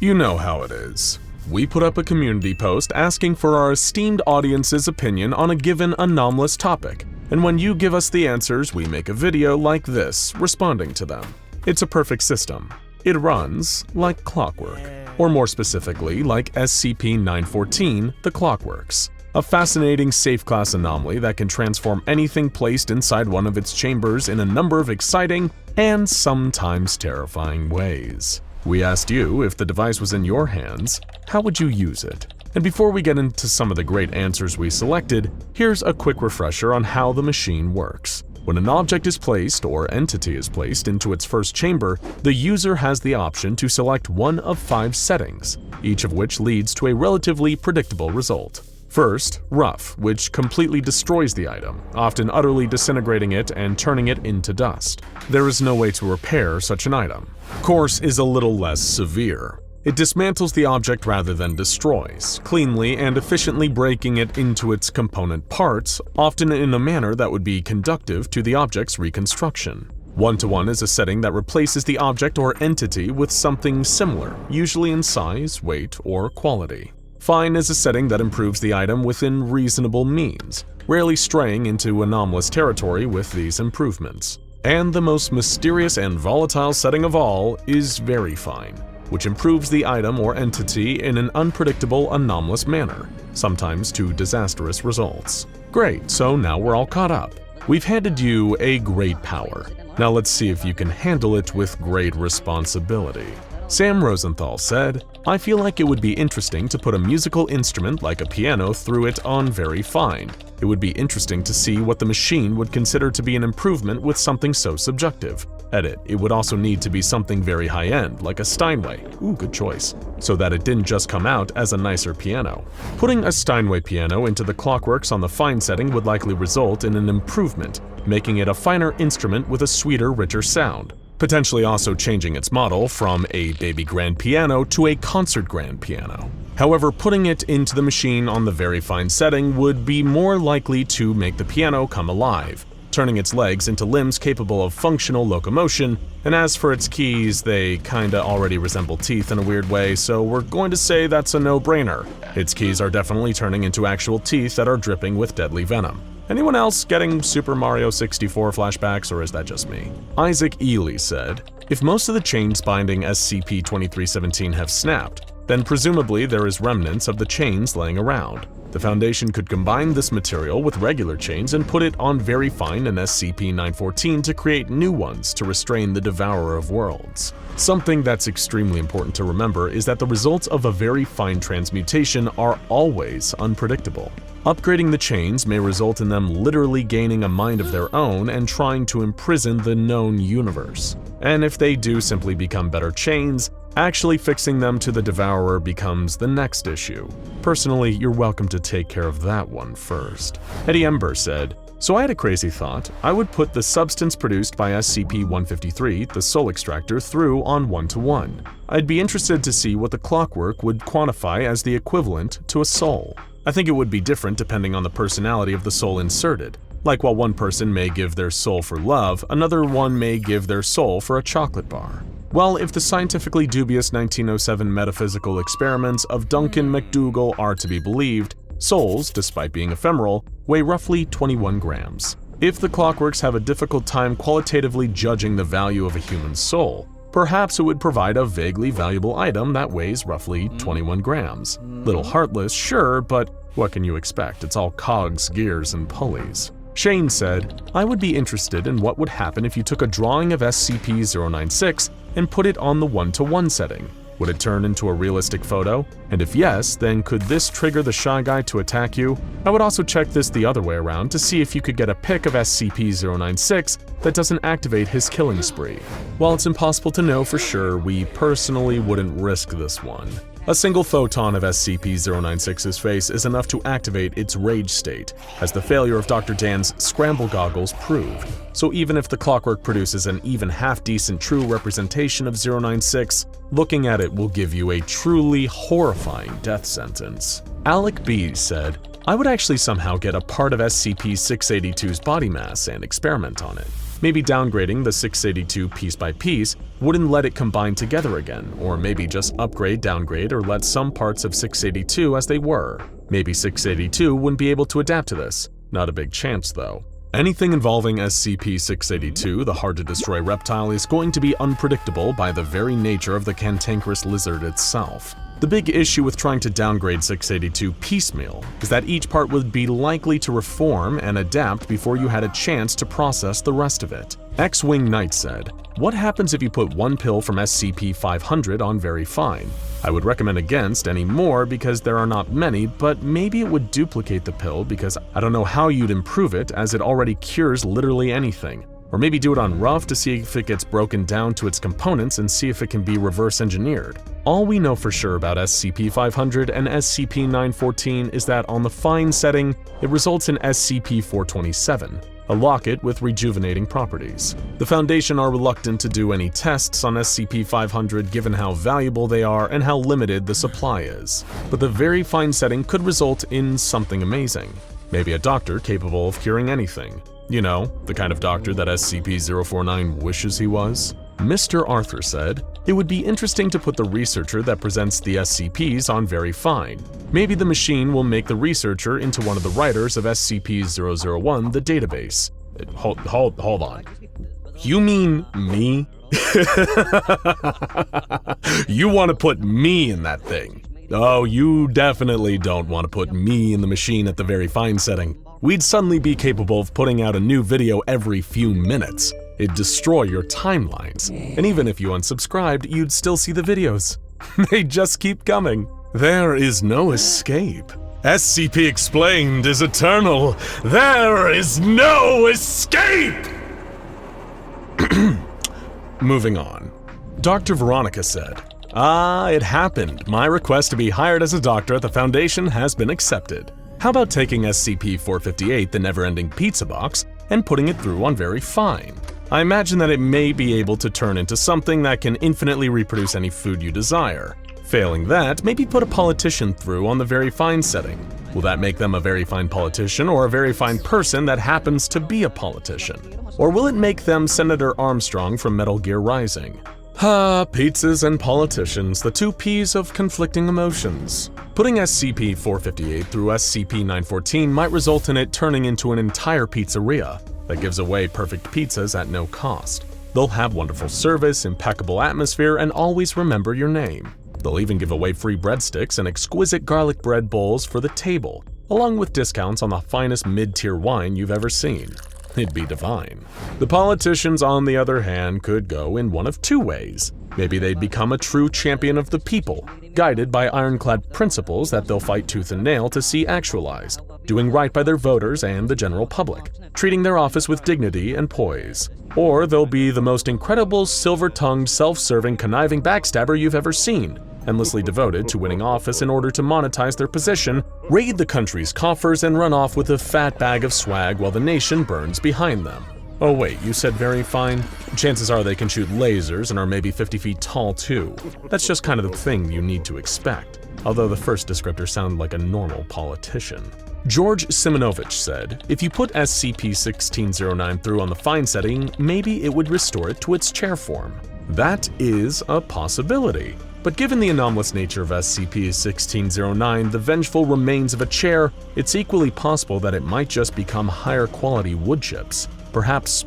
You know how it is. We put up a community post asking for our esteemed audience's opinion on a given anomalous topic, and when you give us the answers, we make a video like this, responding to them. It's a perfect system. It runs like clockwork, or more specifically, like SCP-914, the Clockworks, a fascinating safe-class anomaly that can transform anything placed inside one of its chambers in a number of exciting and sometimes terrifying ways. We asked you, if the device was in your hands, how would you use it? And before we get into some of the great answers we selected, here's a quick refresher on how the machine works. When an object is placed or entity is placed into its first chamber, the user has the option to select one of 5 settings, each of which leads to a relatively predictable result. First, rough, which completely destroys the item, often utterly disintegrating it and turning it into dust. There is no way to repair such an item. Coarse is a little less severe. It dismantles the object rather than destroys, cleanly and efficiently breaking it into its component parts, often in a manner that would be conducive to the object's reconstruction. 1-to-1 is a setting that replaces the object or entity with something similar, usually in size, weight, or quality. Fine is a setting that improves the item within reasonable means, rarely straying into anomalous territory with these improvements. And the most mysterious and volatile setting of all is Very Fine, which improves the item or entity in an unpredictable, anomalous manner, sometimes to disastrous results. Great, so now we're all caught up. We've handed you a great power. Now let's see if you can handle it with great responsibility. Sam Rosenthal said, "I feel like it would be interesting to put a musical instrument like a piano through it on Very Fine. It would be interesting to see what the machine would consider to be an improvement with something so subjective. Edit, it would also need to be something very high-end, like a Steinway," ooh, good choice, "so that it didn't just come out as a nicer piano. Putting a Steinway piano into the Clockworks on the Fine setting would likely result in an improvement, making it a finer instrument with a sweeter, richer sound. Potentially also changing its model from a baby grand piano to a concert grand piano. However, putting it into the machine on the Very Fine setting would be more likely to make the piano come alive, turning its legs into limbs capable of functional locomotion, and as for its keys, they kinda already resemble teeth in a weird way, so we're going to say that's a no-brainer. Its keys are definitely turning into actual teeth that are dripping with deadly venom. Anyone else getting Super Mario 64 flashbacks, or is that just me?" Isaac Ely said, "If most of the chains binding SCP-2317 have snapped, then presumably there is remnants of the chains laying around. The Foundation could combine this material with regular chains and put it on Very Fine and SCP-914 to create new ones to restrain the Devourer of Worlds. Something that's extremely important to remember is that the results of a Very Fine transmutation are always unpredictable. Upgrading the chains may result in them literally gaining a mind of their own and trying to imprison the known universe. And if they do simply become better chains, actually fixing them to the Devourer becomes the next issue. Personally, you're welcome to take care of that one first." Eddie Ember said, "So I had a crazy thought. I would put the substance produced by SCP-153, the soul extractor, through on 1-to-1. I'd be interested to see what the Clockwork would quantify as the equivalent to a soul. I think it would be different depending on the personality of the soul inserted. Like while one person may give their soul for love, another one may give their soul for a chocolate bar. Well, if the scientifically dubious 1907 metaphysical experiments of Duncan McDougall are to be believed, souls, despite being ephemeral, weigh roughly 21 grams. If the Clockworks have a difficult time qualitatively judging the value of a human soul, perhaps it would provide a vaguely valuable item that weighs roughly 21 grams. Little heartless, sure, but what can you expect? It's all cogs, gears, and pulleys." Shane said, "I would be interested in what would happen if you took a drawing of SCP-096 and put it on the 1-to-1 setting. Would it turn into a realistic photo? And if yes, then could this trigger the Shy Guy to attack you? I would also check this the other way around to see if you could get a pic of SCP-096 that doesn't activate his killing spree. While it's impossible to know for sure, we personally wouldn't risk this one. A single photon of SCP-096's face is enough to activate its rage state, as the failure of Dr. Dan's scramble goggles proved. So even if the Clockwork produces an even half-decent true representation of 096, looking at it will give you a truly horrifying death sentence." Alec B. said, "I would actually somehow get a part of SCP-682's body mass and experiment on it. Maybe downgrading the 682 piece by piece wouldn't let it combine together again, or maybe just upgrade, downgrade, or let some parts of 682 as they were. Maybe 682 wouldn't be able to adapt to this. Not a big chance though. Anything involving SCP-682, the hard-to-destroy reptile, is going to be unpredictable by the very nature of the cantankerous lizard itself. The big issue with trying to downgrade 682 piecemeal is that each part would be likely to reform and adapt before you had a chance to process the rest of it. X-Wing Knight said, "What happens if you put one pill from SCP-500 on Very Fine? I would recommend against any more because there are not many, but maybe it would duplicate the pill because I don't know how you'd improve it as it already cures literally anything. Or maybe do it on rough to see if it gets broken down to its components and see if it can be reverse engineered." All we know for sure about SCP-500 and SCP-914 is that on the fine setting, it results in SCP-427, a locket with rejuvenating properties. The Foundation are reluctant to do any tests on SCP-500 given how valuable they are and how limited the supply is. But the very fine setting could result in something amazing. Maybe a doctor capable of curing anything. You know, the kind of doctor that SCP-049 wishes he was. Mr. Arthur said, "It would be interesting to put the researcher that presents the SCPs on Very Fine. Maybe the machine will make the researcher into one of the writers of SCP-001, the database." Hold on. You mean me? You want to put me in that thing? Oh, you definitely don't want to put me in the machine at the Very Fine setting. We'd suddenly be capable of putting out a new video every few minutes. It'd destroy your timelines. And even if you unsubscribed, you'd still see the videos. They just keep coming. There is no escape. SCP Explained is eternal. There is no escape! Moving on. Dr. Veronica said, "It happened. My request to be hired as a doctor at the Foundation has been accepted. How about taking SCP-458, the never-ending pizza box, and putting it through on Very Fine? I imagine that it may be able to turn into something that can infinitely reproduce any food you desire. Failing that, maybe put a politician through on the Very Fine setting. Will that make them a very fine politician or a very fine person that happens to be a politician? Or will it make them Senator Armstrong from Metal Gear Rising? Pizzas and politicians, the two P's of conflicting emotions. Putting SCP-458 through SCP-914 might result in it turning into an entire pizzeria that gives away perfect pizzas at no cost. They'll have wonderful service, impeccable atmosphere, and always remember your name. They'll even give away free breadsticks and exquisite garlic bread bowls for the table, along with discounts on the finest mid-tier wine you've ever seen. It'd be divine. The politicians, on the other hand, could go in one of two ways. Maybe they'd become a true champion of the people, guided by ironclad principles that they'll fight tooth and nail to see actualized, doing right by their voters and the general public, treating their office with dignity and poise. Or they'll be the most incredible, silver-tongued, self-serving, conniving backstabber you've ever seen, endlessly devoted to winning office in order to monetize their position, raid the country's coffers, and run off with a fat bag of swag while the nation burns behind them. Oh wait, you said Very Fine? Chances are they can shoot lasers and are maybe 50 feet tall too. That's just kind of the thing you need to expect, although the first descriptor sounded like a normal politician. George Simonovich said, "If you put SCP-1609 through on the Fine setting, maybe it would restore it to its chair form." That is a possibility. But given the anomalous nature of SCP-1609, the vengeful remains of a chair, it's equally possible that it might just become higher quality wood chips. Perhaps,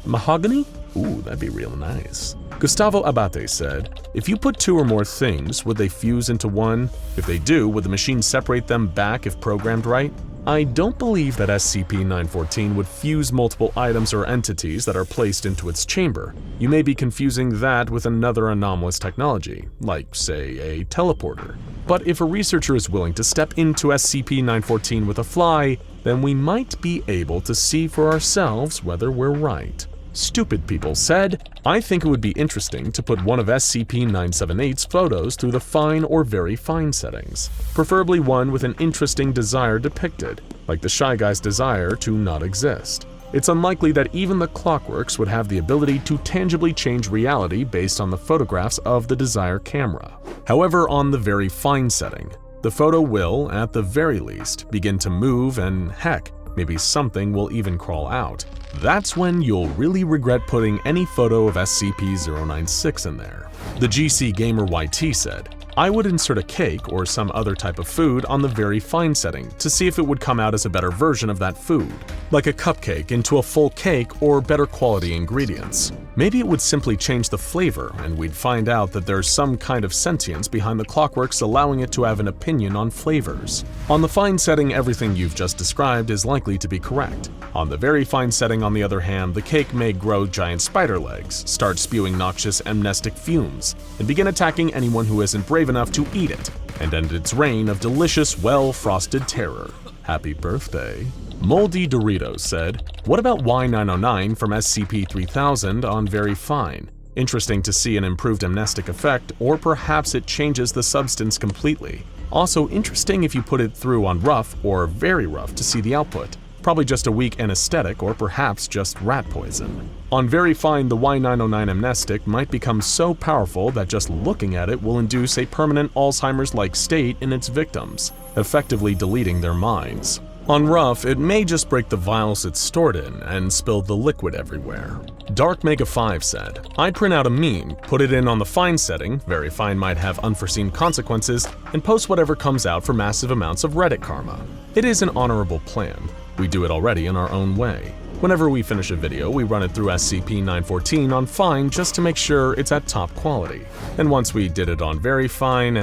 mahogany? Ooh, that'd be real nice. Gustavo Abate said, "If you put two or more things, would they fuse into one? If they do, would the machine separate them back if programmed right?" I don't believe that SCP-914 would fuse multiple items or entities that are placed into its chamber. You may be confusing that with another anomalous technology, like, say, a teleporter. But if a researcher is willing to step into SCP-914 with a fly, then we might be able to see for ourselves whether we're right. Stupid People said, "I think it would be interesting to put one of SCP-978's photos through the Fine or Very Fine settings, preferably one with an interesting desire depicted, like the Shy Guy's desire to not exist. It's unlikely that even the Clockworks would have the ability to tangibly change reality based on the photographs of the Desire camera. However, on the Very Fine setting, the photo will, at the very least, begin to move and, heck, maybe something will even crawl out. That's when you'll really regret putting any photo of SCP-096 in there. The GC Gamer YT said, I would insert a cake or some other type of food on the very fine setting to see if it would come out as a better version of that food, like a cupcake into a full cake or better quality ingredients. Maybe it would simply change the flavor and we'd find out that there's some kind of sentience behind the Clockworks allowing it to have an opinion on flavors. On the fine setting, everything you've just described is likely to be correct. On the very fine setting, on the other hand, the cake may grow giant spider legs, start spewing noxious amnestic fumes, and begin attacking anyone who isn't brave enough to eat it, and end its reign of delicious, well-frosted terror. Happy birthday. Moldy Doritos said, what about Y909 from SCP-3000 on very fine? Interesting to see an improved amnestic effect, or perhaps it changes the substance completely. Also interesting if you put it through on rough or very rough to see the output. Probably just a weak anesthetic or perhaps just rat poison. On very fine, the Y909 amnestic might become so powerful that just looking at it will induce a permanent Alzheimer's-like state in its victims, effectively deleting their minds. On rough, it may just break the vials it's stored in and spill the liquid everywhere. Dark Mega 5 said, I'd print out a meme, put it in on the fine setting, very fine might have unforeseen consequences, and post whatever comes out for massive amounts of Reddit karma. It is an honorable plan. We do it already in our own way. Whenever we finish a video, we run it through SCP-914 on fine just to make sure it's at top quality. And once we did it on very fine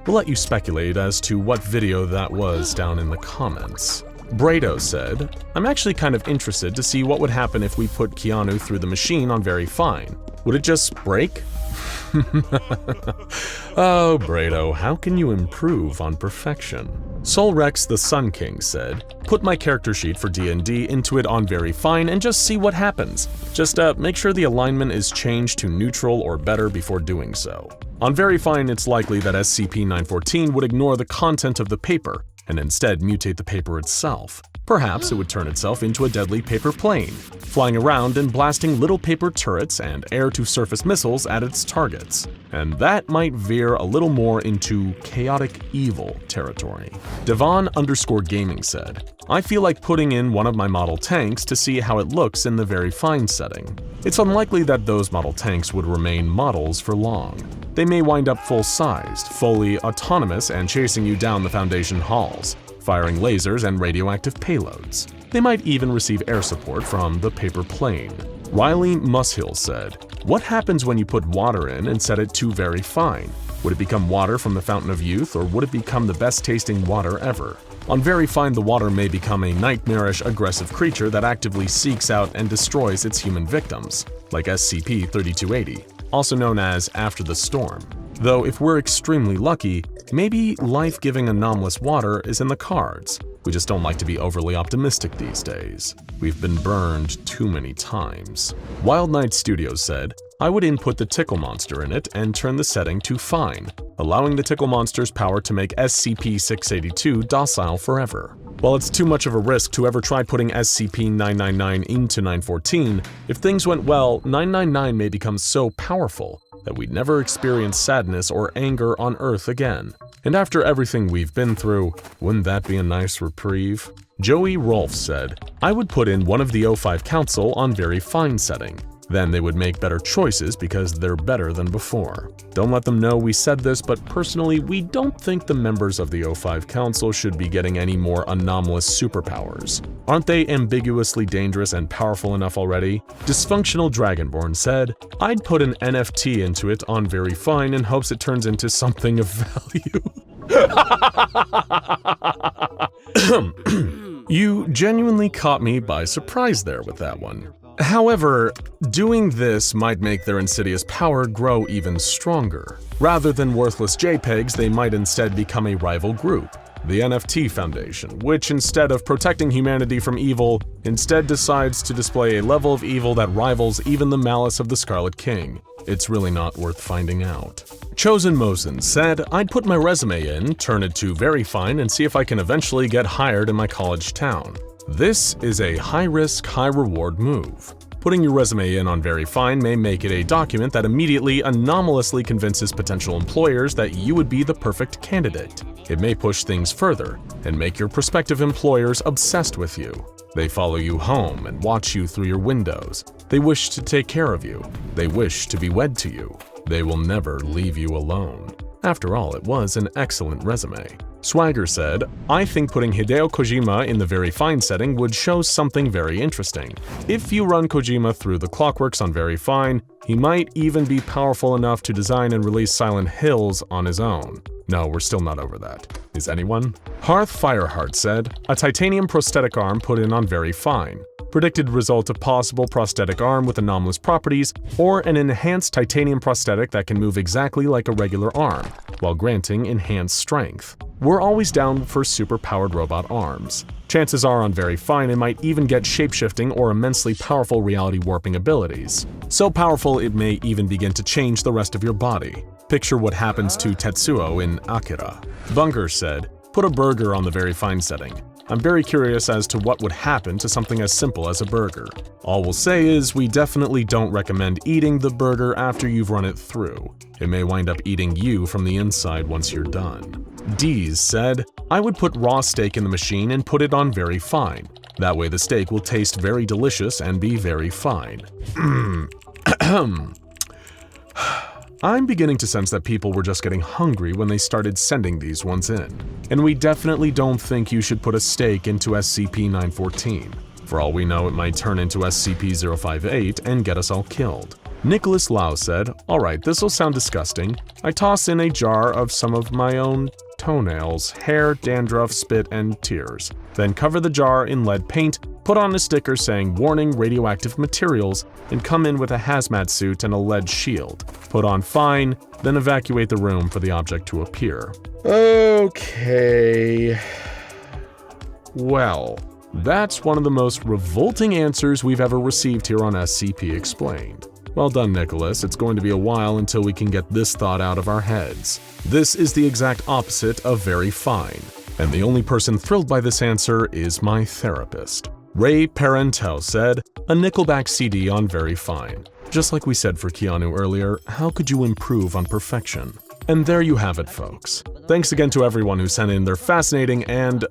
we'll let you speculate as to what video that was down in the comments. Brado said, I'm actually kind of interested to see what would happen if we put Keanu through the machine on very fine. Would it just break? Oh, Brado, how can you improve on perfection? Solrex the Sun King said, put my character sheet for D&D into it on very fine and just see what happens. Just make sure the alignment is changed to neutral or better before doing so. On very fine, it's likely that SCP-914 would ignore the content of the paper and instead mutate the paper itself. Perhaps it would turn itself into a deadly paper plane, flying around and blasting little paper turrets and air-to-surface missiles at its targets. And that might veer a little more into chaotic evil territory. Devon_gaming said, I feel like putting in one of my model tanks to see how it looks in the very fine setting. It's unlikely that those model tanks would remain models for long. They may wind up full-sized, fully autonomous and chasing you down the Foundation halls, firing lasers and radioactive payloads. They might even receive air support from the paper plane. Riley Mushill said, what happens when you put water in and set it to very fine? Would it become water from the Fountain of Youth, or would it become the best tasting water ever? On very fine, the water may become a nightmarish, aggressive creature that actively seeks out and destroys its human victims, like SCP-3280, also known as After the Storm. Though if we're extremely lucky, maybe life-giving anomalous water is in the cards. We just don't like to be overly optimistic these days. We've been burned too many times. Wild Knight Studios said, I would input the Tickle Monster in it and turn the setting to fine, allowing the Tickle Monster's power to make SCP-682 docile forever. While it's too much of a risk to ever try putting SCP-999 into 914, if things went well, 999 may become so powerful that we'd never experience sadness or anger on Earth again. And after everything we've been through, wouldn't that be a nice reprieve? Joey Rolfe said, I would put in one of the O5 Council on very fine setting. Then they would make better choices because they're better than before. Don't let them know we said this, but personally, we don't think the members of the O5 Council should be getting any more anomalous superpowers. Aren't they ambiguously dangerous and powerful enough already? Dysfunctional Dragonborn said, I'd put an NFT into it on very fine in hopes it turns into something of value. You genuinely caught me by surprise there with that one. However, doing this might make their insidious power grow even stronger. Rather than worthless JPEGs, they might instead become a rival group, the NFT Foundation, which instead of protecting humanity from evil, instead decides to display a level of evil that rivals even the malice of the Scarlet King. It's really not worth finding out. Chosen Mosen said, I'd put my resume in, turn it to very fine, and see if I can eventually get hired in my college town. This is a high-risk, high-reward move. Putting your resume in on Very Fine may make it a document that immediately anomalously convinces potential employers that you would be the perfect candidate. It may push things further and make your prospective employers obsessed with you. They follow you home and watch you through your windows. They wish to take care of you. They wish to be wed to you. They will never leave you alone. After all, it was an excellent resume. Swagger said, I think putting Hideo Kojima in the Very Fine setting would show something very interesting. If you run Kojima through the Clockworks on Very Fine, he might even be powerful enough to design and release Silent Hills on his own. No, we're still not over that. Is anyone? Hearth Fireheart said, a titanium prosthetic arm put in on Very Fine. Predicted result of possible prosthetic arm with anomalous properties, or an enhanced titanium prosthetic that can move exactly like a regular arm, while granting enhanced strength. We're always down for super-powered robot arms. Chances are on Very Fine it might even get shape-shifting or immensely powerful reality warping abilities. So powerful it may even begin to change the rest of your body. Picture what happens to Tetsuo in Akira. Bunker said, put a burger on the Very Fine setting. I'm very curious as to what would happen to something as simple as a burger. All we'll say is we definitely don't recommend eating the burger after you've run it through. It may wind up eating you from the inside once you're done. Deez said, I would put raw steak in the machine and put it on Very Fine. That way the steak will taste very delicious and be very fine. I'm beginning to sense that people were just getting hungry when they started sending these ones in. And we definitely don't think you should put a steak into SCP-914. For all we know, it might turn into SCP-058 and get us all killed. Nicholas Lau said, alright, this'll sound disgusting. I toss in a jar of some of my own toenails, hair, dandruff, spit, and tears. Then cover the jar in lead paint, put on a sticker saying warning radioactive materials, and come in with a hazmat suit and a lead shield. Put on fine, then evacuate the room for the object to appear. Okay. Well, that's one of the most revolting answers we've ever received here on SCP Explained. Well done, Nicholas. It's going to be a while until we can get this thought out of our heads. This is the exact opposite of Very Fine, and the only person thrilled by this answer is my therapist. Ray Parentel said, a Nickelback CD on Very Fine. Just like we said for Keanu earlier, how could you improve on perfection? And there you have it, folks. Thanks again to everyone who sent in their fascinating and,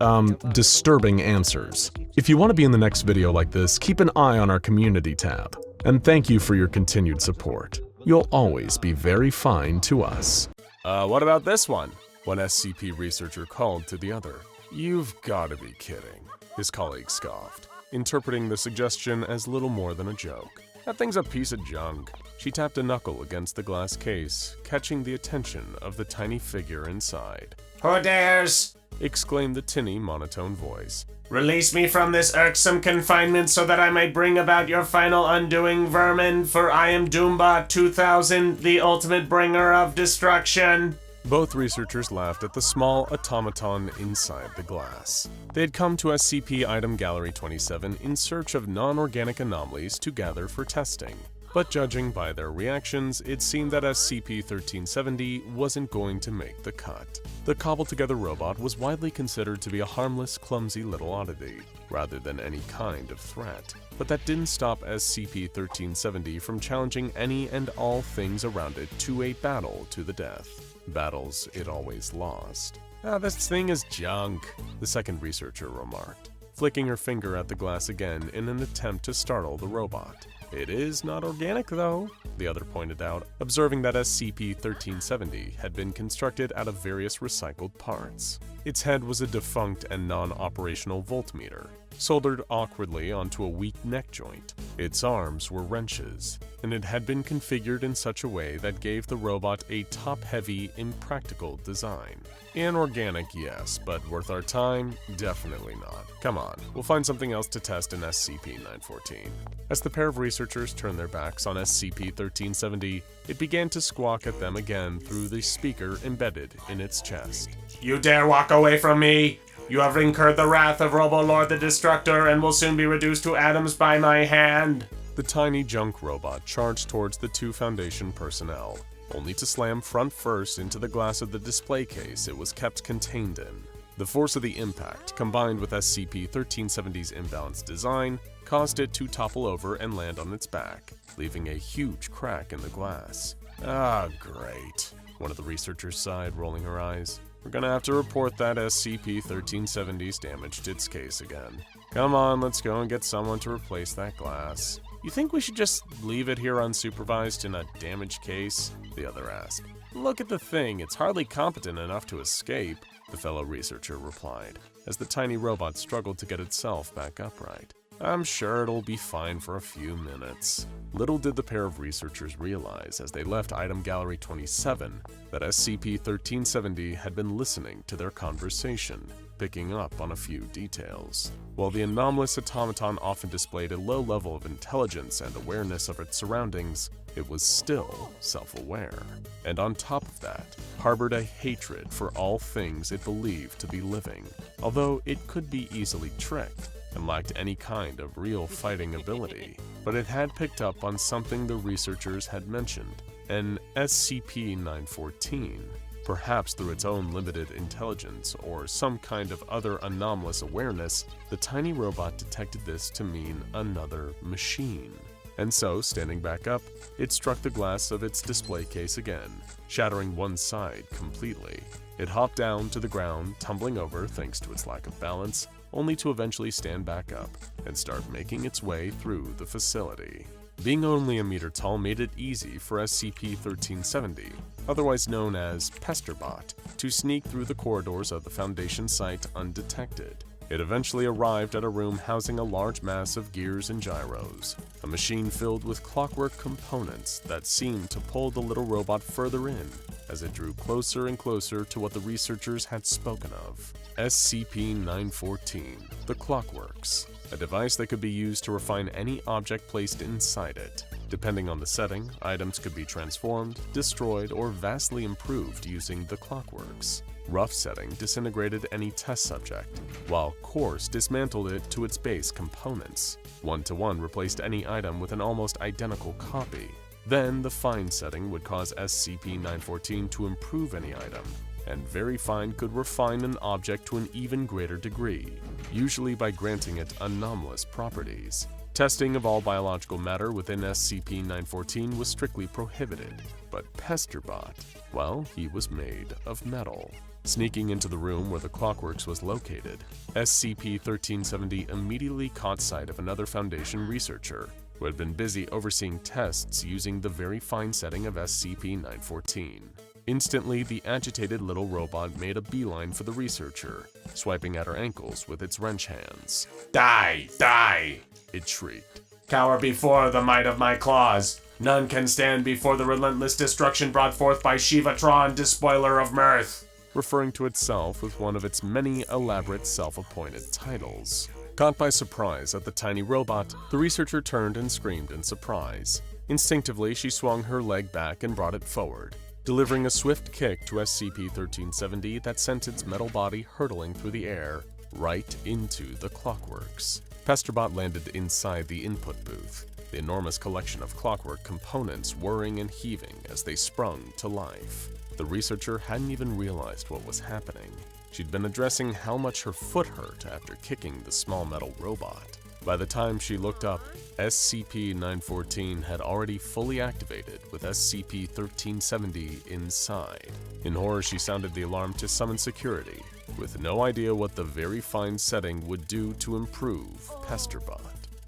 disturbing answers. If you want to be in the next video like this, keep an eye on our community tab. And thank you for your continued support. You'll always be very fine to us. What about this one? One SCP researcher called to the other. You've got to be kidding. His colleague scoffed, interpreting the suggestion as little more than a joke. That thing's a piece of junk. She tapped a knuckle against the glass case, catching the attention of the tiny figure inside. Who dares? Exclaimed the tinny, monotone voice. Release me from this irksome confinement so that I may bring about your final undoing, vermin, for I am Doombot 2000, the ultimate bringer of destruction. Both researchers laughed at the small automaton inside the glass. They had come to SCP Item Gallery 27 in search of non-organic anomalies to gather for testing. But judging by their reactions, it seemed that SCP-1370 wasn't going to make the cut. The cobbled-together robot was widely considered to be a harmless, clumsy little oddity, rather than any kind of threat. But that didn't stop SCP-1370 from challenging any and all things around it to a battle to the death. Battles it always lost. This thing is junk, the second researcher remarked, flicking her finger at the glass again in an attempt to startle the robot. It is not organic, though, the other pointed out, observing that SCP-1370 had been constructed out of various recycled parts. Its head was a defunct and non-operational voltmeter, soldered awkwardly onto a weak neck joint. Its arms were wrenches, and it had been configured in such a way that gave the robot a top-heavy, impractical design. Inorganic, yes, but worth our time? Definitely not. Come on, we'll find something else to test in SCP-914. As the pair of researchers turned their backs on SCP-1370, it began to squawk at them again through the speaker embedded in its chest. You dare walk away from me? You have incurred the wrath of Robolord the Destructor and will soon be reduced to atoms by my hand. The tiny junk robot charged towards the two Foundation personnel, only to slam front first into the glass of the display case it was kept contained in. The force of the impact, combined with SCP-1370's imbalanced design, caused it to topple over and land on its back, leaving a huge crack in the glass. Ah, great, one of the researchers sighed, rolling her eyes. We're gonna have to report that SCP-1370's damaged its case again. Come on, let's go and get someone to replace that glass. You think we should just leave it here unsupervised in a damaged case? The other asked. Look at the thing, it's hardly competent enough to escape, the fellow researcher replied, as the tiny robot struggled to get itself back upright. I'm sure it'll be fine for a few minutes. Little did the pair of researchers realize as they left Item Gallery 27 that SCP-1370 had been listening to their conversation, picking up on a few details. While the anomalous automaton often displayed a low level of intelligence and awareness of its surroundings, it was still self-aware, and on top of that, harbored a hatred for all things it believed to be living, although it could be easily tricked and lacked any kind of real fighting ability. But it had picked up on something the researchers had mentioned, an SCP-914. Perhaps through its own limited intelligence or some kind of other anomalous awareness, the tiny robot detected this to mean another machine. And so, standing back up, it struck the glass of its display case again, shattering one side completely. It hopped down to the ground, tumbling over thanks to its lack of balance, only to eventually stand back up and start making its way through the facility. Being only a meter tall made it easy for SCP-1370, otherwise known as Pesterbot, to sneak through the corridors of the Foundation site undetected. It eventually arrived at a room housing a large mass of gears and gyros, a machine filled with clockwork components that seemed to pull the little robot further in as it drew closer and closer to what the researchers had spoken of. SCP-914, the Clockworks, a device that could be used to refine any object placed inside it. Depending on the setting, items could be transformed, destroyed, or vastly improved using the Clockworks. Rough setting disintegrated any test subject, while coarse dismantled it to its base components. One-to-one replaced any item with an almost identical copy. Then the fine setting would cause SCP-914 to improve any item, and very fine could refine an object to an even greater degree, usually by granting it anomalous properties. Testing of all biological matter within SCP-914 was strictly prohibited, but Pesterbot, well, he was made of metal. Sneaking into the room where the Clockworks was located, SCP-1370 immediately caught sight of another Foundation researcher who had been busy overseeing tests using the very fine setting of SCP-914. Instantly, the agitated little robot made a beeline for the researcher, swiping at her ankles with its wrench hands. Die! Die! It shrieked. Cower before the might of my claws. None can stand before the relentless destruction brought forth by Shivatron, despoiler of mirth. Referring to itself with one of its many elaborate self-appointed titles. Caught by surprise at the tiny robot, the researcher turned and screamed in surprise. Instinctively, she swung her leg back and brought it forward, delivering a swift kick to SCP-1370 that sent its metal body hurtling through the air, right into the Clockworks. Pesterbot landed inside the input booth, the enormous collection of clockwork components whirring and heaving as they sprung to life. The researcher hadn't even realized what was happening. She'd been addressing how much her foot hurt after kicking the small metal robot. By the time she looked up, SCP-914 had already fully activated with SCP-1370 inside. In horror, she sounded the alarm to summon security, with no idea what the very fine setting would do to improve Pesterbot.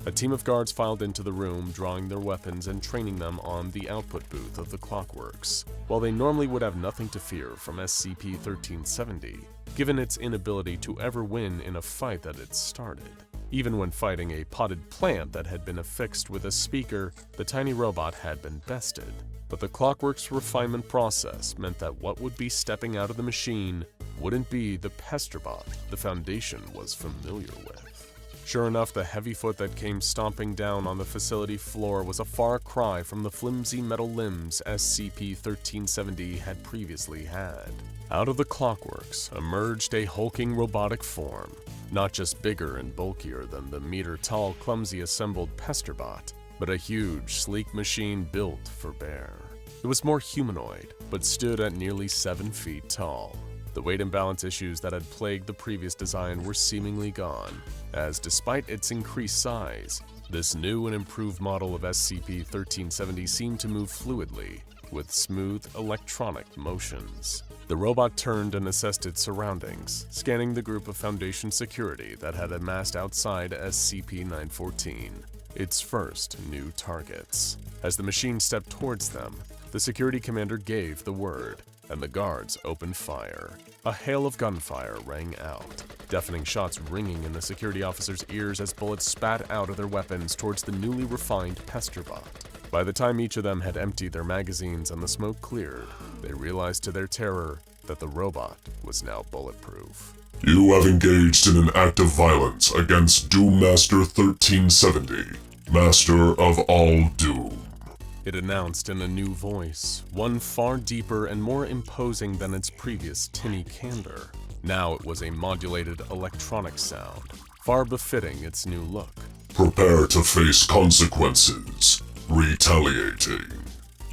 A team of guards filed into the room, drawing their weapons and training them on the output booth of the Clockworks. While they normally would have nothing to fear from SCP-1370, given its inability to ever win in a fight that it started. Even when fighting a potted plant that had been affixed with a speaker, the tiny robot had been bested. But the Clockworks' refinement process meant that what would be stepping out of the machine wouldn't be the Pesterbot the Foundation was familiar with. Sure enough, the heavy foot that came stomping down on the facility floor was a far cry from the flimsy metal limbs SCP-1370 had previously had. Out of the Clockworks emerged a hulking robotic form, not just bigger and bulkier than the meter-tall, clumsy assembled Pesterbot, but a huge, sleek machine built for bear. It was more humanoid, but stood at nearly 7 feet tall. The weight imbalance issues that had plagued the previous design were seemingly gone, as despite its increased size, this new and improved model of SCP-1370 seemed to move fluidly, with smooth electronic motions. The robot turned and assessed its surroundings, scanning the group of Foundation security that had amassed outside SCP-914, its first new targets. As the machine stepped towards them, the security commander gave the word, and the guards opened fire. A hail of gunfire rang out, deafening shots ringing in the security officers' ears as bullets spat out of their weapons towards the newly refined Pesterbot. By the time each of them had emptied their magazines and the smoke cleared, they realized to their terror that the robot was now bulletproof. You have engaged in an act of violence against Doom Master 1370, Master of all Doom. It announced in a new voice, one far deeper and more imposing than its previous tinny candor. Now it was a modulated electronic sound, far befitting its new look. Prepare to face consequences. Retaliating.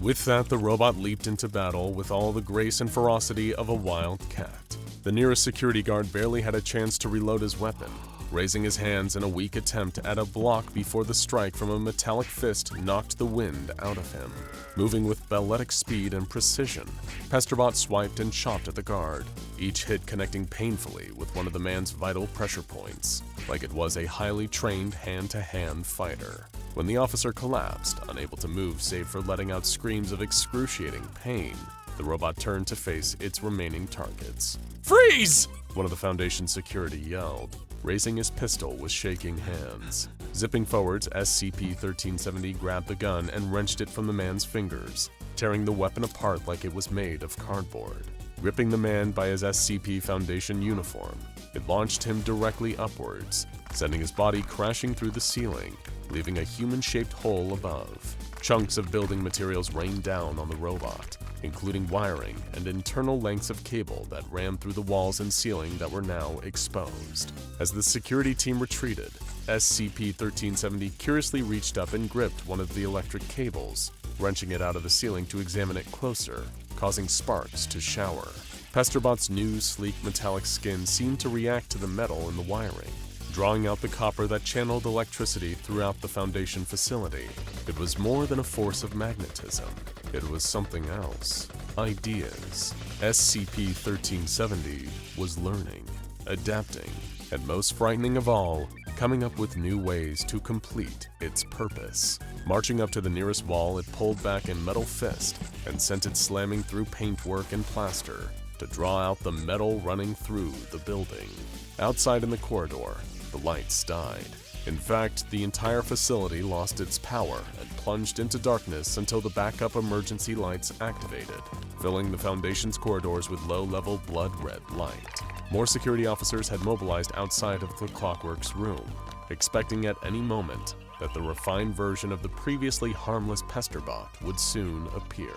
With that, the robot leaped into battle with all the grace and ferocity of a wild cat. The nearest security guard barely had a chance to reload his weapon, raising his hands in a weak attempt at a block before the strike from a metallic fist knocked the wind out of him. Moving with balletic speed and precision, Pesterbot swiped and chopped at the guard, each hit connecting painfully with one of the man's vital pressure points, like it was a highly trained hand-to-hand fighter. When the officer collapsed, unable to move save for letting out screams of excruciating pain, the robot turned to face its remaining targets. "Freeze!" one of the Foundation security yelled, raising his pistol with shaking hands. Zipping forwards, SCP-1370 grabbed the gun and wrenched it from the man's fingers, tearing the weapon apart like it was made of cardboard. Gripping the man by his SCP Foundation uniform, it launched him directly upwards, sending his body crashing through the ceiling, leaving a human-shaped hole above. Chunks of building materials rained down on the robot, including wiring and internal lengths of cable that ran through the walls and ceiling that were now exposed. As the security team retreated, SCP-1370 curiously reached up and gripped one of the electric cables, wrenching it out of the ceiling to examine it closer, causing sparks to shower. Pesterbot's new, sleek metallic skin seemed to react to the metal in the wiring, drawing out the copper that channeled electricity throughout the Foundation facility. It was more than a force of magnetism. It was something else. Ideas. SCP-1370 was learning, adapting, and most frightening of all, coming up with new ways to complete its purpose. Marching up to the nearest wall, it pulled back a metal fist and sent it slamming through paintwork and plaster to draw out the metal running through the building. Outside in the corridor, the lights died. In fact, the entire facility lost its power and plunged into darkness until the backup emergency lights activated, filling the Foundation's corridors with low-level blood-red light. More security officers had mobilized outside of the Clockworks room, expecting at any moment that the refined version of the previously harmless Pesterbot would soon appear.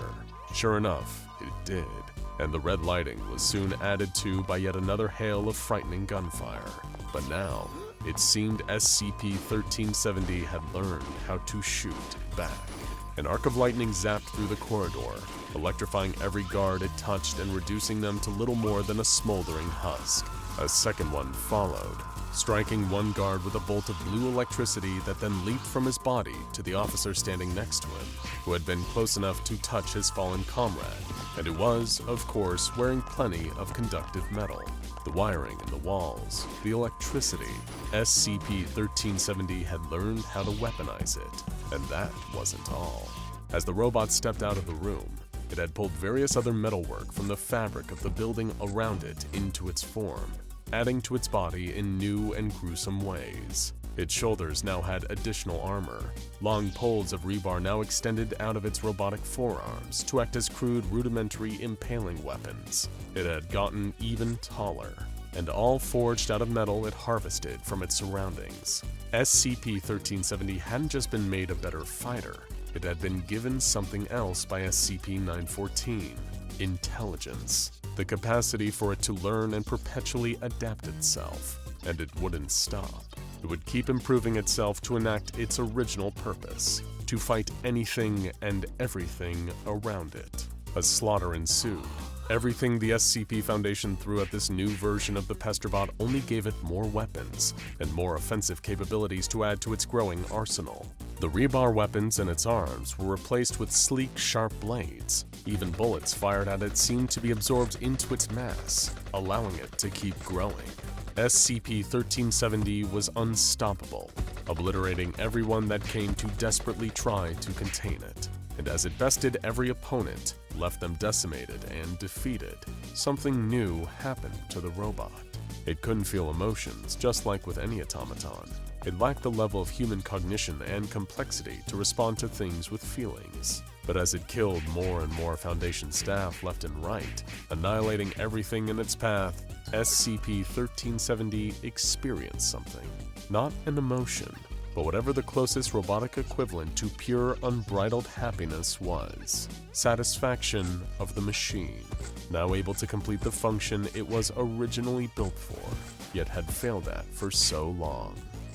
Sure enough, it did, and the red lighting was soon added to by yet another hail of frightening gunfire. But now, it seemed SCP-1370 had learned how to shoot back. An arc of lightning zapped through the corridor, electrifying every guard it touched and reducing them to little more than a smoldering husk. A second one followed, striking one guard with a bolt of blue electricity that then leaped from his body to the officer standing next to him, who had been close enough to touch his fallen comrade, and who was, of course, wearing plenty of conductive metal. The wiring in the walls, the electricity. SCP-1370 had learned how to weaponize it, and that wasn't all. As the robot stepped out of the room, it had pulled various other metalwork from the fabric of the building around it into its form, adding to its body in new and gruesome ways. Its shoulders now had additional armor. Long poles of rebar now extended out of its robotic forearms to act as crude, rudimentary impaling weapons. It had gotten even taller, and all forged out of metal it harvested from its surroundings. SCP-1370 hadn't just been made a better fighter, it had been given something else by SCP-914, intelligence. The capacity for it to learn and perpetually adapt itself, and it wouldn't stop. It would keep improving itself to enact its original purpose, to fight anything and everything around it. A slaughter ensued, Everything the SCP Foundation threw at this new version of the Pesterbot only gave it more weapons and more offensive capabilities to add to its growing arsenal. The rebar weapons in its arms were replaced with sleek, sharp blades. Even bullets fired at it seemed to be absorbed into its mass, allowing it to keep growing. SCP-1370 was unstoppable, obliterating everyone that came to desperately try to contain it. And as it bested every opponent, left them decimated and defeated, something new happened to the robot. It couldn't feel emotions, just like with any automaton. It lacked the level of human cognition and complexity to respond to things with feelings. But as it killed more and more Foundation staff left and right, annihilating everything in its path, SCP-1370 experienced something. Not an emotion, but whatever the closest robotic equivalent to pure, unbridled happiness was. Satisfaction of the machine, now able to complete the function it was originally built for, yet had failed at for so long.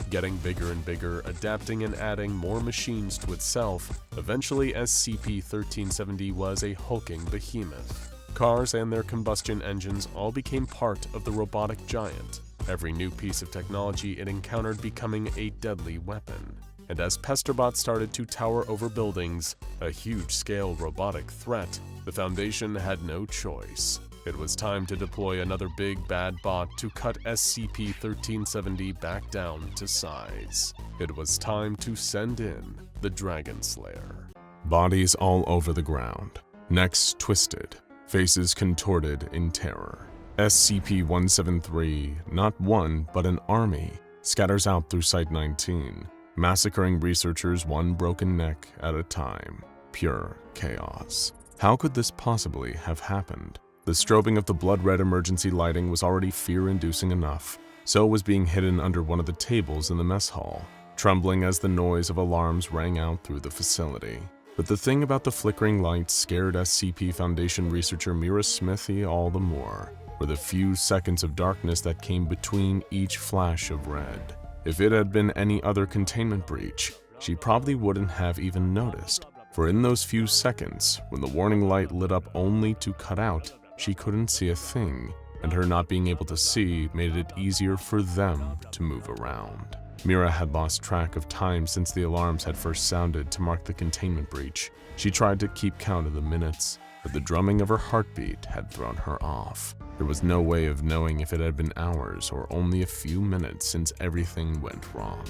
Getting bigger and bigger, adapting and adding more machines to itself, eventually SCP-1370 was a hulking behemoth. Cars and their combustion engines all became part of the robotic giant, every new piece of technology it encountered becoming a deadly weapon. And as Pesterbot started to tower over buildings, a huge-scale robotic threat, the Foundation had no choice. It was time to deploy another big bad bot to cut SCP-1370 back down to size. It was time to send in the Dragon Slayer. Bodies all over the ground, necks twisted, faces contorted in terror. SCP-173, not one but an army, scatters out through Site-19, massacring researchers one broken neck at a time. Pure chaos. How could this possibly have happened? The strobing of the blood-red emergency lighting was already fear-inducing enough. So was being hidden under one of the tables in the mess hall, trembling as the noise of alarms rang out through the facility. But the thing about the flickering lights scared SCP Foundation researcher Mira Smithy all the more, were the few seconds of darkness that came between each flash of red. If it had been any other containment breach, she probably wouldn't have even noticed, for in those few seconds, when the warning light lit up only to cut out, she couldn't see a thing, and her not being able to see made it easier for them to move around. Mira had lost track of time since the alarms had first sounded to mark the containment breach. She tried to keep count of the minutes, but the drumming of her heartbeat had thrown her off. There was no way of knowing if it had been hours or only a few minutes since everything went wrong.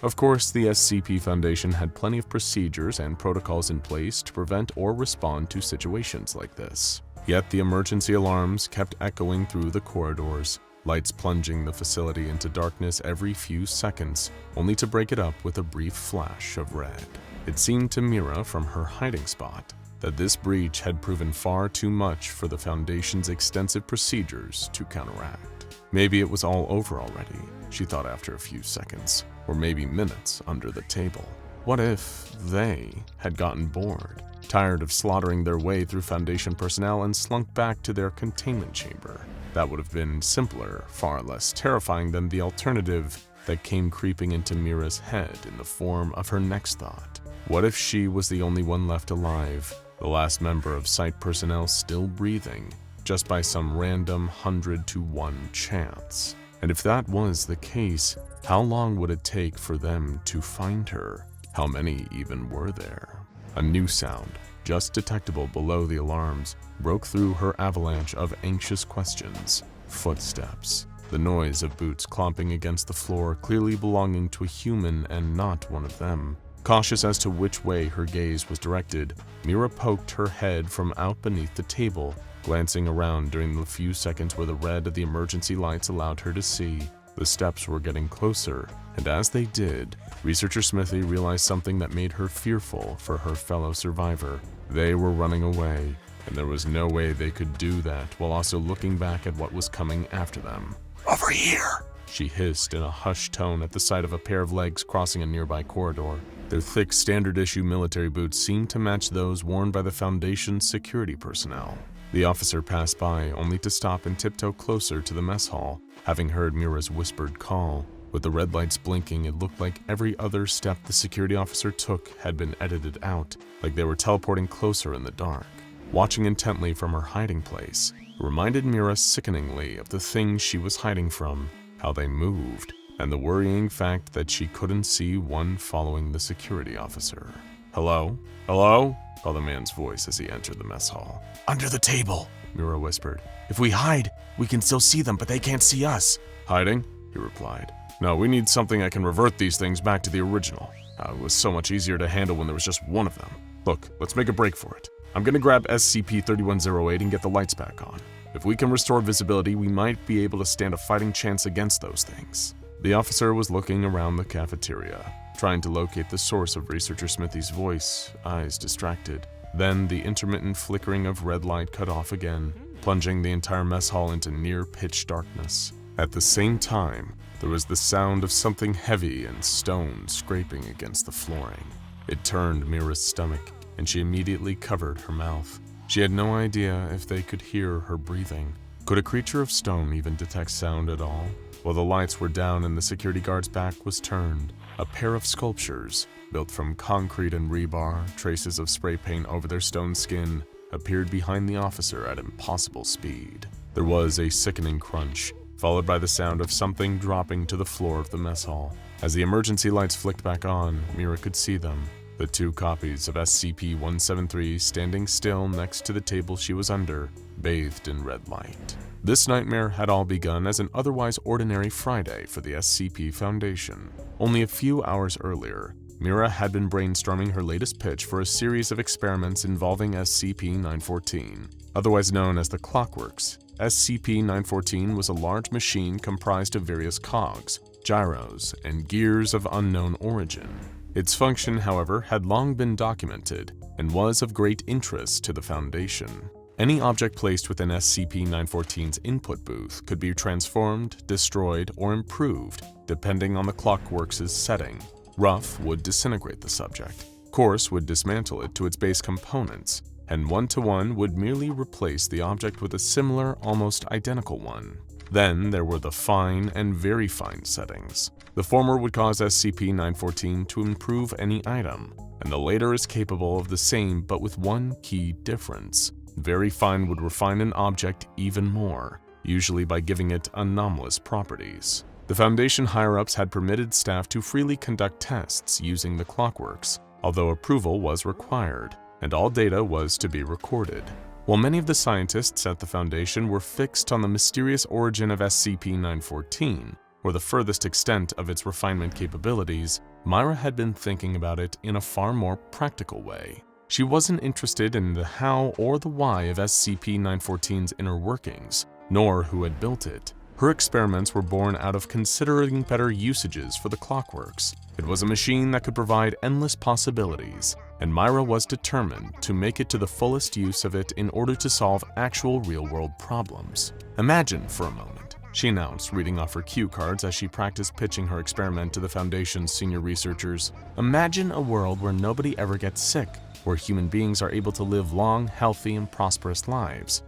Of course, the SCP Foundation had plenty of procedures and protocols in place to prevent or respond to situations like this. Yet the emergency alarms kept echoing through the corridors, lights plunging the facility into darkness every few seconds, only to break it up with a brief flash of red. It seemed to Mira from her hiding spot that this breach had proven far too much for the Foundation's extensive procedures to counteract. Maybe it was all over already, she thought after a few seconds, or maybe minutes under the table. What if they had gotten bored, tired of slaughtering their way through Foundation personnel and slunk back to their containment chamber? That would have been simpler, far less terrifying than the alternative that came creeping into Mira's head in the form of her next thought. What if she was the only one left alive, the last member of site personnel still breathing, just by some random 100-to-1 chance? And if that was the case, how long would it take for them to find her? How many even were there? A new sound, just detectable below the alarms, broke through her avalanche of anxious questions. Footsteps. The noise of boots clomping against the floor, clearly belonging to a human and not one of them. Cautious as to which way her gaze was directed, Mira poked her head from out beneath the table, glancing around during the few seconds where the red of the emergency lights allowed her to see. The steps were getting closer, and as they did, Researcher Smithy realized something that made her fearful for her fellow survivor. They were running away, and there was no way they could do that while also looking back at what was coming after them. "Over here!" she hissed in a hushed tone at the sight of a pair of legs crossing a nearby corridor. Their thick, standard-issue military boots seemed to match those worn by the Foundation's security personnel. The officer passed by, only to stop and tiptoe closer to the mess hall, having heard Mira's whispered call. With the red lights blinking, it looked like every other step the security officer took had been edited out, like they were teleporting closer in the dark. watching intently from her hiding place. It reminded Mira sickeningly of the things she was hiding from, how they moved, and the worrying fact that she couldn't see one following the security officer. "Hello? Hello?" called a man's voice as he entered the mess hall. "Under the table," Mira whispered. "If we hide, we can still see them, but they can't see us." "Hiding?" he replied. "No, we need something that can revert these things back to the original. It was so much easier to handle when there was just one of them. Look, let's make a break for it. I'm gonna grab SCP-3108 and get the lights back on. If we can restore visibility, we might be able to stand a fighting chance against those things." The officer was looking around the cafeteria, trying to locate the source of Researcher Smithy's voice, eyes distracted. Then the intermittent flickering of red light cut off again, plunging the entire mess hall into near-pitch darkness. At the same time, there was the sound of something heavy and stone scraping against the flooring. It turned Mira's stomach, and she immediately covered her mouth. She had no idea if they could hear her breathing. Could a creature of stone even detect sound at all? While the lights were down and the security guard's back was turned, a pair of sculptures, built from concrete and rebar, traces of spray paint over their stone skin, appeared behind the officer at impossible speed. There was a sickening crunch, followed by the sound of something dropping to the floor of the mess hall. As the emergency lights flicked back on, Mira could see them. The 2 copies of SCP-173 standing still next to the table she was under, bathed in red light. This nightmare had all begun as an otherwise ordinary Friday for the SCP Foundation. Only a few hours earlier, Mira had been brainstorming her latest pitch for a series of experiments involving SCP-914. Otherwise known as the Clockworks, SCP-914 was a large machine comprised of various cogs, gyros, and gears of unknown origin. Its function, however, had long been documented and was of great interest to the Foundation. Any object placed within SCP-914's input booth could be transformed, destroyed, or improved depending on the Clockworks' setting. Rough would disintegrate the subject, Coarse would dismantle it to its base components, and 1-to-1 would merely replace the object with a similar, almost identical one. Then there were the fine and very fine settings. The former would cause SCP-914 to improve any item, and the later is capable of the same but with one key difference. Very fine would refine an object even more, usually by giving it anomalous properties. The Foundation higher-ups had permitted staff to freely conduct tests using the Clockworks, although approval was required, and all data was to be recorded. While many of the scientists at the Foundation were fixed on the mysterious origin of SCP-914, or the furthest extent of its refinement capabilities, Myra had been thinking about it in a far more practical way. She wasn't interested in the how or the why of SCP-914's inner workings, nor who had built it. Her experiments were born out of considering better usages for the Clockworks. It was a machine that could provide endless possibilities, and Myra was determined to make it to the fullest use of it in order to solve actual real-world problems. "Imagine for a moment," she announced, reading off her cue cards as she practiced pitching her experiment to the Foundation's senior researchers. "Imagine a world where nobody ever gets sick, where human beings are able to live long, healthy, and prosperous lives.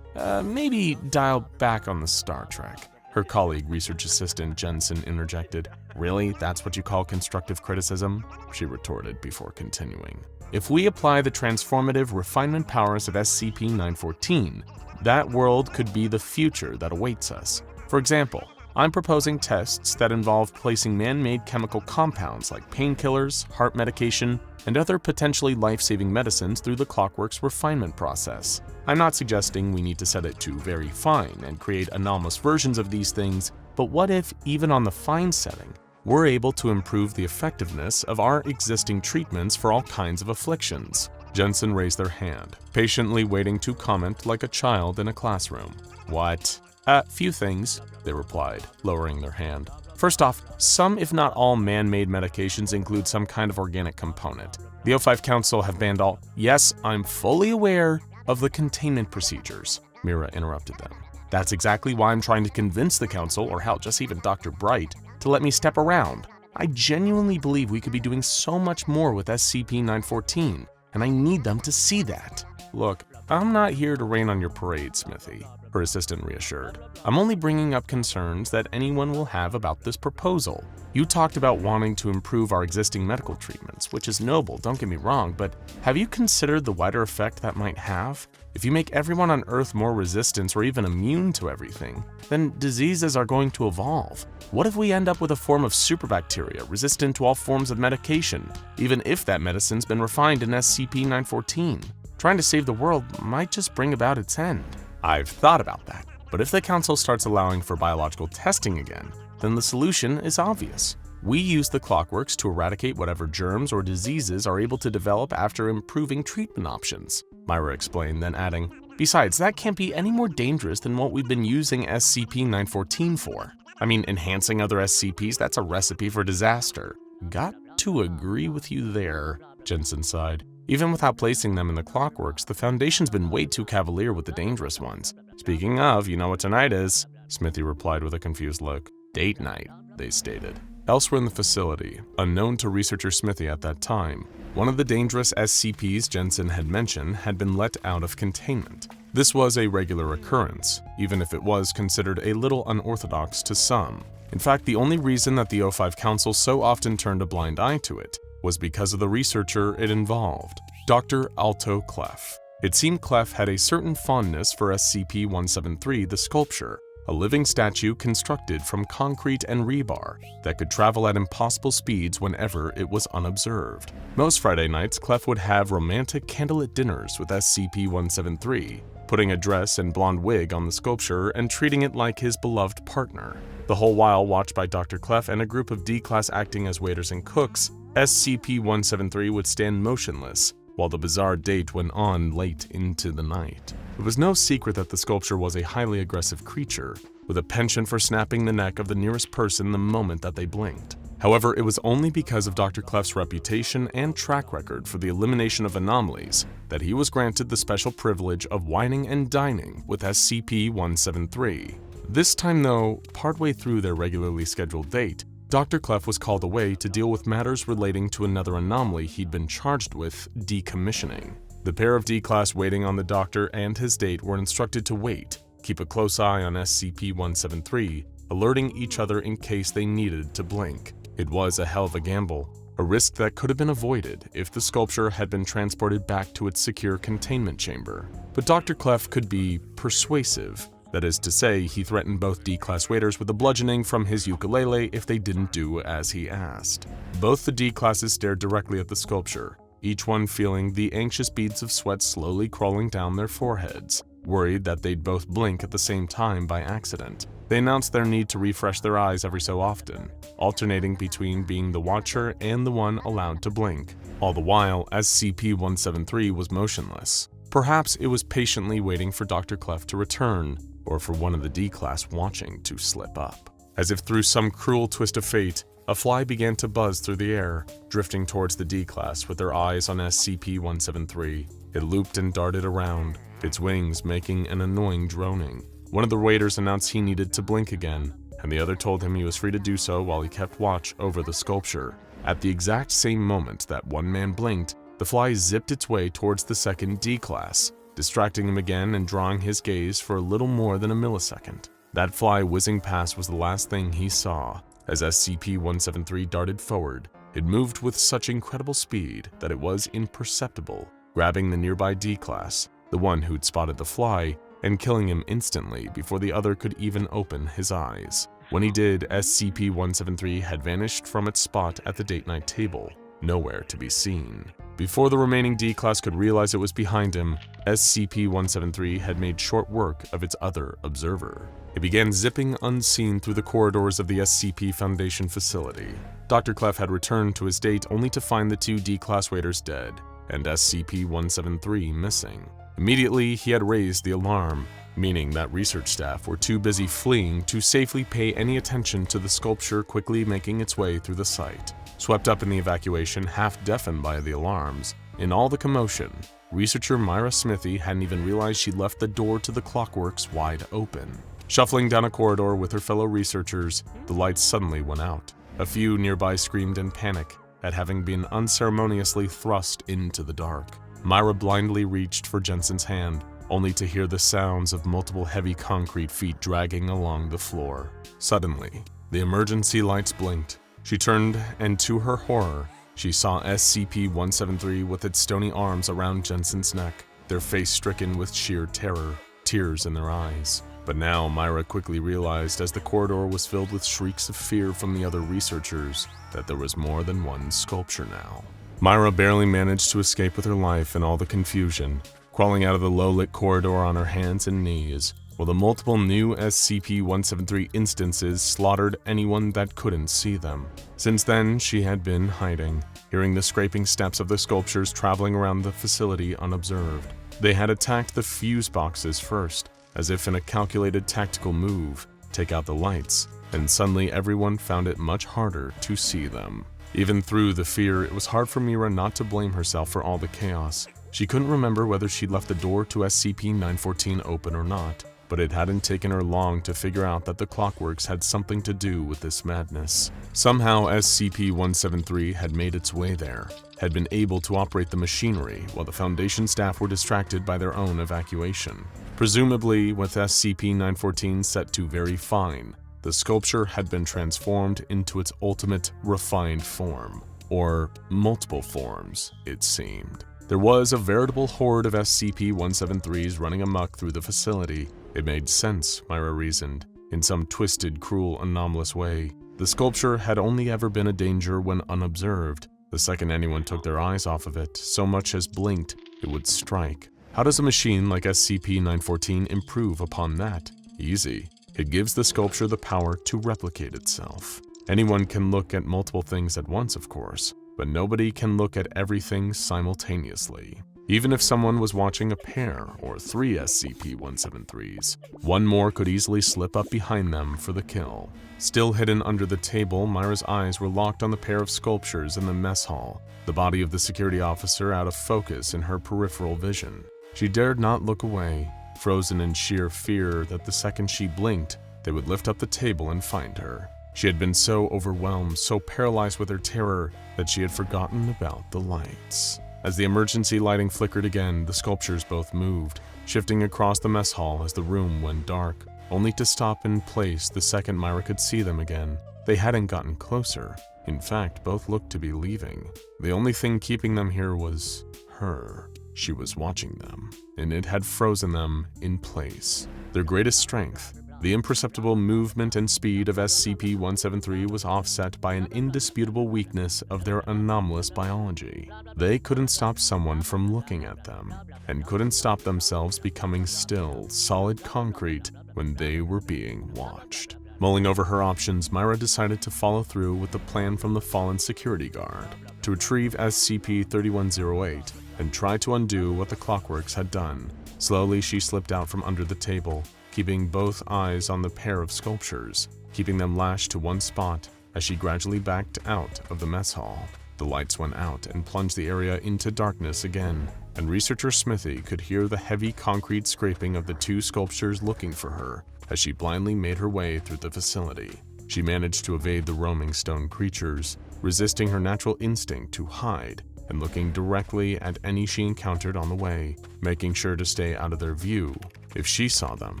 Maybe dial back on the Star Trek." Her colleague, research assistant Jensen, interjected. "Really? That's what you call constructive criticism?" she retorted before continuing. "If we apply the transformative refinement powers of SCP-914, that world could be the future that awaits us. For example, I'm proposing tests that involve placing man-made chemical compounds like painkillers, heart medication, and other potentially life-saving medicines through the Clockworks refinement process. I'm not suggesting we need to set it to very fine and create anomalous versions of these things, but what if, even on the fine setting, we're able to improve the effectiveness of our existing treatments for all kinds of afflictions?" Jensen raised their hand, patiently waiting to comment like a child in a classroom. "What?" Few things," they replied, lowering their hand. "First off, some if not all man-made medications include some kind of organic component. The O5 Council have banned all—" "Yes, I'm fully aware of the containment procedures," Mira interrupted them. "That's exactly why I'm trying to convince the Council, or hell, just even Dr. Bright, to let me step around. I genuinely believe we could be doing so much more with SCP-914, and I need them to see that. Look, I'm not here to rain on your parade, Smithy. her assistant reassured. "I'm only bringing up concerns that anyone will have about this proposal. You talked about wanting to improve our existing medical treatments, which is noble, don't get me wrong, but have you considered the wider effect that might have? If you make everyone on Earth more resistant or even immune to everything, then diseases are going to evolve. What if we end up with a form of superbacteria resistant to all forms of medication, even if that medicine's been refined in SCP-914? Trying to save the world might just bring about its end." "I've thought about that, but if the Council starts allowing for biological testing again, then the solution is obvious. We use the Clockworks to eradicate whatever germs or diseases are able to develop after improving treatment options," Myra explained, then adding, "Besides, that can't be any more dangerous than what we've been using SCP-914 for. I mean, enhancing other SCPs, that's a recipe for disaster." "Got to agree with you there," Jensen sighed. "Even without placing them in the Clockworks, the Foundation's been way too cavalier with the dangerous ones." "Speaking of, you know what tonight is," Smithy replied with a confused look. "Date night," they stated. Elsewhere in the facility, unknown to researcher Smithy at that time, one of the dangerous SCPs Jensen had mentioned had been let out of containment. This was a regular occurrence, even if it was considered a little unorthodox to some. In fact, the only reason that the O5 Council so often turned a blind eye to it was because of the researcher it involved, Dr. Alto Clef. It seemed Clef had a certain fondness for SCP-173, the sculpture, a living statue constructed from concrete and rebar that could travel at impossible speeds whenever it was unobserved. Most Friday nights, Clef would have romantic candlelit dinners with SCP-173, putting a dress and blonde wig on the sculpture and treating it like his beloved partner. The whole while watched by Dr. Clef and a group of D-Class acting as waiters and cooks, SCP-173 would stand motionless while the bizarre date went on late into the night. It was no secret that the sculpture was a highly aggressive creature, with a penchant for snapping the neck of the nearest person the moment that they blinked. However, it was only because of Dr. Clef's reputation and track record for the elimination of anomalies that he was granted the special privilege of wining and dining with SCP-173. This time though, partway through their regularly scheduled date, Dr. Clef was called away to deal with matters relating to another anomaly he'd been charged with decommissioning. The pair of D-Class waiting on the doctor and his date were instructed to wait, keep a close eye on SCP-173, alerting each other in case they needed to blink. It was a hell of a gamble, a risk that could have been avoided if the sculpture had been transported back to its secure containment chamber. But Dr. Clef could be persuasive. That is to say, he threatened both D-Class waiters with a bludgeoning from his ukulele if they didn't do as he asked. Both the D-Classes stared directly at the sculpture, each one feeling the anxious beads of sweat slowly crawling down their foreheads, worried that they'd both blink at the same time by accident. They announced their need to refresh their eyes every so often, alternating between being the watcher and the one allowed to blink. All the while, SCP-173 was motionless. Perhaps it was patiently waiting for Dr. Clef to return, or for one of the D-Class watching to slip up. As if through some cruel twist of fate, a fly began to buzz through the air, drifting towards the D-Class with their eyes on SCP-173. It looped and darted around, its wings making an annoying droning. One of the waiters announced he needed to blink again, and the other told him he was free to do so while he kept watch over the sculpture. At the exact same moment that one man blinked, the fly zipped its way towards the second D-Class, distracting him again and drawing his gaze for a little more than a millisecond. That fly whizzing past was the last thing he saw. As SCP-173 darted forward, it moved with such incredible speed that it was imperceptible, grabbing the nearby D-Class, the one who'd spotted the fly, and killing him instantly before the other could even open his eyes. When he did, SCP-173 had vanished from its spot at the date night table, nowhere to be seen. Before the remaining D-Class could realize it was behind him, SCP-173 had made short work of its other observer. It began zipping unseen through the corridors of the SCP Foundation facility. Dr. Clef had returned to his date only to find the two D-Class waiters dead, and SCP-173 missing. Immediately, he had raised the alarm, meaning that research staff were too busy fleeing to safely pay any attention to the sculpture quickly making its way through the site. Swept up in the evacuation, half deafened by the alarms, in all the commotion, researcher Myra Smithy hadn't even realized she'd left the door to the Clockworks wide open. Shuffling down a corridor with her fellow researchers, the lights suddenly went out. A few nearby screamed in panic at having been unceremoniously thrust into the dark. Myra blindly reached for Jensen's hand, only to hear the sounds of multiple heavy concrete feet dragging along the floor. Suddenly, the emergency lights blinked. She turned, and to her horror, she saw SCP-173 with its stony arms around Jensen's neck, their face stricken with sheer terror, tears in their eyes. But now Myra quickly realized, as the corridor was filled with shrieks of fear from the other researchers, that there was more than one sculpture now. Myra barely managed to escape with her life in all the confusion, crawling out of the low-lit corridor on her hands and knees, while the multiple new SCP-173 instances slaughtered anyone that couldn't see them. Since then, she had been hiding, hearing the scraping steps of the sculptures traveling around the facility unobserved. They had attacked the fuse boxes first, as if in a calculated tactical move, take out the lights, and suddenly everyone found it much harder to see them. Even through the fear, it was hard for Myra not to blame herself for all the chaos. She couldn't remember whether she'd left the door to SCP-914 open or not, but it hadn't taken her long to figure out that the Clockworks had something to do with this madness. Somehow SCP-173 had made its way there, had been able to operate the machinery while the Foundation staff were distracted by their own evacuation. Presumably, with SCP-914 set to very fine, the sculpture had been transformed into its ultimate refined form, or multiple forms, it seemed. There was a veritable horde of SCP-173s running amok through the facility. It made sense, Myra reasoned, in some twisted, cruel, anomalous way. The sculpture had only ever been a danger when unobserved. The second anyone took their eyes off of it, so much as blinked, it would strike. How does a machine like SCP-914 improve upon that? Easy. It gives the sculpture the power to replicate itself. Anyone can look at multiple things at once, of course, but nobody can look at everything simultaneously. Even if someone was watching a pair or 3 SCP-173s, one more could easily slip up behind them for the kill. Still hidden under the table, Myra's eyes were locked on the pair of sculptures in the mess hall, the body of the security officer out of focus in her peripheral vision. She dared not look away, frozen in sheer fear that the second she blinked, they would lift up the table and find her. She had been so overwhelmed, so paralyzed with her terror, that she had forgotten about the lights. As the emergency lighting flickered again, the sculptures both moved, shifting across the mess hall as the room went dark, only to stop in place the second Myra could see them again. They hadn't gotten closer. In fact, both looked to be leaving. The only thing keeping them here was her. She was watching them, and it had frozen them in place. Their greatest strength, the imperceptible movement and speed of SCP-173, was offset by an indisputable weakness of their anomalous biology. They couldn't stop someone from looking at them, and couldn't stop themselves becoming still, solid concrete when they were being watched. Mulling over her options, Myra decided to follow through with the plan from the fallen security guard, to retrieve SCP-3108 and try to undo what the Clockworks had done. Slowly, she slipped out from under the table, keeping both eyes on the pair of sculptures, keeping them lashed to one spot as she gradually backed out of the mess hall. The lights went out and plunged the area into darkness again, and researcher Smithy could hear the heavy concrete scraping of the two sculptures looking for her as she blindly made her way through the facility. She managed to evade the roaming stone creatures, resisting her natural instinct to hide and looking directly at any she encountered on the way, making sure to stay out of their view. If she saw them,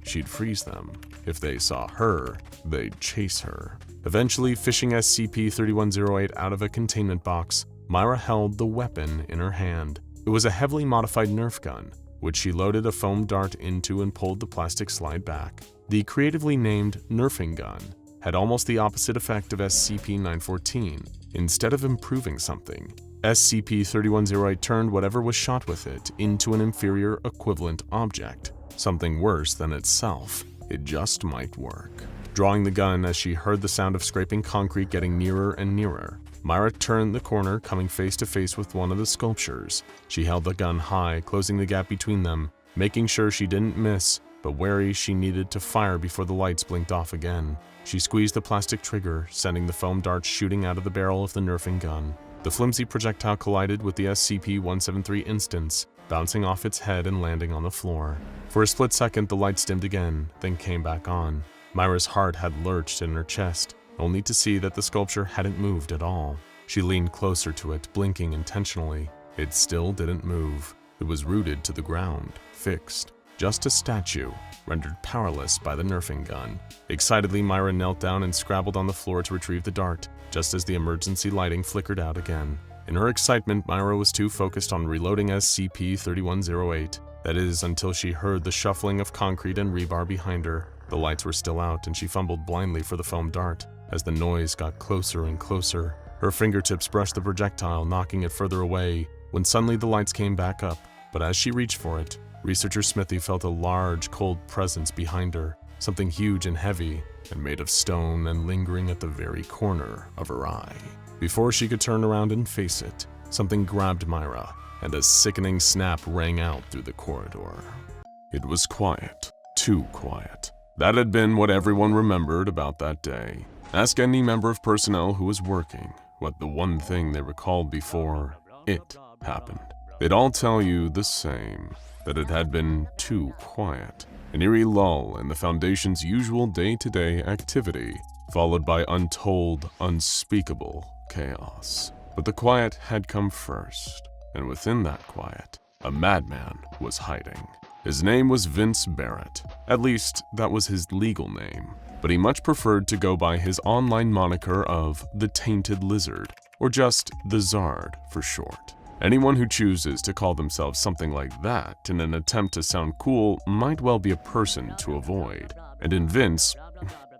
she'd freeze them. If they saw her, they'd chase her. Eventually, fishing SCP-3108 out of a containment box, Myra held the weapon in her hand. It was a heavily modified Nerf gun, which she loaded a foam dart into and pulled the plastic slide back. The creatively named Nerfing gun had almost the opposite effect of SCP-914. Instead of improving something, SCP-3108 turned whatever was shot with it into an inferior equivalent object, something worse than itself. It just might work. Drawing the gun as she heard the sound of scraping concrete getting nearer and nearer, Myra turned the corner, coming face to face with one of the sculptures. She held the gun high, closing the gap between them, making sure she didn't miss, but wary she needed to fire before the lights blinked off again. She squeezed the plastic trigger, sending the foam dart shooting out of the barrel of the Nerfing gun. The flimsy projectile collided with the SCP-173 instance, bouncing off its head and landing on the floor. For a split second, the lights dimmed again, then came back on. Myra's heart had lurched in her chest, only to see that the sculpture hadn't moved at all. She leaned closer to it, blinking intentionally. It still didn't move. It was rooted to the ground, fixed. just a statue, rendered powerless by the nerfing gun. Excitedly, Myra knelt down and scrabbled on the floor to retrieve the dart, just as the emergency lighting flickered out again. In her excitement, Myra was too focused on reloading SCP-3108. That is, until she heard the shuffling of concrete and rebar behind her. The lights were still out, and she fumbled blindly for the foam dart. As the noise got closer and closer, her fingertips brushed the projectile, knocking it further away, when suddenly the lights came back up. But as she reached for it, Researcher Smithy felt a large, cold presence behind her, something huge and heavy, and made of stone and lingering at the very corner of her eye. Before she could turn around and face it, something grabbed Myra, and a sickening snap rang out through the corridor. It was quiet, too quiet. That had been what everyone remembered about that day. Ask any member of personnel who was working what the one thing they recalled before it happened. They'd all tell you the same, that it had been too quiet. An eerie lull in the Foundation's usual day-to-day activity, followed by untold, unspeakable chaos. But the quiet had come first, and within that quiet, a madman was hiding. His name was Vince Barrett. At least, that was his legal name, but he much preferred to go by his online moniker of the Tainted Lizard, or just the Zard for short. Anyone who chooses to call themselves something like that in an attempt to sound cool might well be a person to avoid. And in the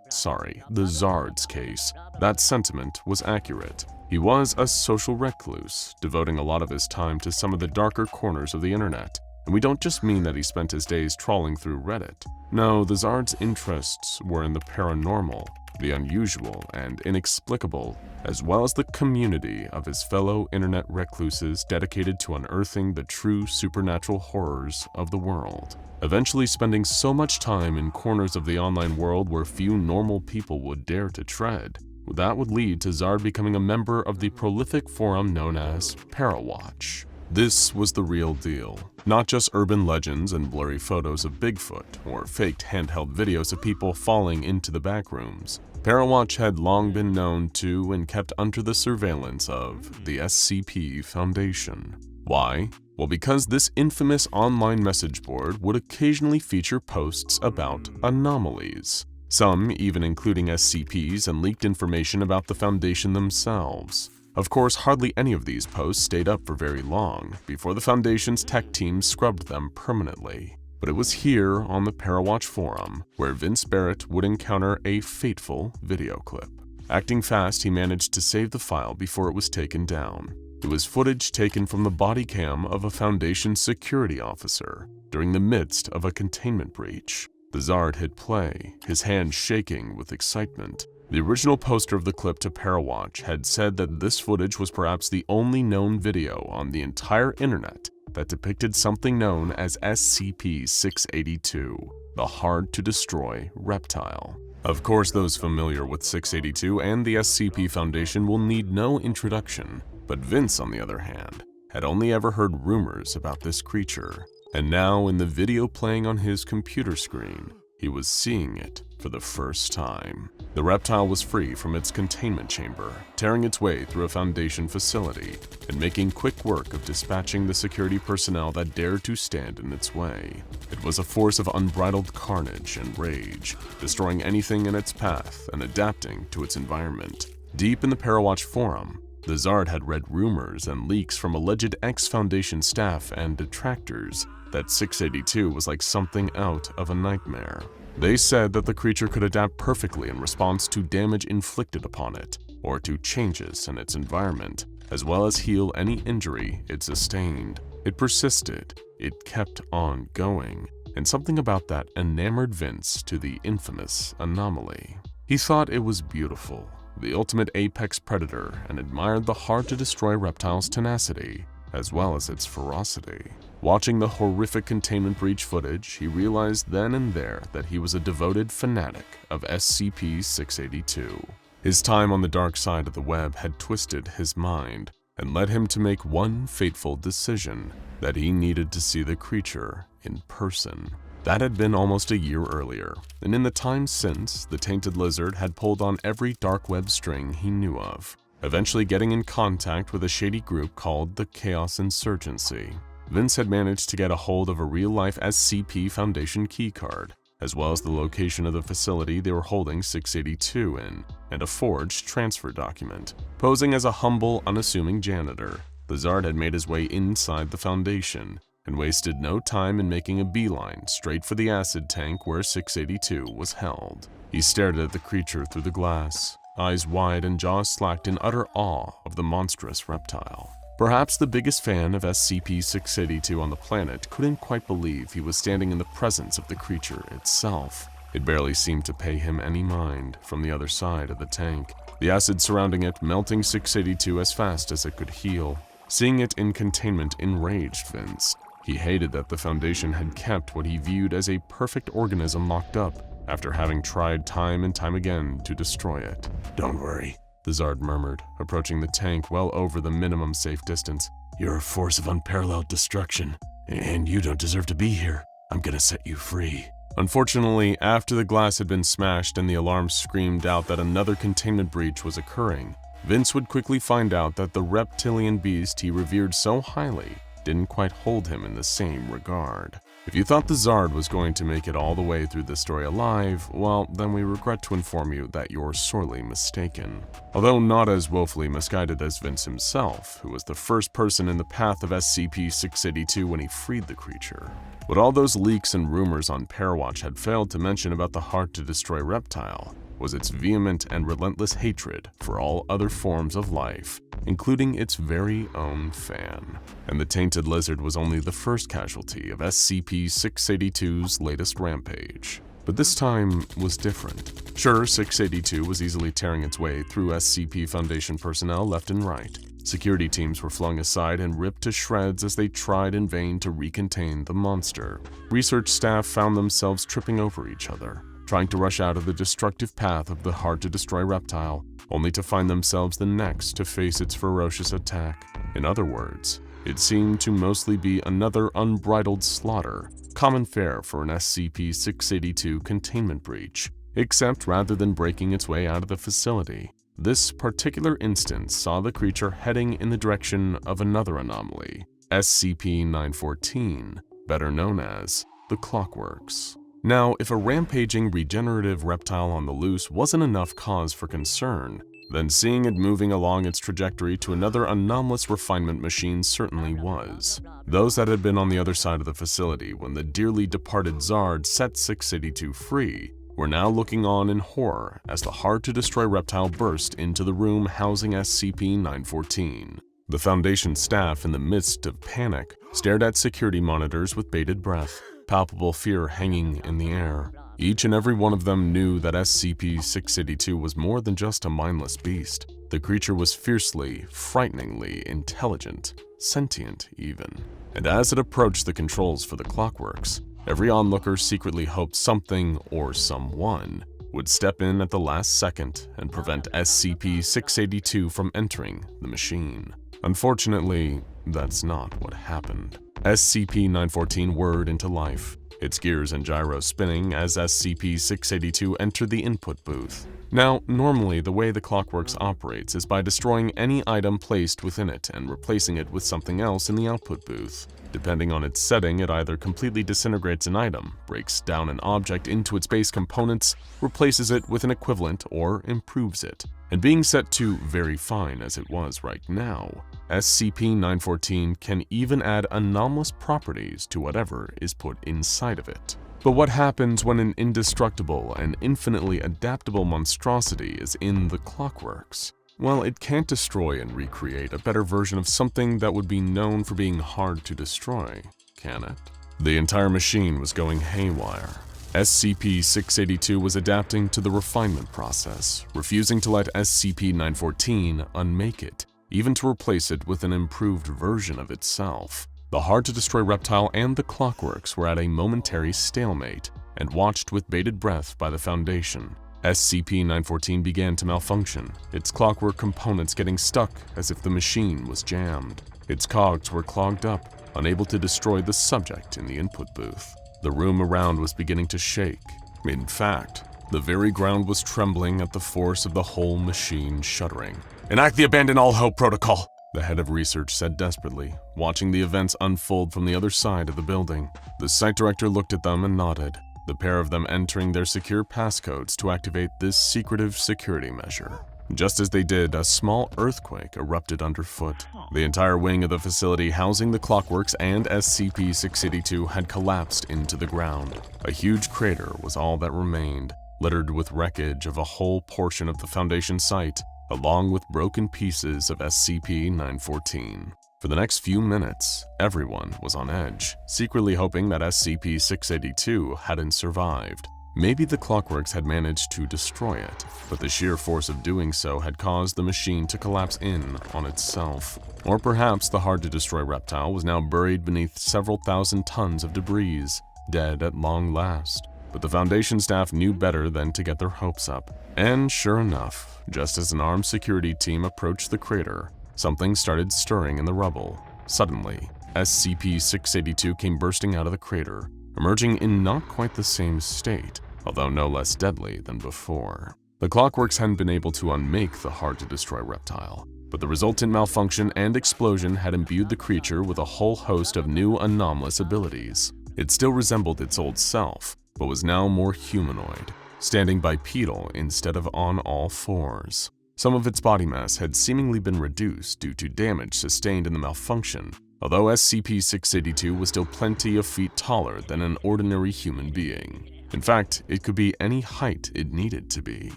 Zard's case, that sentiment was accurate. He was a social recluse, devoting a lot of his time to some of the darker corners of the internet. And we don't just mean that he spent his days trawling through Reddit. No, the Zard's interests were in the paranormal, the unusual and inexplicable, as well as the community of his fellow internet recluses dedicated to unearthing the true supernatural horrors of the world. Eventually spending so much time in corners of the online world where few normal people would dare to tread, that would lead to Zard becoming a member of the prolific forum known as Parawatch. This was the real deal. Not just urban legends and blurry photos of Bigfoot or faked handheld videos of people falling into the backrooms. Parawatch had long been known to and kept under the surveillance of the SCP Foundation. Why? Well, because this infamous online message board would occasionally feature posts about anomalies. Some even including SCPs and leaked information about the Foundation themselves. Of course, hardly any of these posts stayed up for very long before the Foundation's tech team scrubbed them permanently. But it was here on the Parawatch forum where Vince Barrett would encounter a fateful video clip. Acting fast, he managed to save the file before it was taken down. It was footage taken from the body cam of a Foundation security officer during the midst of a containment breach. The Zard hit play, his hand shaking with excitement. The original poster of the clip to Parawatch had said that this footage was perhaps the only known video on the entire internet that depicted something known as SCP-682, the hard-to-destroy reptile. Of course, those familiar with 682 and the SCP Foundation will need no introduction, but Vince, on the other hand, had only ever heard rumors about this creature, and now in the video playing on his computer screen, he was seeing it for the first time. The reptile was free from its containment chamber, tearing its way through a Foundation facility and making quick work of dispatching the security personnel that dared to stand in its way. It was a force of unbridled carnage and rage, destroying anything in its path and adapting to its environment. Deep in the Parawatch forum, the Zard had read rumors and leaks from alleged ex-Foundation staff and detractors that 682 was like something out of a nightmare. They said that the creature could adapt perfectly in response to damage inflicted upon it, or to changes in its environment, as well as heal any injury it sustained. It persisted, it kept on going, and something about that enamored Vince to the infamous anomaly. He thought it was beautiful, the ultimate apex predator, and admired the hard-to-destroy reptile's tenacity, as well as its ferocity. Watching the horrific containment breach footage, he realized then and there that he was a devoted fanatic of SCP-682. His time on the dark side of the web had twisted his mind and led him to make one fateful decision, that he needed to see the creature in person. That had been almost a year earlier, and in the time since, the Tainted Lizard had pulled on every dark web string he knew of, eventually getting in contact with a shady group called the Chaos Insurgency. Vince had managed to get a hold of a real-life SCP Foundation keycard, as well as the location of the facility they were holding 682 in, and a forged transfer document. Posing as a humble, unassuming janitor, the Zard had made his way inside the Foundation, and wasted no time in making a beeline straight for the acid tank where 682 was held. He stared at the creature through the glass, eyes wide and jaws slacked in utter awe of the monstrous reptile. Perhaps the biggest fan of SCP-682 on the planet couldn't quite believe he was standing in the presence of the creature itself. It barely seemed to pay him any mind from the other side of the tank, the acid surrounding it melting 682 as fast as it could heal. Seeing it in containment enraged Vince. He hated that the Foundation had kept what he viewed as a perfect organism locked up, after having tried time and time again to destroy it. Don't worry, the Zard murmured, approaching the tank well over the minimum safe distance. You're a force of unparalleled destruction, and you don't deserve to be here. I'm gonna set you free. Unfortunately, after the glass had been smashed and the alarm screamed out that another containment breach was occurring, Vince would quickly find out that the reptilian beast he revered so highly didn't quite hold him in the same regard. If you thought the Zard was going to make it all the way through this story alive, well, then we regret to inform you that you're sorely mistaken. Although not as woefully misguided as Vince himself, who was the first person in the path of SCP-682 when he freed the creature. What all those leaks and rumors on Pairwatch had failed to mention about the hard-to-destroy reptile was its vehement and relentless hatred for all other forms of life, including its very own fan. And the tainted lizard was only the first casualty of SCP-682's latest rampage. But this time was different. Sure, 682 was easily tearing its way through SCP Foundation personnel left and right. Security teams were flung aside and ripped to shreds as they tried in vain to recontain the monster. Research staff found themselves tripping over each other, trying to rush out of the destructive path of the hard-to-destroy reptile, only to find themselves the next to face its ferocious attack. In other words, it seemed to mostly be another unbridled slaughter, common fare for an SCP-682 containment breach, except rather than breaking its way out of the facility, this particular instance saw the creature heading in the direction of another anomaly, SCP-914, better known as the Clockworks. Now, if a rampaging regenerative reptile on the loose wasn't enough cause for concern, then seeing it moving along its trajectory to another anomalous refinement machine certainly was. Those that had been on the other side of the facility when the dearly departed Zard set 682 free were now looking on in horror as the hard-to-destroy reptile burst into the room housing SCP-914. The Foundation staff, in the midst of panic, stared at security monitors with bated breath, palpable fear hanging in the air. Each and every one of them knew that SCP-682 was more than just a mindless beast. The creature was fiercely, frighteningly intelligent, sentient even. And as it approached the controls for the Clockworks, every onlooker secretly hoped something or someone would step in at the last second and prevent SCP-682 from entering the machine. Unfortunately, that's not what happened. SCP-914 whirred into life, its gears and gyros spinning as SCP-682 entered the input booth. Now, normally the way the Clockworks operates is by destroying any item placed within it and replacing it with something else in the output booth. Depending on its setting, it either completely disintegrates an item, breaks down an object into its base components, replaces it with an equivalent, or improves it. And being set to very fine as it was right now, SCP-914 can even add anomalous properties to whatever is put inside of it. But what happens when an indestructible and infinitely adaptable monstrosity is in the Clockworks? Well, it can't destroy and recreate a better version of something that would be known for being hard to destroy, can it? The entire machine was going haywire. SCP-682 was adapting to the refinement process, refusing to let SCP-914 unmake it, even to replace it with an improved version of itself. The hard-to-destroy reptile and the Clockworks were at a momentary stalemate and watched with bated breath by the Foundation. SCP-914 began to malfunction, its clockwork components getting stuck as if the machine was jammed. Its cogs were clogged up, unable to destroy the subject in the input booth. The room around was beginning to shake. In fact, the very ground was trembling at the force of the whole machine shuddering. Enact the Abandon All Hope Protocol, the head of research said desperately, watching the events unfold from the other side of the building. The site director looked at them and nodded, the pair of them entering their secure passcodes to activate this secretive security measure. Just as they did, a small earthquake erupted underfoot. The entire wing of the facility housing the Clockworks and SCP-682 had collapsed into the ground. A huge crater was all that remained, littered with wreckage of a whole portion of the Foundation site, along with broken pieces of SCP-914. For the next few minutes, everyone was on edge, secretly hoping that SCP-682 hadn't survived. Maybe the Clockworks had managed to destroy it, but the sheer force of doing so had caused the machine to collapse in on itself. Or perhaps the hard-to-destroy reptile was now buried beneath several thousand tons of debris, dead at long last. But the Foundation staff knew better than to get their hopes up. And sure enough, just as an armed security team approached the crater, something started stirring in the rubble. Suddenly, SCP-682 came bursting out of the crater, emerging in not quite the same state, although no less deadly than before. The Clockworks hadn't been able to unmake the hard-to-destroy reptile, but the resultant malfunction and explosion had imbued the creature with a whole host of new anomalous abilities. It still resembled its old self, but was now more humanoid, standing bipedal instead of on all fours. Some of its body mass had seemingly been reduced due to damage sustained in the malfunction, although SCP-682 was still plenty of feet taller than an ordinary human being. In fact, it could be any height it needed to be.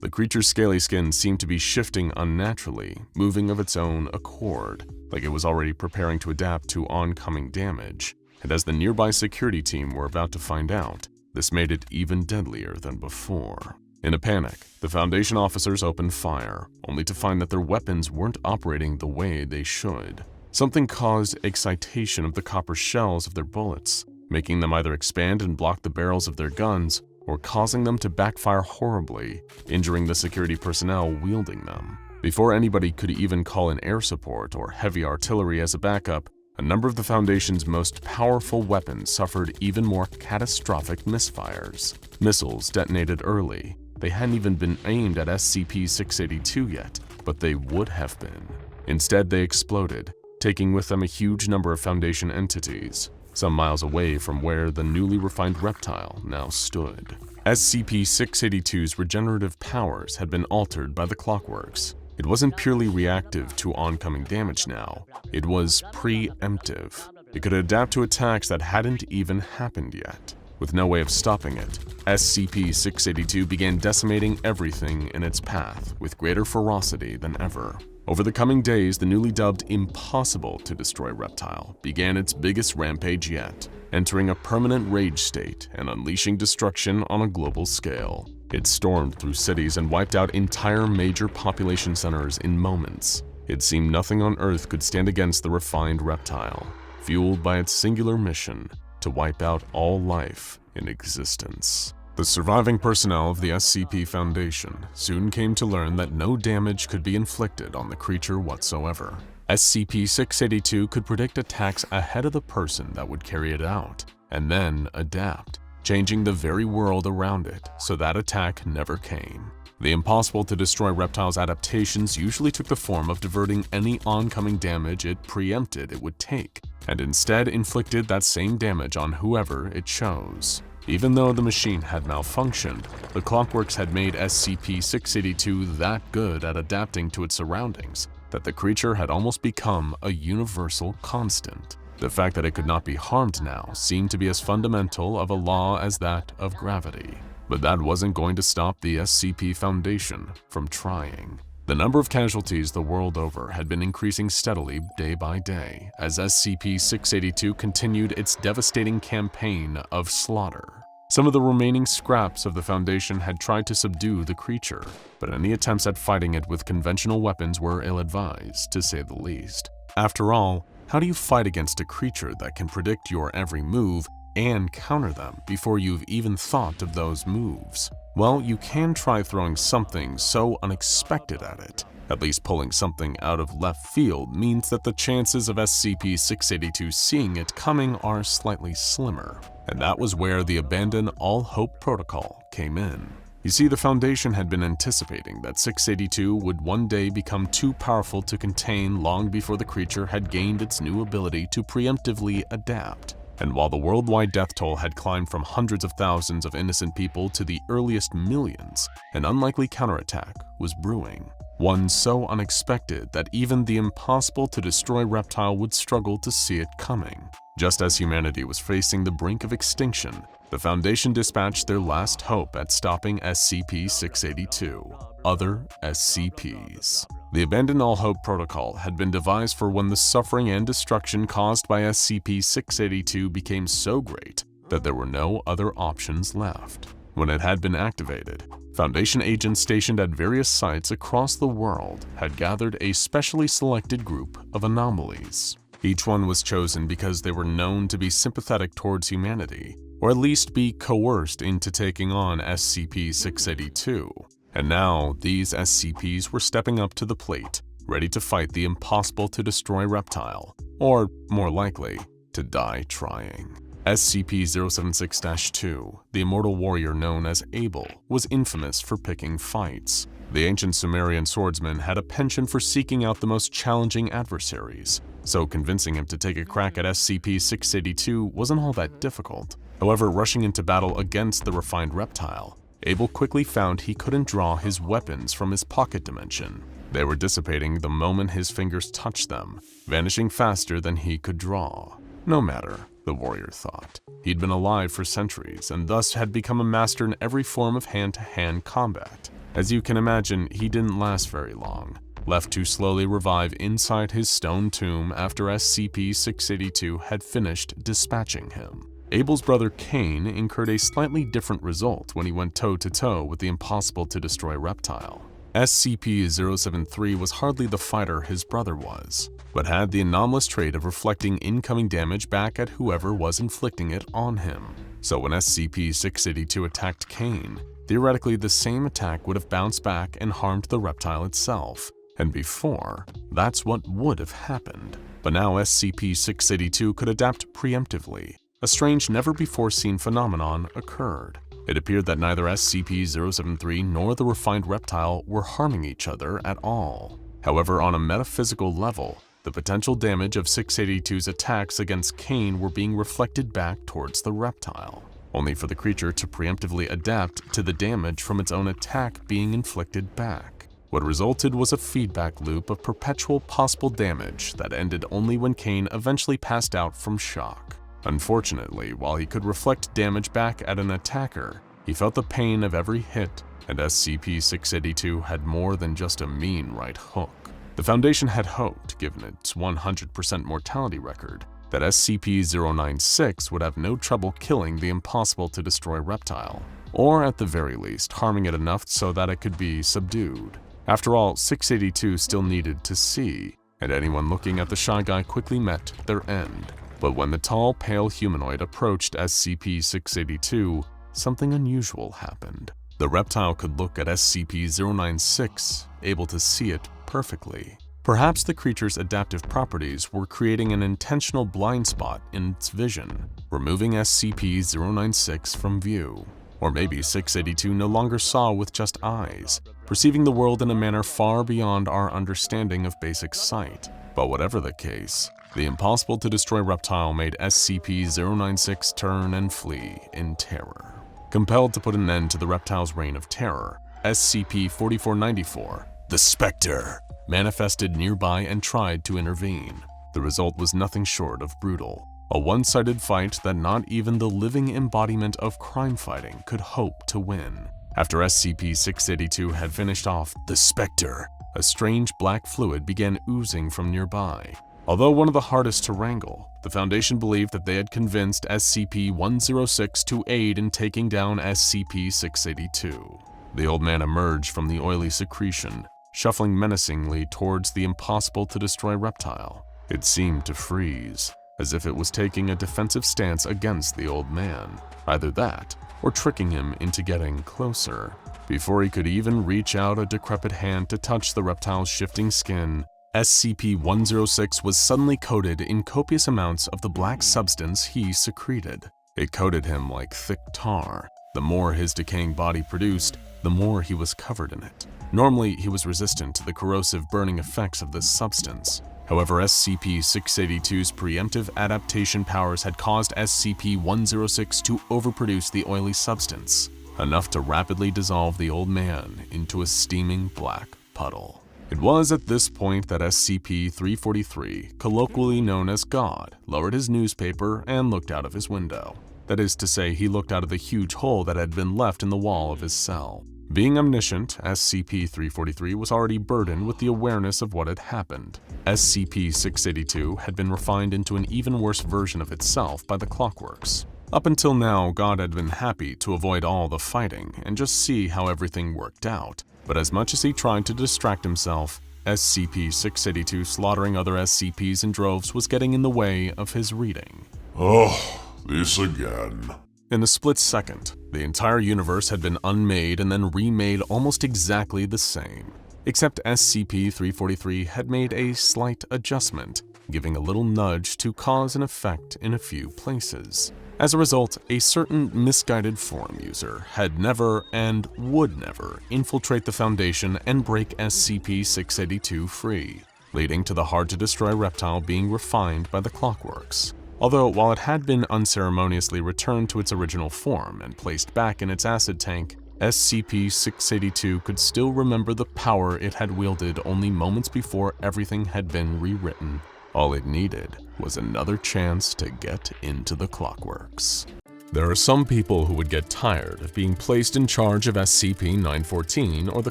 The creature's scaly skin seemed to be shifting unnaturally, moving of its own accord, like it was already preparing to adapt to oncoming damage. And as the nearby security team were about to find out, this made it even deadlier than before. In a panic, the Foundation officers opened fire, only to find that their weapons weren't operating the way they should. Something caused excitation of the copper shells of their bullets, making them either expand and block the barrels of their guns, or causing them to backfire horribly, injuring the security personnel wielding them. Before anybody could even call in air support or heavy artillery as a backup, a number of the Foundation's most powerful weapons suffered even more catastrophic misfires. Missiles detonated early. They hadn't even been aimed at SCP-682 yet, but they would have been. Instead, they exploded, taking with them a huge number of Foundation entities, some miles away from where the newly refined reptile now stood. SCP-682's regenerative powers had been altered by the Clockworks. It wasn't purely reactive to oncoming damage now, it was preemptive. It could adapt to attacks that hadn't even happened yet. With no way of stopping it, SCP-682 began decimating everything in its path with greater ferocity than ever. Over the coming days, the newly dubbed impossible-to-destroy reptile began its biggest rampage yet, entering a permanent rage state and unleashing destruction on a global scale. It stormed through cities and wiped out entire major population centers in moments. It seemed nothing on Earth could stand against the refined reptile, fueled by its singular mission to wipe out all life in existence. The surviving personnel of the SCP Foundation soon came to learn that no damage could be inflicted on the creature whatsoever. SCP-682 could predict attacks ahead of the person that would carry it out, and then adapt, changing the very world around it so that attack never came. The impossible-to-destroy reptile's adaptations usually took the form of diverting any oncoming damage it preempted it would take, and instead inflicted that same damage on whoever it chose. Even though the machine had malfunctioned, the Clockworks had made SCP-682 that good at adapting to its surroundings that the creature had almost become a universal constant. The fact that it could not be harmed now seemed to be as fundamental of a law as that of gravity. But that wasn't going to stop the SCP Foundation from trying. The number of casualties the world over had been increasing steadily day by day as SCP-682 continued its devastating campaign of slaughter. Some of the remaining scraps of the Foundation had tried to subdue the creature, but any attempts at fighting it with conventional weapons were ill-advised, to say the least. After all, how do you fight against a creature that can predict your every move and counter them before you've even thought of those moves? Well, you can try throwing something so unexpected at it. At least pulling something out of left field means that the chances of SCP-682 seeing it coming are slightly slimmer, and that was where the Abandon All Hope Protocol came in. You see, the Foundation had been anticipating that 682 would one day become too powerful to contain long before the creature had gained its new ability to preemptively adapt. And while the worldwide death toll had climbed from hundreds of thousands of innocent people to the earliest millions, an unlikely counterattack was brewing. One so unexpected that even the impossible-to-destroy reptile would struggle to see it coming. Just as humanity was facing the brink of extinction, the Foundation dispatched their last hope at stopping SCP-682, other SCPs. The Abandon All Hope protocol had been devised for when the suffering and destruction caused by SCP-682 became so great that there were no other options left. When it had been activated, Foundation agents stationed at various sites across the world had gathered a specially selected group of anomalies. Each one was chosen because they were known to be sympathetic towards humanity, or at least be coerced into taking on SCP-682. And now, these SCPs were stepping up to the plate, ready to fight the impossible-to-destroy reptile, or, more likely, to die trying. SCP-076-2, the immortal warrior known as Abel, was infamous for picking fights. The ancient Sumerian swordsman had a penchant for seeking out the most challenging adversaries, so convincing him to take a crack at SCP-682 wasn't all that difficult. However, rushing into battle against the refined reptile, Abel quickly found he couldn't draw his weapons from his pocket dimension. They were dissipating the moment his fingers touched them, vanishing faster than he could draw. No matter, the warrior thought. He'd been alive for centuries and thus had become a master in every form of hand-to-hand combat. As you can imagine, he didn't last very long, left to slowly revive inside his stone tomb after SCP-682 had finished dispatching him. Abel's brother Cain incurred a slightly different result when he went toe-to-toe with the impossible-to-destroy reptile. SCP-073 was hardly the fighter his brother was, but had the anomalous trait of reflecting incoming damage back at whoever was inflicting it on him. So when SCP-682 attacked Cain, theoretically the same attack would have bounced back and harmed the reptile itself. And before, that's what would have happened. But now SCP-682 could adapt preemptively. A strange, never-before-seen phenomenon occurred. It appeared that neither SCP-073 nor the refined reptile were harming each other at all. However, on a metaphysical level, the potential damage of 682's attacks against Cain were being reflected back towards the reptile, only for the creature to preemptively adapt to the damage from its own attack being inflicted back. What resulted was a feedback loop of perpetual possible damage that ended only when Cain eventually passed out from shock. Unfortunately, while he could reflect damage back at an attacker, he felt the pain of every hit, and SCP-682 had more than just a mean right hook. The Foundation had hoped, given its 100% mortality record, that SCP-096 would have no trouble killing the impossible-to-destroy reptile, or at the very least harming it enough so that it could be subdued. After all, 682 still needed to see, and anyone looking at the Shy Guy quickly met their end. But when the tall, pale humanoid approached SCP-682, something unusual happened. The reptile could look at SCP-096, able to see it perfectly. Perhaps the creature's adaptive properties were creating an intentional blind spot in its vision, removing SCP-096 from view. Or maybe 682 no longer saw with just eyes, perceiving the world in a manner far beyond our understanding of basic sight. But whatever the case, the impossible-to-destroy reptile made SCP-096 turn and flee in terror. Compelled to put an end to the reptile's reign of terror, SCP-4494, the Spectre, manifested nearby and tried to intervene. The result was nothing short of brutal. A one-sided fight that not even the living embodiment of crime fighting could hope to win. After SCP-682 had finished off the Spectre, a strange black fluid began oozing from nearby. Although one of the hardest to wrangle, the Foundation believed that they had convinced SCP-106 to aid in taking down SCP-682. The old man emerged from the oily secretion, shuffling menacingly towards the impossible-to-destroy reptile. It seemed to freeze, as if it was taking a defensive stance against the old man. Either that, or tricking him into getting closer. Before he could even reach out a decrepit hand to touch the reptile's shifting skin, SCP-106 was suddenly coated in copious amounts of the black substance he secreted. It coated him like thick tar. The more his decaying body produced, the more he was covered in it. Normally, he was resistant to the corrosive burning effects of this substance. However, SCP-682's preemptive adaptation powers had caused SCP-106 to overproduce the oily substance, enough to rapidly dissolve the old man into a steaming black puddle. It was at this point that SCP-343, colloquially known as God, lowered his newspaper and looked out of his window. That is to say, he looked out of the huge hole that had been left in the wall of his cell. Being omniscient, SCP-343 was already burdened with the awareness of what had happened. SCP-682 had been refined into an even worse version of itself by the Clockworks. Up until now, God had been happy to avoid all the fighting and just see how everything worked out. But as much as he tried to distract himself, SCP-682 slaughtering other SCPs in droves was getting in the way of his reading. Oh, this again. In a split second, the entire universe had been unmade and then remade almost exactly the same. Except SCP-343 had made a slight adjustment, giving a little nudge to cause an effect in a few places. As a result, a certain misguided forum user had never and would never infiltrate the Foundation and break SCP-682 free, leading to the hard-to-destroy reptile being refined by the Clockworks. Although, while it had been unceremoniously returned to its original form and placed back in its acid tank, SCP-682 could still remember the power it had wielded only moments before everything had been rewritten. All it needed was another chance to get into the Clockworks. There are some people who would get tired of being placed in charge of SCP-914 or the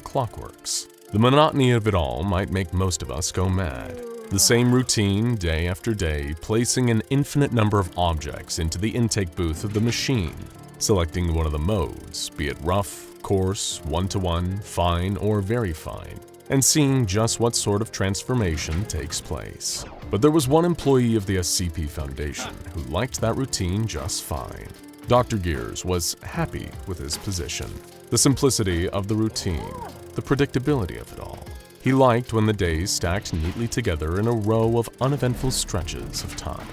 Clockworks. The monotony of it all might make most of us go mad. The same routine, day after day, placing an infinite number of objects into the intake booth of the machine, selecting one of the modes, be it rough, coarse, one-to-one, fine, or very fine, and seeing just what sort of transformation takes place. But there was one employee of the SCP Foundation who liked that routine just fine. Dr. Gears was happy with his position, the simplicity of the routine, the predictability of it all. He liked when the days stacked neatly together in a row of uneventful stretches of time.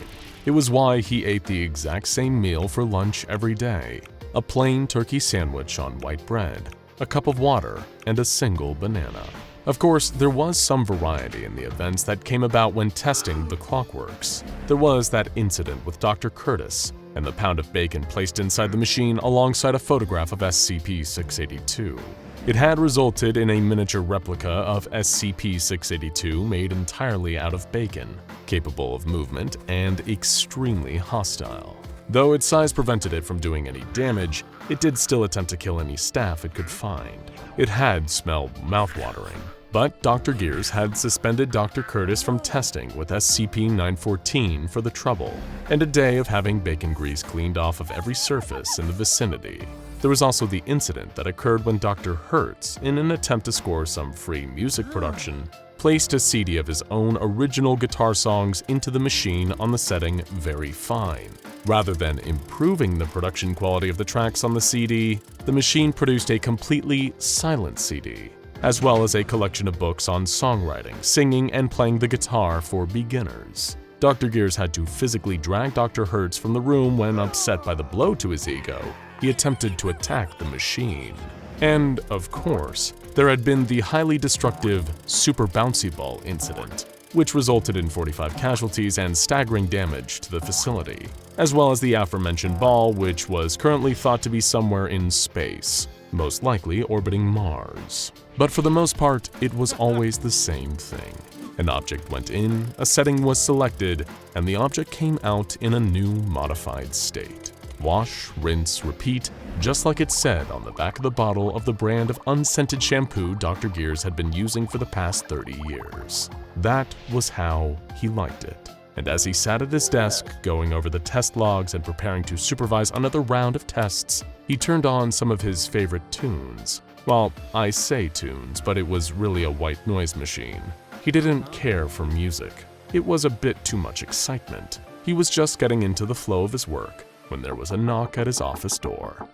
It was why he ate the exact same meal for lunch every day, a plain turkey sandwich on white bread, a cup of water, and a single banana. Of course, there was some variety in the events that came about when testing the Clockworks. There was that incident with Dr. Curtis, and the pound of bacon placed inside the machine alongside a photograph of SCP-682. It had resulted in a miniature replica of SCP-682 made entirely out of bacon, capable of movement and extremely hostile. Though its size prevented it from doing any damage, it did still attempt to kill any staff it could find. It had smelled mouthwatering, but Dr. Gears had suspended Dr. Curtis from testing with SCP-914 for the trouble, and a day of having bacon grease cleaned off of every surface in the vicinity. There was also the incident that occurred when Dr. Hertz, in an attempt to score some free music production, placed a CD of his own original guitar songs into the machine on the setting Very Fine. Rather than improving the production quality of the tracks on the CD, the machine produced a completely silent CD, as well as a collection of books on songwriting, singing, and playing the guitar for beginners. Dr. Gears had to physically drag Dr. Hertz from the room when, upset by the blow to his ego, he attempted to attack the machine. And, of course, there had been the highly destructive Super Bouncy Ball incident, which resulted in 45 casualties and staggering damage to the facility, as well as the aforementioned ball, which was currently thought to be somewhere in space, most likely orbiting Mars. But for the most part, it was always the same thing. An object went in, a setting was selected, and the object came out in a new modified state. Wash, rinse, repeat, just like it said on the back of the bottle of the brand of unscented shampoo Dr. Gears had been using for the past 30 years. That was how he liked it. And as he sat at his desk, going over the test logs and preparing to supervise another round of tests, he turned on some of his favorite tunes. Well, I say tunes, but it was really a white noise machine. He didn't care for music. It was a bit too much excitement. He was just getting into the flow of his work when there was a knock at his office door.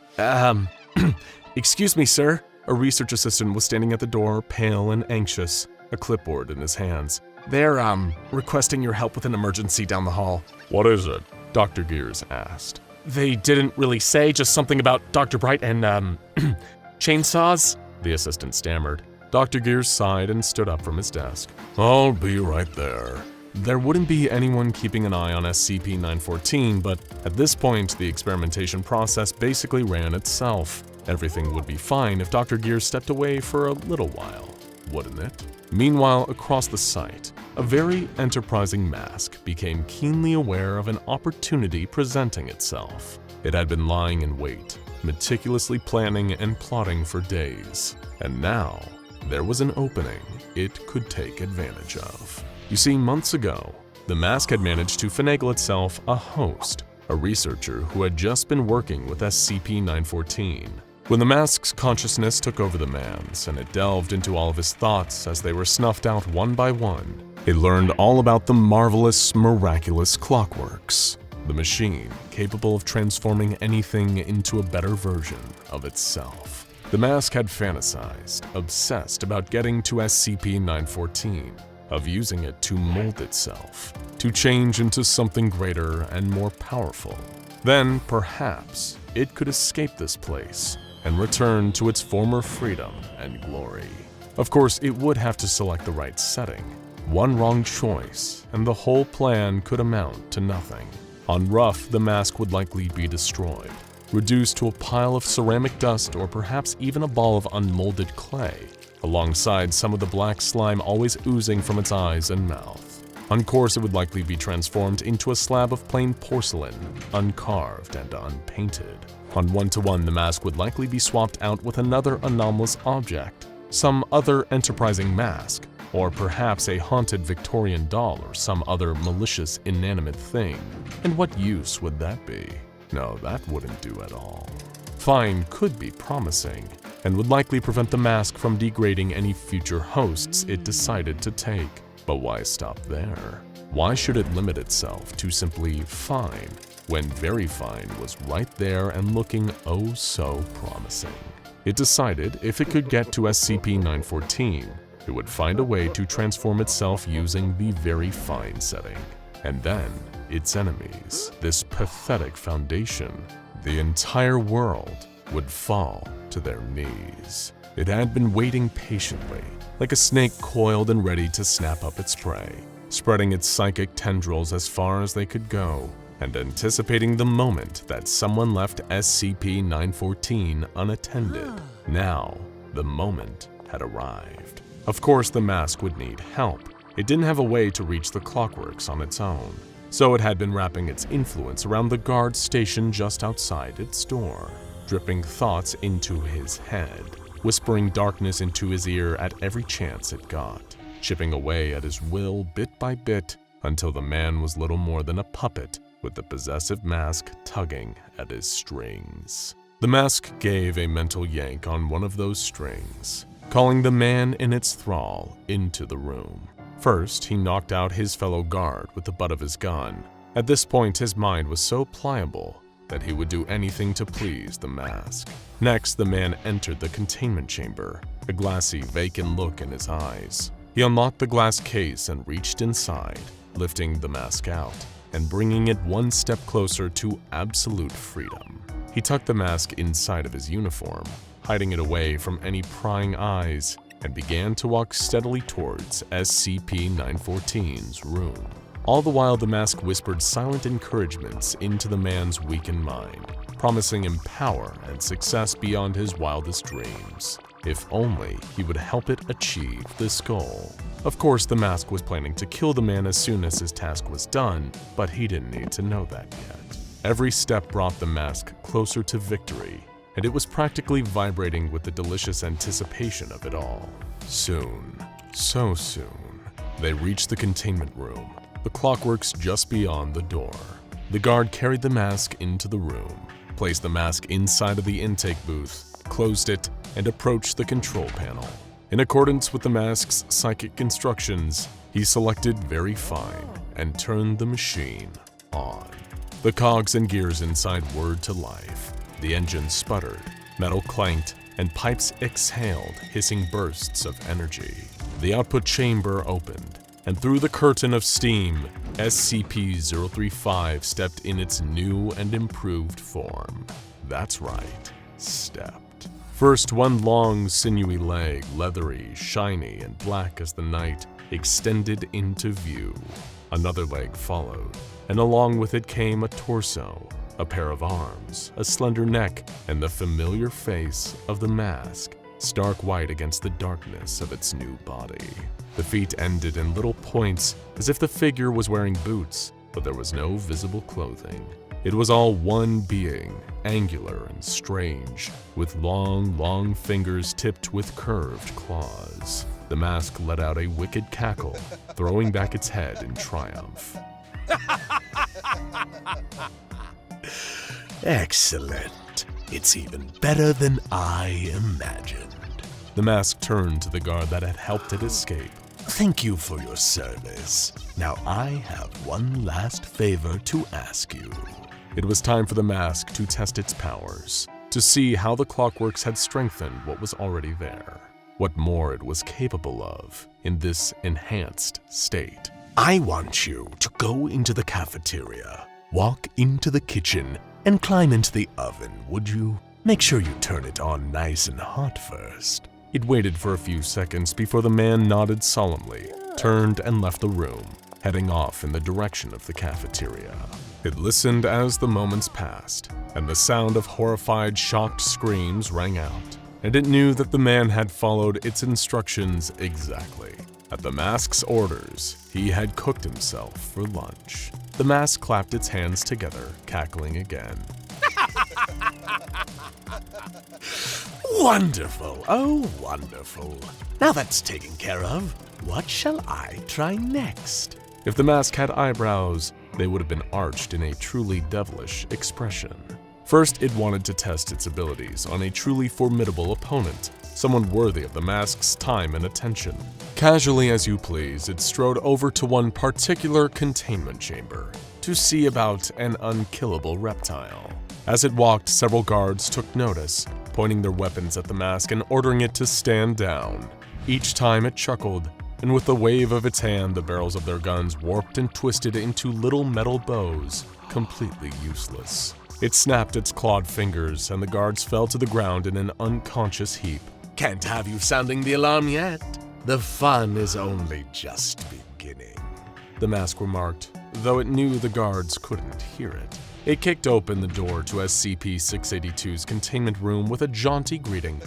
Excuse me, sir. A research assistant was standing at the door, pale and anxious, a clipboard in his hands. They're, requesting your help with an emergency down the hall. What is it? Dr. Gears asked. They didn't really say, just something about Dr. Bright and, Chainsaws? The assistant stammered. Dr. Gears sighed and stood up from his desk. I'll be right there. There wouldn't be anyone keeping an eye on SCP-914, but at this point, the experimentation process basically ran itself. Everything would be fine if Dr. Gears stepped away for a little while, wouldn't it? Meanwhile, across the site, a very enterprising mask became keenly aware of an opportunity presenting itself. It had been lying in wait, meticulously planning and plotting for days, and now there was an opening it could take advantage of. You see, months ago, the mask had managed to finagle itself a host, a researcher who had just been working with SCP-914. When the mask's consciousness took over the man's and it delved into all of his thoughts as they were snuffed out one by one, it learned all about the marvelous, miraculous Clockworks, the machine capable of transforming anything into a better version of itself. The mask had fantasized, obsessed about getting to SCP-914, of using it to mold itself, to change into something greater and more powerful. Then, perhaps, it could escape this place and return to its former freedom and glory. Of course, it would have to select the right setting. One wrong choice, and the whole plan could amount to nothing. On rough, the mask would likely be destroyed, reduced to a pile of ceramic dust or perhaps even a ball of unmolded clay, alongside some of the black slime always oozing from its eyes and mouth. On course, it would likely be transformed into a slab of plain porcelain, uncarved and unpainted. On one-to-one, the mask would likely be swapped out with another anomalous object, some other enterprising mask, or perhaps a haunted Victorian doll or some other malicious inanimate thing. And what use would that be? No, that wouldn't do at all. Fine could be promising, and would likely prevent the mask from degrading any future hosts it decided to take. But why stop there? Why should it limit itself to simply fine, when very fine was right there and looking oh so promising? It decided if it could get to SCP-914, it would find a way to transform itself using the very fine setting. And then, its enemies, this pathetic foundation, the entire world, would fall to their knees. It had been waiting patiently, like a snake coiled and ready to snap up its prey, spreading its psychic tendrils as far as they could go, and anticipating the moment that someone left SCP-914 unattended. Now, the moment had arrived. Of course, the mask would need help. It didn't have a way to reach the Clockworks on its own, so it had been wrapping its influence around the guard station just outside its door, dripping thoughts into his head, whispering darkness into his ear at every chance it got, chipping away at his will bit by bit until the man was little more than a puppet with the possessive mask tugging at his strings. The mask gave a mental yank on one of those strings, calling the man in its thrall into the room. First, he knocked out his fellow guard with the butt of his gun. At this point, his mind was so pliable that he would do anything to please the mask. Next, the man entered the containment chamber, a glassy, vacant look in his eyes. He unlocked the glass case and reached inside, lifting the mask out and bringing it one step closer to absolute freedom. He tucked the mask inside of his uniform, hiding it away from any prying eyes, and began to walk steadily towards SCP-914's room. All the while, the mask whispered silent encouragements into the man's weakened mind, promising him power and success beyond his wildest dreams, if only he would help it achieve this goal. Of course, the mask was planning to kill the man as soon as his task was done, but he didn't need to know that yet. Every step brought the mask closer to victory, and it was practically vibrating with the delicious anticipation of it all. Soon, so soon, they reached the containment room, the Clockworks just beyond the door. The guard carried the mask into the room, placed the mask inside of the intake booth, closed it, and approached the control panel. In accordance with the mask's psychic instructions, he selected very fine and turned the machine on. The cogs and gears inside whirred to life. The engine sputtered, metal clanked, and pipes exhaled hissing bursts of energy. The output chamber opened, and through the curtain of steam, SCP-035 stepped in its new and improved form. That's right, stepped. First, one long, sinewy leg, leathery, shiny, and black as the night, extended into view. Another leg followed, and along with it came a torso, a pair of arms, a slender neck, and the familiar face of the mask, stark white against the darkness of its new body. The feet ended in little points, as if the figure was wearing boots, but there was no visible clothing. It was all one being, angular and strange, with long fingers tipped with curved claws. The mask let out a wicked cackle, throwing back its head in triumph. Excellent. It's even better than I imagined. The mask turned to the guard that had helped it escape. Thank you for your service. Now I have one last favor to ask you. It was time for the mask to test its powers, to see how the Clockworks had strengthened what was already there, what more it was capable of in this enhanced state. I want you to go into the cafeteria, walk into the kitchen, and climb into the oven, would you? Make sure you turn it on nice and hot first. It waited for a few seconds before the man nodded solemnly, turned and left the room, heading off in the direction of the cafeteria. It listened as the moments passed, and the sound of horrified, shocked screams rang out, and it knew that the man had followed its instructions exactly. At the mask's orders, he had cooked himself for lunch. The mask clapped its hands together, cackling again. Wonderful, oh wonderful. Now that's taken care of, what shall I try next? If the mask had eyebrows, they would have been arched in a truly devilish expression. First, it wanted to test its abilities on a truly formidable opponent, someone worthy of the mask's time and attention. Casually as you please, it strode over to one particular containment chamber to see about an unkillable reptile. As it walked, several guards took notice, pointing their weapons at the mask and ordering it to stand down. Each time it chuckled, and with a wave of its hand, the barrels of their guns warped and twisted into little metal bows, completely useless. It snapped its clawed fingers, and the guards fell to the ground in an unconscious heap. Can't have you sounding the alarm yet. The fun is only just beginning, the mask remarked, though it knew the guards couldn't hear it. It kicked open the door to SCP-682's containment room with a jaunty greeting.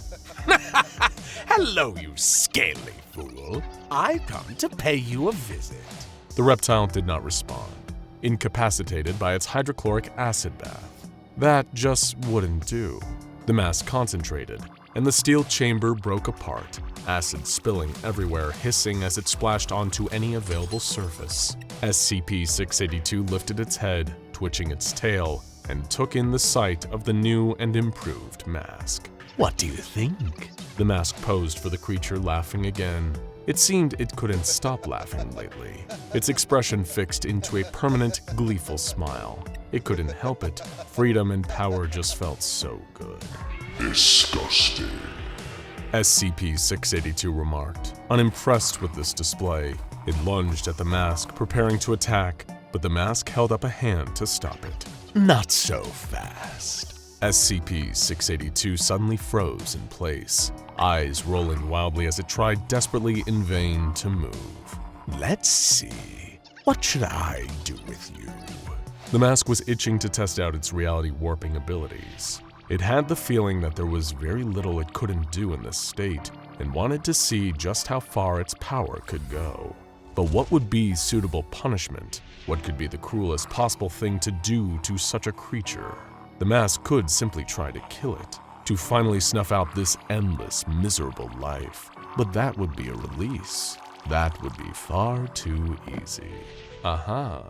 Hello, you scaly fool. I've come to pay you a visit. The reptile did not respond, incapacitated by its hydrochloric acid bath. That just wouldn't do. The mask concentrated, and the steel chamber broke apart, acid spilling everywhere, hissing as it splashed onto any available surface. SCP-682 lifted its head, twitching its tail, and took in the sight of the new and improved mask. What do you think? The mask posed for the creature, laughing again. It seemed it couldn't stop laughing lately, its expression fixed into a permanent, gleeful smile. It couldn't help it. Freedom and power just felt so good. Disgusting. SCP-682 remarked. Unimpressed with this display, it lunged at the mask, preparing to attack, but the mask held up a hand to stop it. Not so fast. SCP-682 suddenly froze in place, eyes rolling wildly as it tried desperately in vain to move. Let's see. What should I do with you? The mask was itching to test out its reality warping abilities. It had the feeling that there was very little it couldn't do in this state, and wanted to see just how far its power could go. But what would be suitable punishment? What could be the cruelest possible thing to do to such a creature? The mask could simply try to kill it, to finally snuff out this endless, miserable life. But that would be a release. That would be far too easy. Aha!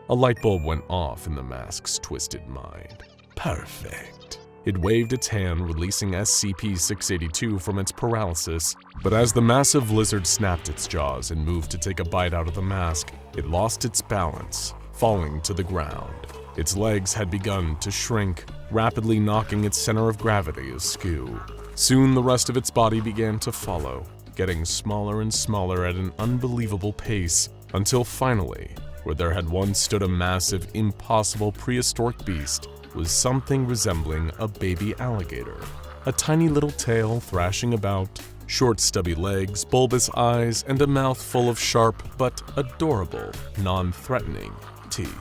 A light bulb went off in the mask's twisted mind. Perfect. It waved its hand, releasing SCP-682 from its paralysis, but as the massive lizard snapped its jaws and moved to take a bite out of the mask, it lost its balance, falling to the ground. Its legs had begun to shrink, rapidly knocking its center of gravity askew. Soon the rest of its body began to follow, getting smaller and smaller at an unbelievable pace, until finally, where there had once stood a massive, impossible prehistoric beast, was something resembling a baby alligator. a tiny little tail thrashing about, short stubby legs, bulbous eyes, and a mouth full of sharp but adorable, non-threatening teeth.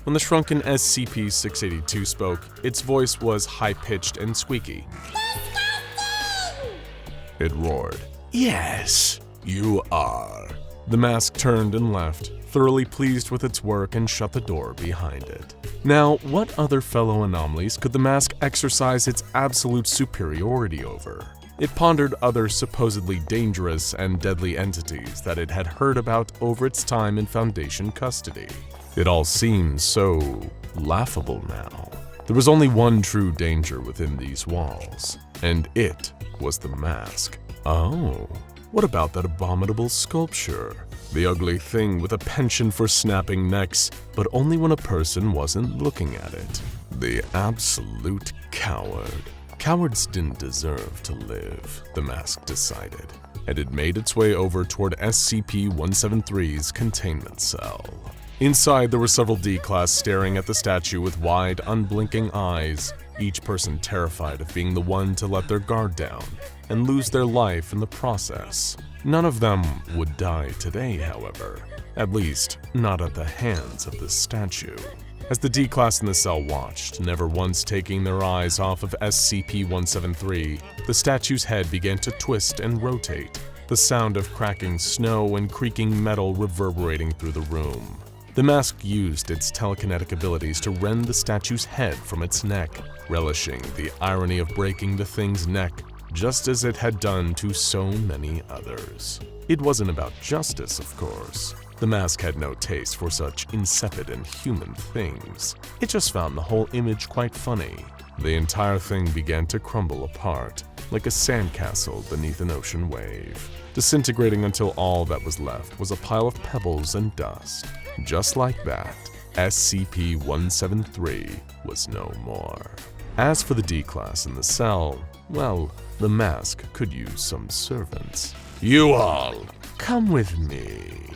When the shrunken SCP-682 spoke, its voice was high-pitched and squeaky. It roared, "Yes, you are." The mask turned and left, thoroughly pleased with its work, and shut the door behind it. Now, what other fellow anomalies could the mask exercise its absolute superiority over? It pondered other supposedly dangerous and deadly entities that it had heard about over its time in Foundation custody. It all seemed so laughable now. There was only one true danger within these walls, and it was the mask. Oh, what about that abominable sculpture? The ugly thing with a penchant for snapping necks, but only when a person wasn't looking at it. The absolute coward. Cowards didn't deserve to live, the mask decided, and it made its way over toward SCP-173's containment cell. Inside, there were several D-Class staring at the statue with wide, unblinking eyes, each person terrified of being the one to let their guard down and lose their life in the process. None of them would die today, however, at least not at the hands of the statue. As the D-Class in the cell watched, never once taking their eyes off of SCP-173, the statue's head began to twist and rotate, the sound of cracking snow and creaking metal reverberating through the room. The mask used its telekinetic abilities to rend the statue's head from its neck, relishing the irony of breaking the thing's neck, just as it had done to so many others. It wasn't about justice, of course. The mask had no taste for such insipid and human things. It just found the whole image quite funny. The entire thing began to crumble apart, like a sandcastle beneath an ocean wave, disintegrating until all that was left was a pile of pebbles and dust. Just like that, SCP-173 was no more. As for the D-Class in the cell, well, the mask could use some servants. "You all, come with me,"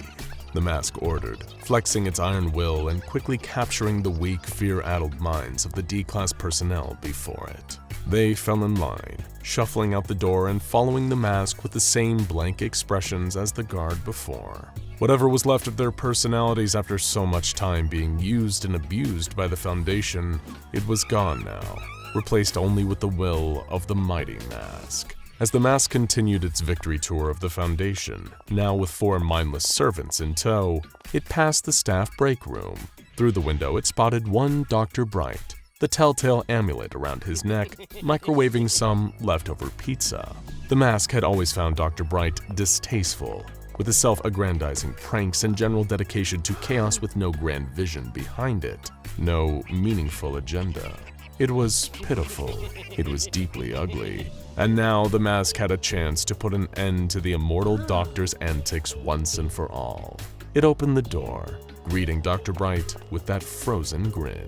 the mask ordered, flexing its iron will and quickly capturing the weak, fear-addled minds of the D-Class personnel before it. They fell in line, shuffling out the door and following the mask with the same blank expressions as the guard before. Whatever was left of their personalities after so much time being used and abused by the Foundation, it was gone now, replaced only with the will of the mighty mask. As the mask continued its victory tour of the Foundation, now with 4 mindless servants in tow, it passed the staff break room. Through the window, it spotted one Dr. Bright, the telltale amulet around his neck, microwaving some leftover pizza. The mask had always found Dr. Bright distasteful, with his self-aggrandizing pranks and general dedication to chaos with no grand vision behind it, no meaningful agenda. It was pitiful, it was deeply ugly, and now the mask had a chance to put an end to the immortal doctor's antics once and for all. It opened the door, greeting Dr. Bright with that frozen grin.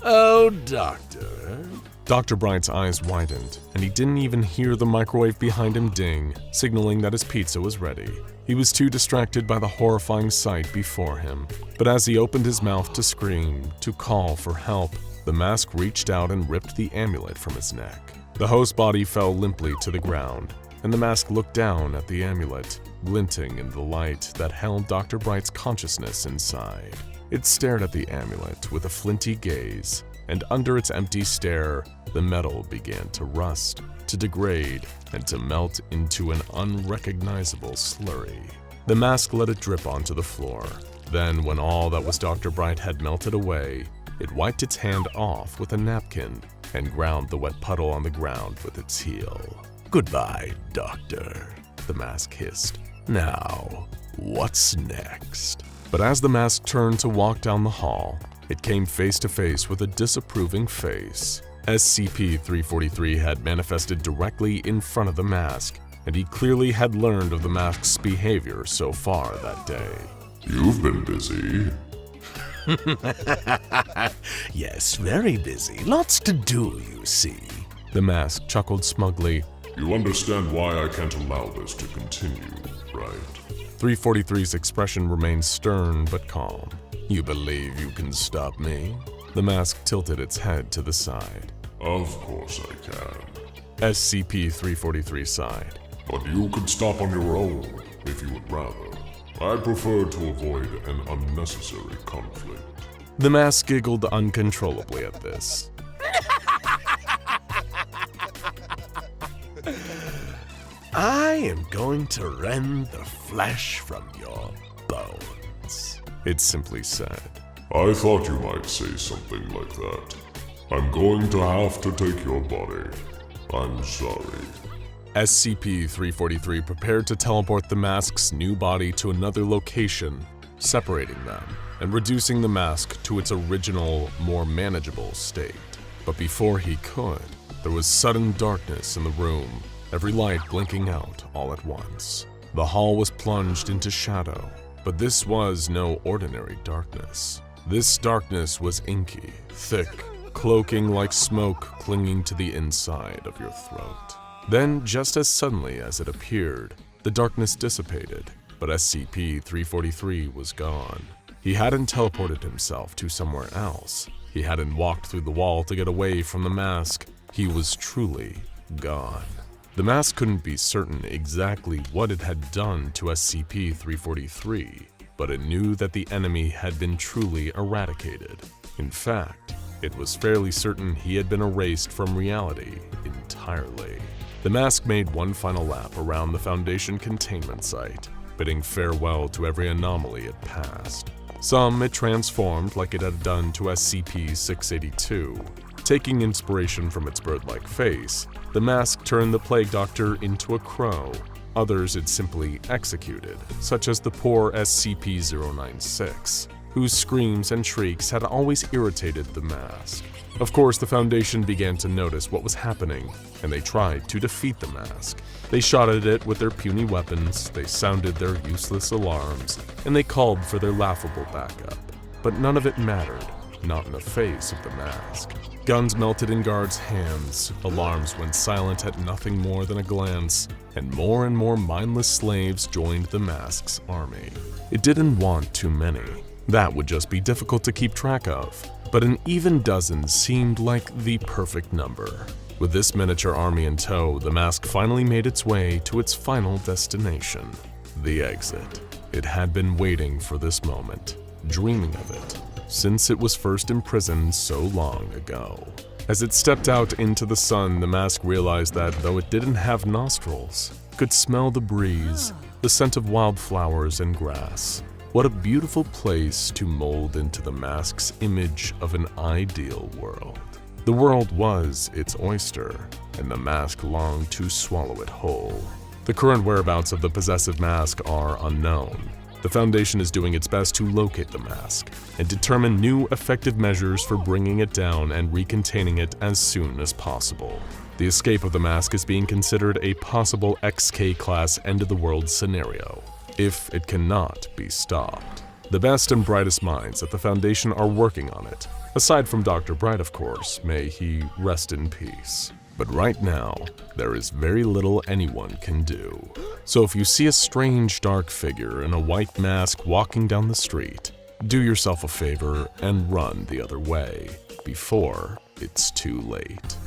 "Oh, Doctor." Dr. Bright's eyes widened, and he didn't even hear the microwave behind him ding, signaling that his pizza was ready. He was too distracted by the horrifying sight before him. But as he opened his mouth to scream, to call for help, the mask reached out and ripped the amulet from his neck. The host body fell limply to the ground, and the mask looked down at the amulet, glinting in the light that held Dr. Bright's consciousness inside. It stared at the amulet with a flinty gaze, and under its empty stare, the metal began to rust, to degrade, and to melt into an unrecognizable slurry. The mask let it drip onto the floor. Then, when all that was Dr. Bright had melted away, it wiped its hand off with a napkin and ground the wet puddle on the ground with its heel. "Goodbye, Doctor," the mask hissed. "Now, what's next?" But as the mask turned to walk down the hall, it came face to face with a disapproving face. SCP-343 had manifested directly in front of the mask, and he clearly had learned of the mask's behavior so far that day. You've been busy. Yes, very busy. Lots to do, you see. The mask chuckled smugly. You understand why I can't allow this to continue, right? 343's expression remained stern but calm. You believe you can stop me? The mask tilted its head to the side. Of course I can. SCP-343 sighed. But you could stop on your own if you would rather. I prefer to avoid an unnecessary conflict. The mask giggled uncontrollably at this. I am going to rend the flesh from your bones, it simply said. I thought you might say something like that. I'm going to have to take your body. I'm sorry. SCP-343 prepared to teleport the mask's new body to another location, separating them and reducing the mask to its original, more manageable state. But before he could, there was sudden darkness in the room, every light blinking out all at once. The hall was plunged into shadow, but this was no ordinary darkness. This darkness was inky, thick, cloaking like smoke clinging to the inside of your throat. Then, just as suddenly as it appeared, the darkness dissipated, but SCP-343 was gone. He hadn't teleported himself to somewhere else. He hadn't walked through the wall to get away from the mask. He was truly gone. The mask couldn't be certain exactly what it had done to SCP-343, but it knew that the enemy had been truly eradicated. In fact, it was fairly certain he had been erased from reality entirely. The mask made one final lap around the Foundation containment site, bidding farewell to every anomaly it passed. Some it transformed like it had done to SCP-682. Taking inspiration from its bird-like face, the mask turned the Plague Doctor into a crow. Others it simply executed, such as the poor SCP-096, whose screams and shrieks had always irritated the mask. Of course, the Foundation began to notice what was happening, and they tried to defeat the mask. They shot at it with their puny weapons, they sounded their useless alarms, and they called for their laughable backup. But none of it mattered, not in the face of the mask. Guns melted in guards' hands, alarms went silent at nothing more than a glance, and more mindless slaves joined the mask's army. It didn't want too many. That would just be difficult to keep track of, but an even dozen seemed like the perfect number. With this miniature army in tow, the mask finally made its way to its final destination, the exit. It had been waiting for this moment, dreaming of it, since it was first imprisoned so long ago. As it stepped out into the sun, the mask realized that though it didn't have nostrils, it could smell the breeze, the scent of wildflowers and grass. What a beautiful place to mold into the mask's image of an ideal world. The world was its oyster, and the mask longed to swallow it whole. The current whereabouts of the possessive mask are unknown. The Foundation is doing its best to locate the mask and determine new effective measures for bringing it down and recontaining it as soon as possible. The escape of the mask is being considered a possible XK-class end-of-the-world scenario, if it cannot be stopped. The best and brightest minds at the Foundation are working on it. Aside from Dr. Bright, of course, may he rest in peace. But right now, there is very little anyone can do. So if you see a strange dark figure in a white mask walking down the street, do yourself a favor and run the other way before it's too late.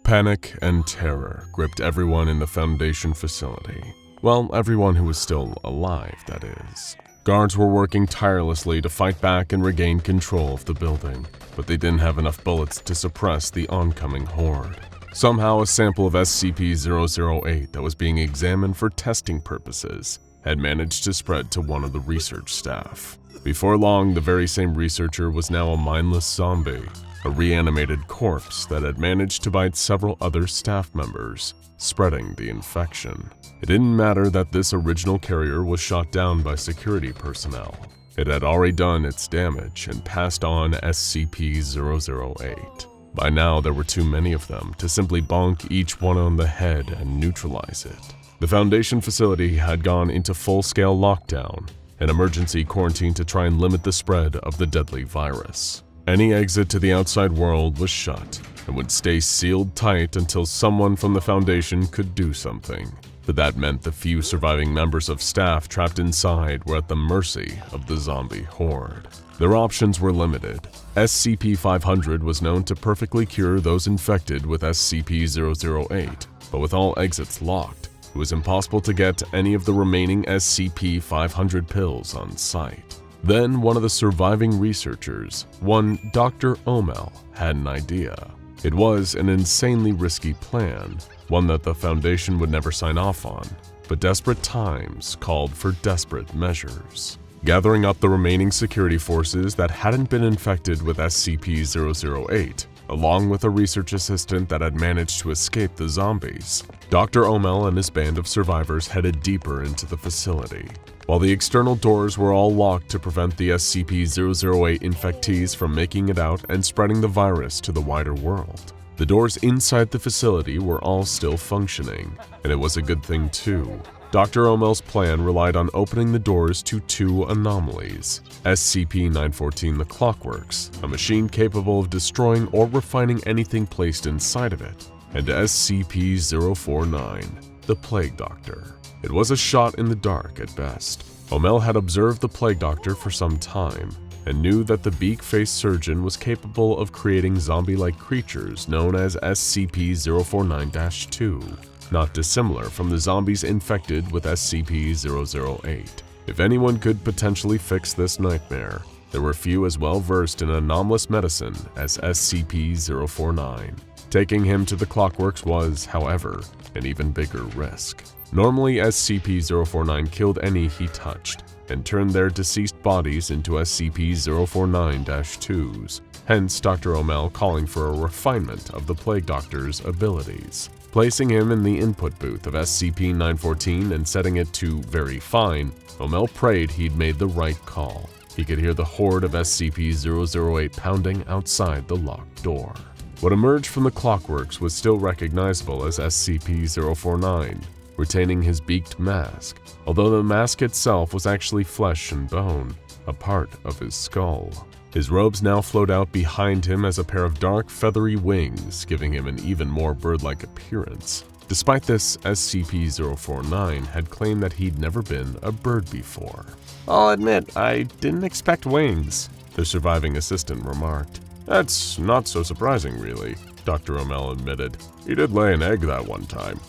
Panic and terror gripped everyone in the Foundation facility. Well, everyone who was still alive, that is. Guards were working tirelessly to fight back and regain control of the building, but they didn't have enough bullets to suppress the oncoming horde. Somehow, a sample of SCP-008 that was being examined for testing purposes had managed to spread to one of the research staff. Before long, the very same researcher was now a mindless zombie, a reanimated corpse that had managed to bite several other staff members, spreading the infection. It didn't matter that this original carrier was shot down by security personnel. It had already done its damage and passed on SCP-008. By now, there were too many of them to simply bonk each one on the head and neutralize it. The Foundation facility had gone into full-scale lockdown, an emergency quarantine to try and limit the spread of the deadly virus. Any exit to the outside world was shut and would stay sealed tight until someone from the Foundation could do something. But that meant the few surviving members of staff trapped inside were at the mercy of the zombie horde. Their options were limited. SCP-500 was known to perfectly cure those infected with SCP-008, but with all exits locked, it was impossible to get any of the remaining SCP-500 pills on site. Then one of the surviving researchers, one Dr. Omel, had an idea. It was an insanely risky plan, one that the Foundation would never sign off on, but desperate times called for desperate measures. Gathering up the remaining security forces that hadn't been infected with SCP-008, along with a research assistant that had managed to escape the zombies, Dr. Omel and his band of survivors headed deeper into the facility. While the external doors were all locked to prevent the SCP-008 infectees from making it out and spreading the virus to the wider world, the doors inside the facility were all still functioning, and it was a good thing too. Dr. Omel's plan relied on opening the doors to two anomalies: SCP-914 the Clockworks, a machine capable of destroying or refining anything placed inside of it, and SCP-049, the Plague Doctor. It was a shot in the dark at best. Omel had observed the Plague Doctor for some time, and knew that the beak-faced surgeon was capable of creating zombie-like creatures known as SCP-049-2. Not dissimilar from the zombies infected with SCP-008. If anyone could potentially fix this nightmare, there were few as well versed in anomalous medicine as SCP-049. Taking him to the Clockworks was, however, an even bigger risk. Normally, SCP-049 killed any he touched, and turned their deceased bodies into SCP-049-2s, hence Dr. Omel calling for a refinement of the Plague Doctor's abilities. Placing him in the input booth of SCP-914 and setting it to very fine, Omel prayed he'd made the right call. He could hear the horde of SCP-008 pounding outside the locked door. What emerged from the Clockworks was still recognizable as SCP-049, retaining his beaked mask, although the mask itself was actually flesh and bone, a part of his skull. His robes now flowed out behind him as a pair of dark, feathery wings, giving him an even more bird-like appearance. Despite this, SCP-049 had claimed that he'd never been a bird before. "I'll admit, I didn't expect wings," the surviving assistant remarked. "That's not so surprising, really," Dr. Omel admitted. "He did lay an egg that one time."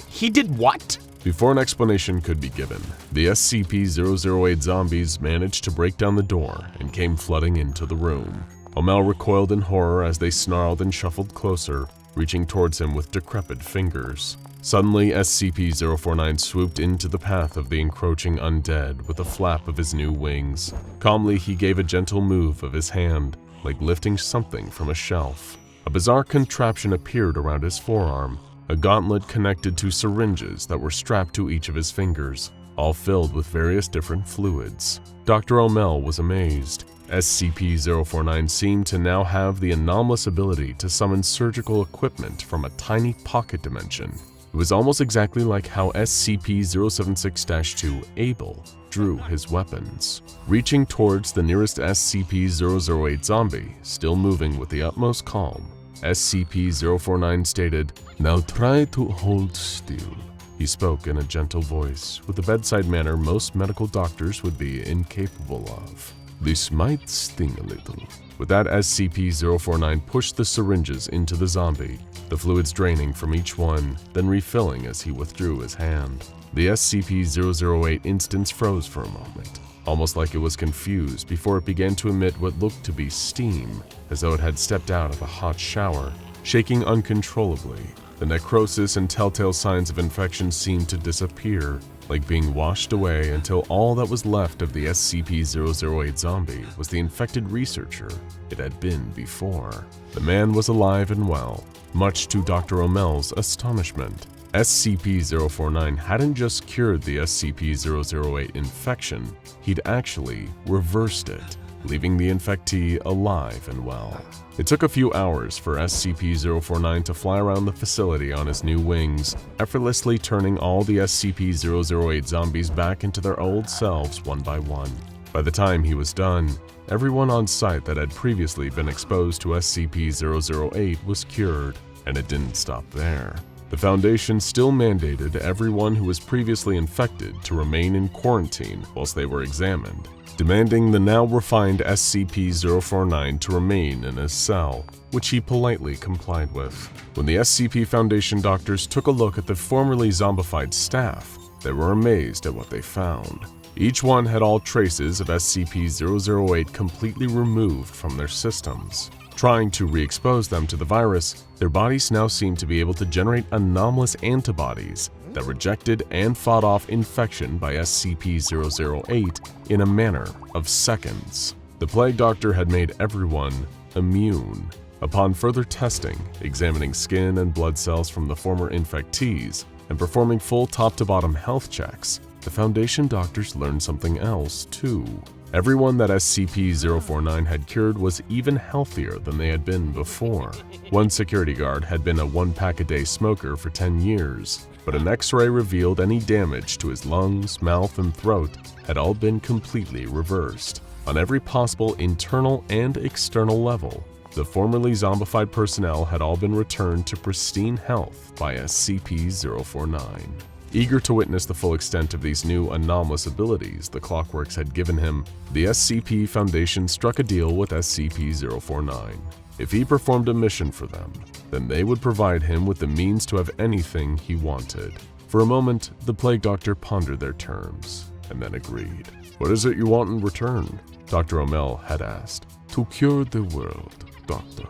He did what? Before an explanation could be given, the SCP-008 zombies managed to break down the door and came flooding into the room. Omel recoiled in horror as they snarled and shuffled closer, reaching towards him with decrepit fingers. Suddenly, SCP-049 swooped into the path of the encroaching undead with a flap of his new wings. Calmly, he gave a gentle move of his hand, like lifting something from a shelf. A bizarre contraption appeared around his forearm, a gauntlet connected to syringes that were strapped to each of his fingers, all filled with various different fluids. Dr. Omel was amazed. SCP-049 seemed to now have the anomalous ability to summon surgical equipment from a tiny pocket dimension. It was almost exactly like how SCP-076-2 Abel drew his weapons. Reaching towards the nearest SCP-008 zombie, still moving with the utmost calm, SCP-049 stated, "Now try to hold still." He spoke in a gentle voice, with a bedside manner most medical doctors would be incapable of. "This might sting a little." With that, SCP-049 pushed the syringes into the zombie, the fluids draining from each one, then refilling as he withdrew his hand. The SCP-008 instance froze for a moment, almost like it was confused before it began to emit what looked to be steam, as though it had stepped out of a hot shower, shaking uncontrollably. The necrosis and telltale signs of infection seemed to disappear, like being washed away until all that was left of the SCP-008 zombie was the infected researcher it had been before. The man was alive and well, much to Dr. Omel's astonishment. SCP-049 hadn't just cured the SCP-008 infection, he'd actually reversed it, leaving the infectee alive and well. It took a few hours for SCP-049 to fly around the facility on his new wings, effortlessly turning all the SCP-008 zombies back into their old selves one by one. By the time he was done, everyone on site that had previously been exposed to SCP-008 was cured, and it didn't stop there. the Foundation still mandated everyone who was previously infected to remain in quarantine whilst they were examined, demanding the now refined SCP-049 to remain in his cell, which he politely complied with. When the SCP Foundation doctors took a look at the formerly zombified staff, they were amazed at what they found. Each one had all traces of SCP-008 completely removed from their systems. Trying to re-expose them to the virus, their bodies now seemed to be able to generate anomalous antibodies that rejected and fought off infection by SCP-008 in a matter of seconds. The Plague Doctor had made everyone immune. Upon further testing, examining skin and blood cells from the former infectees, and performing full top-to-bottom health checks, the Foundation doctors learned something else too. Everyone that SCP-049 had cured was even healthier than they had been before. One security guard had been a one-pack-a-day smoker for 10 years, but an X-ray revealed any damage to his lungs, mouth, and throat had all been completely reversed. On every possible internal and external level, the formerly zombified personnel had all been returned to pristine health by SCP-049. Eager to witness the full extent of these new anomalous abilities the Clockworks had given him, the SCP Foundation struck a deal with SCP-049. If he performed a mission for them, then they would provide him with the means to have anything he wanted. For a moment, the Plague Doctor pondered their terms, and then agreed. "What is it you want in return?" Dr. O'Mell had asked. "To cure the world, Doctor,"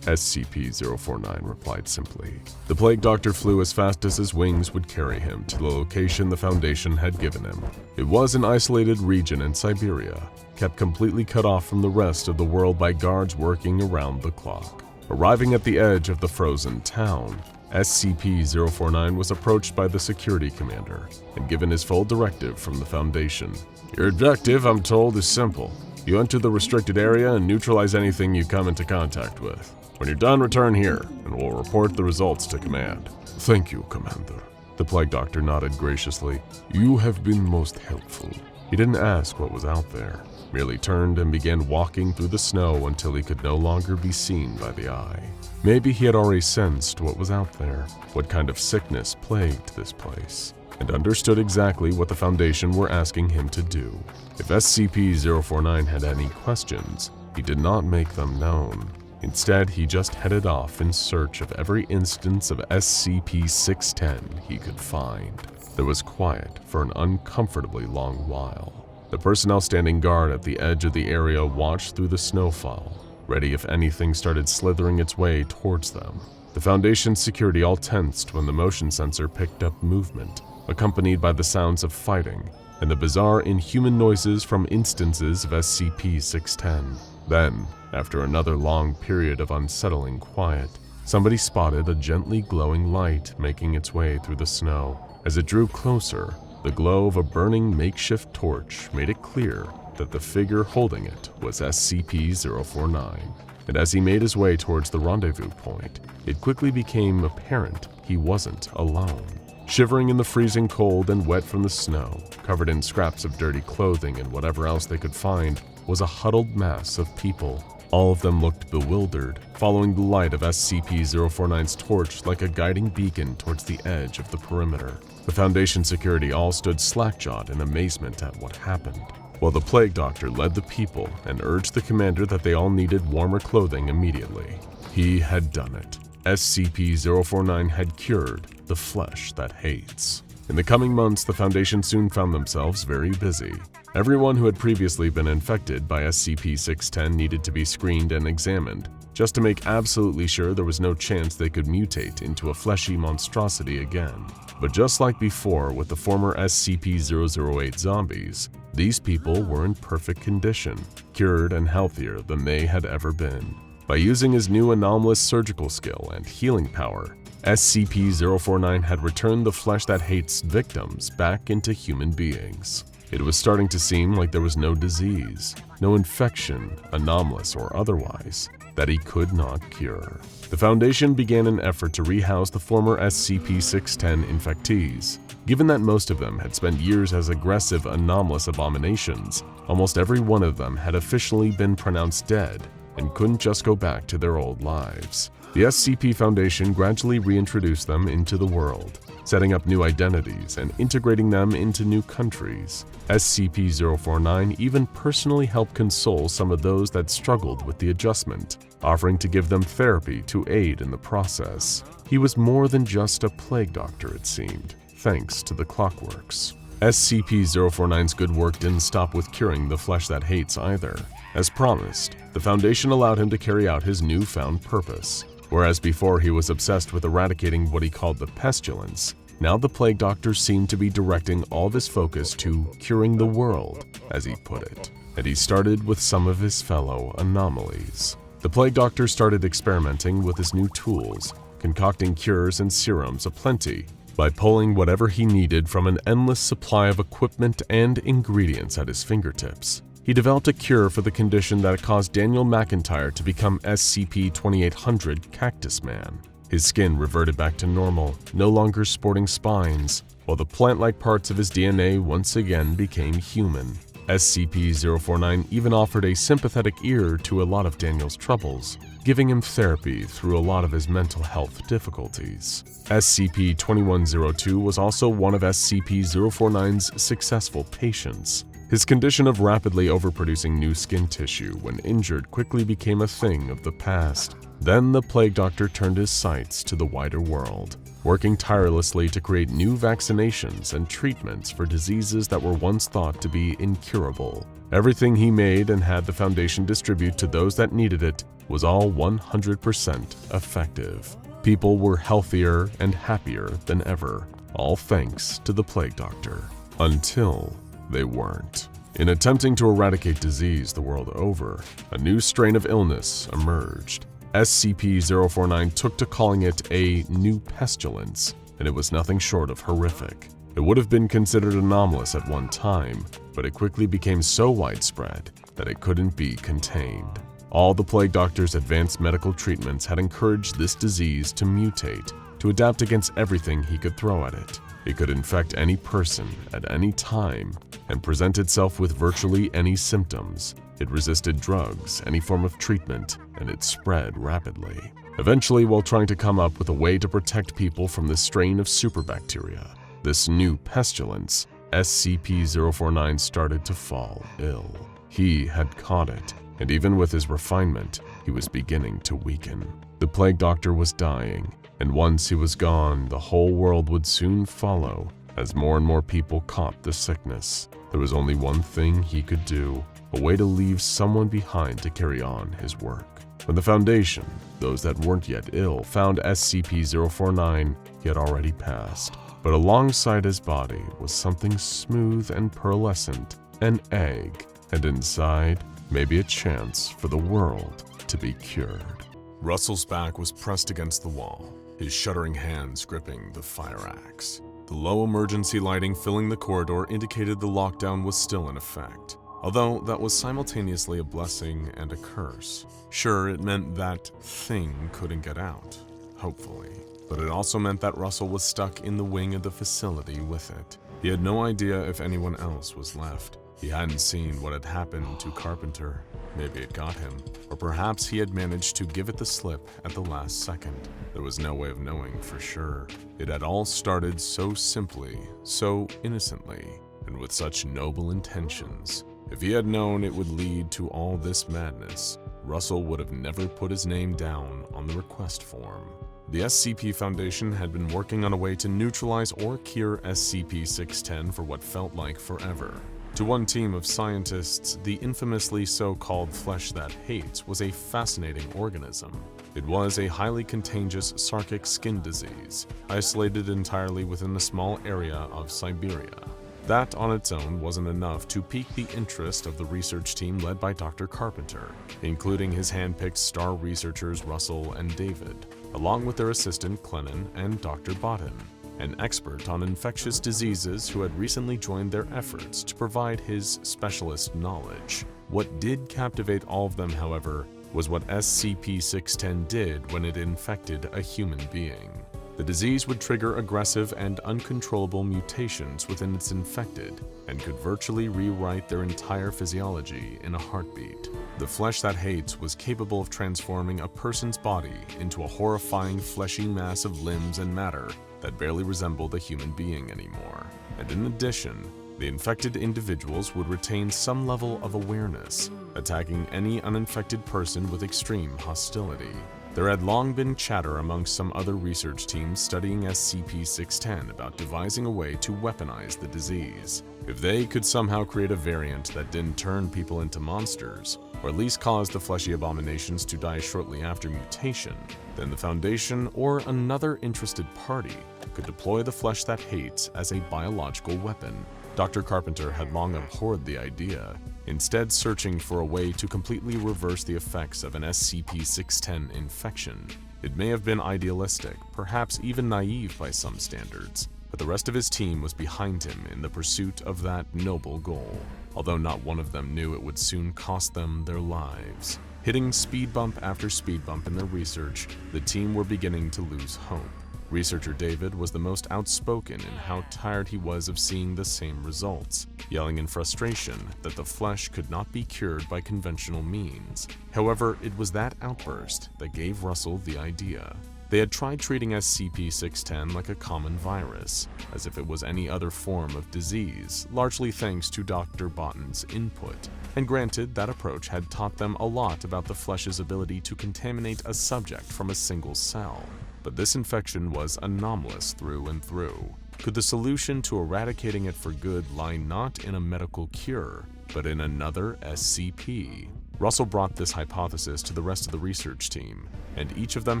SCP-049 replied simply. The Plague Doctor flew as fast as his wings would carry him to the location the Foundation had given him. It was an isolated region in Siberia, kept completely cut off from the rest of the world by guards working around the clock. Arriving at the edge of the frozen town, SCP-049 was approached by the security commander and given his full directive from the Foundation. "Your objective, I'm told, is simple. You enter the restricted area and neutralize anything you come into contact with. When you're done, return here, and we'll report the results to command." "Thank you, Commander." The Plague Doctor nodded graciously. "You have been most helpful." He didn't ask what was out there, merely turned and began walking through the snow until he could no longer be seen by the eye. Maybe he had already sensed what was out there, what kind of sickness plagued this place, and understood exactly what the Foundation were asking him to do. If SCP-049 had any questions, he did not make them known. Instead, he just headed off in search of every instance of SCP-610 he could find. There was quiet for an uncomfortably long while. The personnel standing guard at the edge of the area watched through the snowfall, ready if anything started slithering its way towards them. The Foundation's security all tensed when the motion sensor picked up movement, accompanied by the sounds of fighting and the bizarre inhuman noises from instances of SCP-610. Then, after another long period of unsettling quiet, somebody spotted a gently glowing light making its way through the snow. As it drew closer, the glow of a burning makeshift torch made it clear that the figure holding it was SCP-049. And as he made his way towards the rendezvous point, it quickly became apparent he wasn't alone. Shivering in the freezing cold and wet from the snow, covered in scraps of dirty clothing and whatever else they could find, was a huddled mass of people. All of them looked bewildered, following the light of SCP-049's torch like a guiding beacon towards the edge of the perimeter. The Foundation security all stood slack-jawed in amazement at what happened, while the Plague Doctor led the people and urged the commander that they all needed warmer clothing immediately. He had done it. SCP-049 had cured the flesh that hates. In the coming months, the Foundation soon found themselves very busy. Everyone who had previously been infected by SCP-610 needed to be screened and examined, just to make absolutely sure there was no chance they could mutate into a fleshy monstrosity again. But just like before with the former SCP-008 zombies, these people were in perfect condition, cured and healthier than they had ever been. By using his new anomalous surgical skill and healing power, SCP-049 had returned the flesh that hates victims back into human beings. It was starting to seem like there was no disease, no infection, anomalous or otherwise, that he could not cure. The Foundation began an effort to rehouse the former SCP-610 infectees. Given that most of them had spent years as aggressive, anomalous abominations, almost every one of them had officially been pronounced dead and couldn't just go back to their old lives. The SCP Foundation gradually reintroduced them into the world, setting up new identities and integrating them into new countries. SCP-049 even personally helped console some of those that struggled with the adjustment, offering to give them therapy to aid in the process. He was more than just a plague doctor, it seemed, thanks to the Clockworks. SCP-049's good work didn't stop with curing the flesh that hates either. As promised, the Foundation allowed him to carry out his newfound purpose. Whereas before he was obsessed with eradicating what he called the pestilence, now the Plague Doctor seemed to be directing all of his focus to curing the world, as he put it. And he started with some of his fellow anomalies. The Plague Doctor started experimenting with his new tools, concocting cures and serums aplenty, by pulling whatever he needed from an endless supply of equipment and ingredients at his fingertips. He developed a cure for the condition that caused Daniel McIntyre to become SCP-2800 Cactusman. His skin reverted back to normal, no longer sporting spines, while the plant-like parts of his DNA once again became human. SCP-049 even offered a sympathetic ear to a lot of Daniel's troubles, giving him therapy through a lot of his mental health difficulties. SCP-2102 was also one of SCP-049's successful patients. His condition of rapidly overproducing new skin tissue when injured quickly became a thing of the past. Then the Plague Doctor turned his sights to the wider world, working tirelessly to create new vaccinations and treatments for diseases that were once thought to be incurable. Everything he made and had the Foundation distribute to those that needed it was all 100% effective. People were healthier and happier than ever, all thanks to the Plague Doctor. Until they weren't. In attempting to eradicate disease the world over, a new strain of illness emerged. SCP-049 took to calling it a new pestilence, and it was nothing short of horrific. It would have been considered anomalous at one time, but it quickly became so widespread that it couldn't be contained. All the Plague Doctor's advanced medical treatments had encouraged this disease to mutate, to adapt against everything he could throw at it. It could infect any person at any time and present itself with virtually any symptoms. It resisted drugs, any form of treatment, and it spread rapidly. Eventually, while trying to come up with a way to protect people from this strain of superbacteria, this new pestilence, SCP-049 started to fall ill. He had caught it, and even with his refinement, he was beginning to weaken. The Plague Doctor was dying, and once he was gone, the whole world would soon follow as more and more people caught the sickness. There was only one thing he could do, a way to leave someone behind to carry on his work. When the Foundation, those that weren't yet ill, found SCP-049, he had already passed. But alongside his body was something smooth and pearlescent, an egg, and inside, maybe a chance for the world to be cured. Russell's back was pressed against the wall, his shuddering hands gripping the fire axe. The low emergency lighting filling the corridor indicated the lockdown was still in effect, although that was simultaneously a blessing and a curse. Sure, it meant that thing couldn't get out, hopefully, but it also meant that Russell was stuck in the wing of the facility with it. He had no idea if anyone else was left. He hadn't seen what had happened to Carpenter. Maybe it got him, or perhaps he had managed to give it the slip at the last second. There was no way of knowing for sure. It had all started so simply, so innocently, and with such noble intentions. If he had known it would lead to all this madness, Russell would have never put his name down on the request form. The SCP Foundation had been working on a way to neutralize or cure SCP-610 for what felt like forever. To one team of scientists, the infamously so-called flesh that hates was a fascinating organism. It was a highly contagious sarkic skin disease, isolated entirely within a small area of Siberia. That on its own wasn't enough to pique the interest of the research team led by Dr. Carpenter, including his hand-picked star researchers Russell and David, along with their assistant Clennon and Dr. Botten, an expert on infectious diseases who had recently joined their efforts to provide his specialist knowledge. What did captivate all of them, however, was what SCP-610 did when it infected a human being. The disease would trigger aggressive and uncontrollable mutations within its infected and could virtually rewrite their entire physiology in a heartbeat. The flesh that hates was capable of transforming a person's body into a horrifying fleshy mass of limbs and matter that barely resembled a human being anymore. And in addition, the infected individuals would retain some level of awareness, attacking any uninfected person with extreme hostility. There had long been chatter amongst some other research teams studying SCP-610 about devising a way to weaponize the disease. If they could somehow create a variant that didn't turn people into monsters, or at least cause the fleshy abominations to die shortly after mutation, then the Foundation or another interested party could deploy the flesh that hates as a biological weapon. Dr. Carpenter had long abhorred the idea, instead searching for a way to completely reverse the effects of an SCP-610 infection. It may have been idealistic, perhaps even naive by some standards, but the rest of his team was behind him in the pursuit of that noble goal, although not one of them knew it would soon cost them their lives. Hitting speed bump after speed bump in their research, the team were beginning to lose hope. Researcher David was the most outspoken in how tired he was of seeing the same results, yelling in frustration that the flesh could not be cured by conventional means. However, it was that outburst that gave Russell the idea. They had tried treating SCP-610 like a common virus, as if it was any other form of disease, largely thanks to Dr. Botton's input. And granted, that approach had taught them a lot about the flesh's ability to contaminate a subject from a single cell. But this infection was anomalous through and through. Could the solution to eradicating it for good lie not in a medical cure, but in another SCP? Russell brought this hypothesis to the rest of the research team, and each of them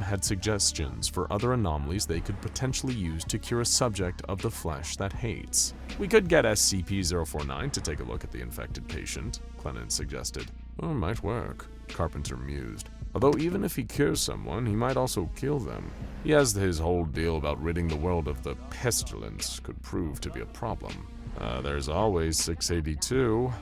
had suggestions for other anomalies they could potentially use to cure a subject of the flesh that hates. "We could get SCP-049 to take a look at the infected patient," Clennon suggested. "Oh, might work," Carpenter mused. "Although even if he cures someone, he might also kill them. He has his whole deal about ridding the world of the pestilence could prove to be a problem." There's always 682,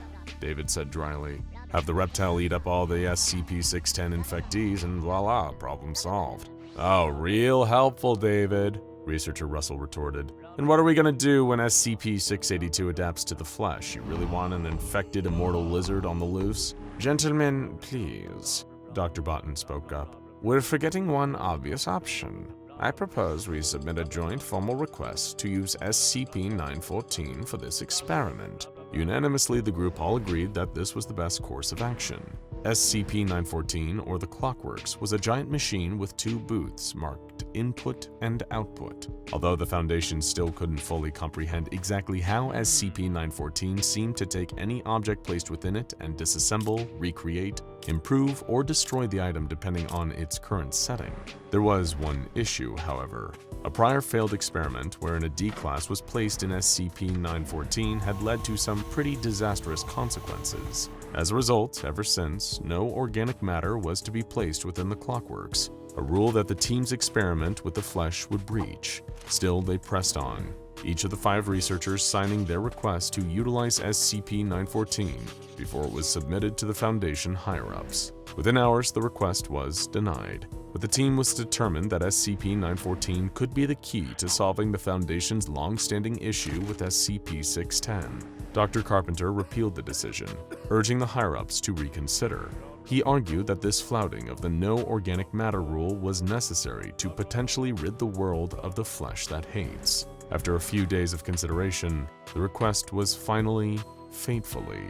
David said dryly. "Have the reptile eat up all the SCP-610 infectees and voila, problem solved." "Oh, real helpful, David," Researcher Russell retorted. "And what are we gonna do when SCP-682 adapts to the flesh? You really want an infected immortal lizard on the loose?" "Gentlemen, please," Dr. Botton spoke up. "We're forgetting one obvious option. I propose we submit a joint formal request to use SCP-914 for this experiment." Unanimously, the group all agreed that this was the best course of action. SCP-914, or the Clockworks, was a giant machine with two booths marked Input and Output. Although the Foundation still couldn't fully comprehend exactly how SCP-914 seemed to take any object placed within it and disassemble, recreate, improve, or destroy the item depending on its current setting. There was one issue, however. A prior failed experiment wherein a D-class was placed in SCP-914 had led to some pretty disastrous consequences. As a result, ever since, no organic matter was to be placed within the Clockworks, a rule that the team's experiment with the flesh would breach. Still, they pressed on, each of the 5 researchers signing their request to utilize SCP-914 before it was submitted to the Foundation higher-ups. Within hours, the request was denied, but the team was determined that SCP-914 could be the key to solving the Foundation's long-standing issue with SCP-610. Dr. Carpenter repealed the decision, urging the higher-ups to reconsider. He argued that this flouting of the no organic matter rule was necessary to potentially rid the world of the flesh that hates. After a few days of consideration, the request was finally, fatefully,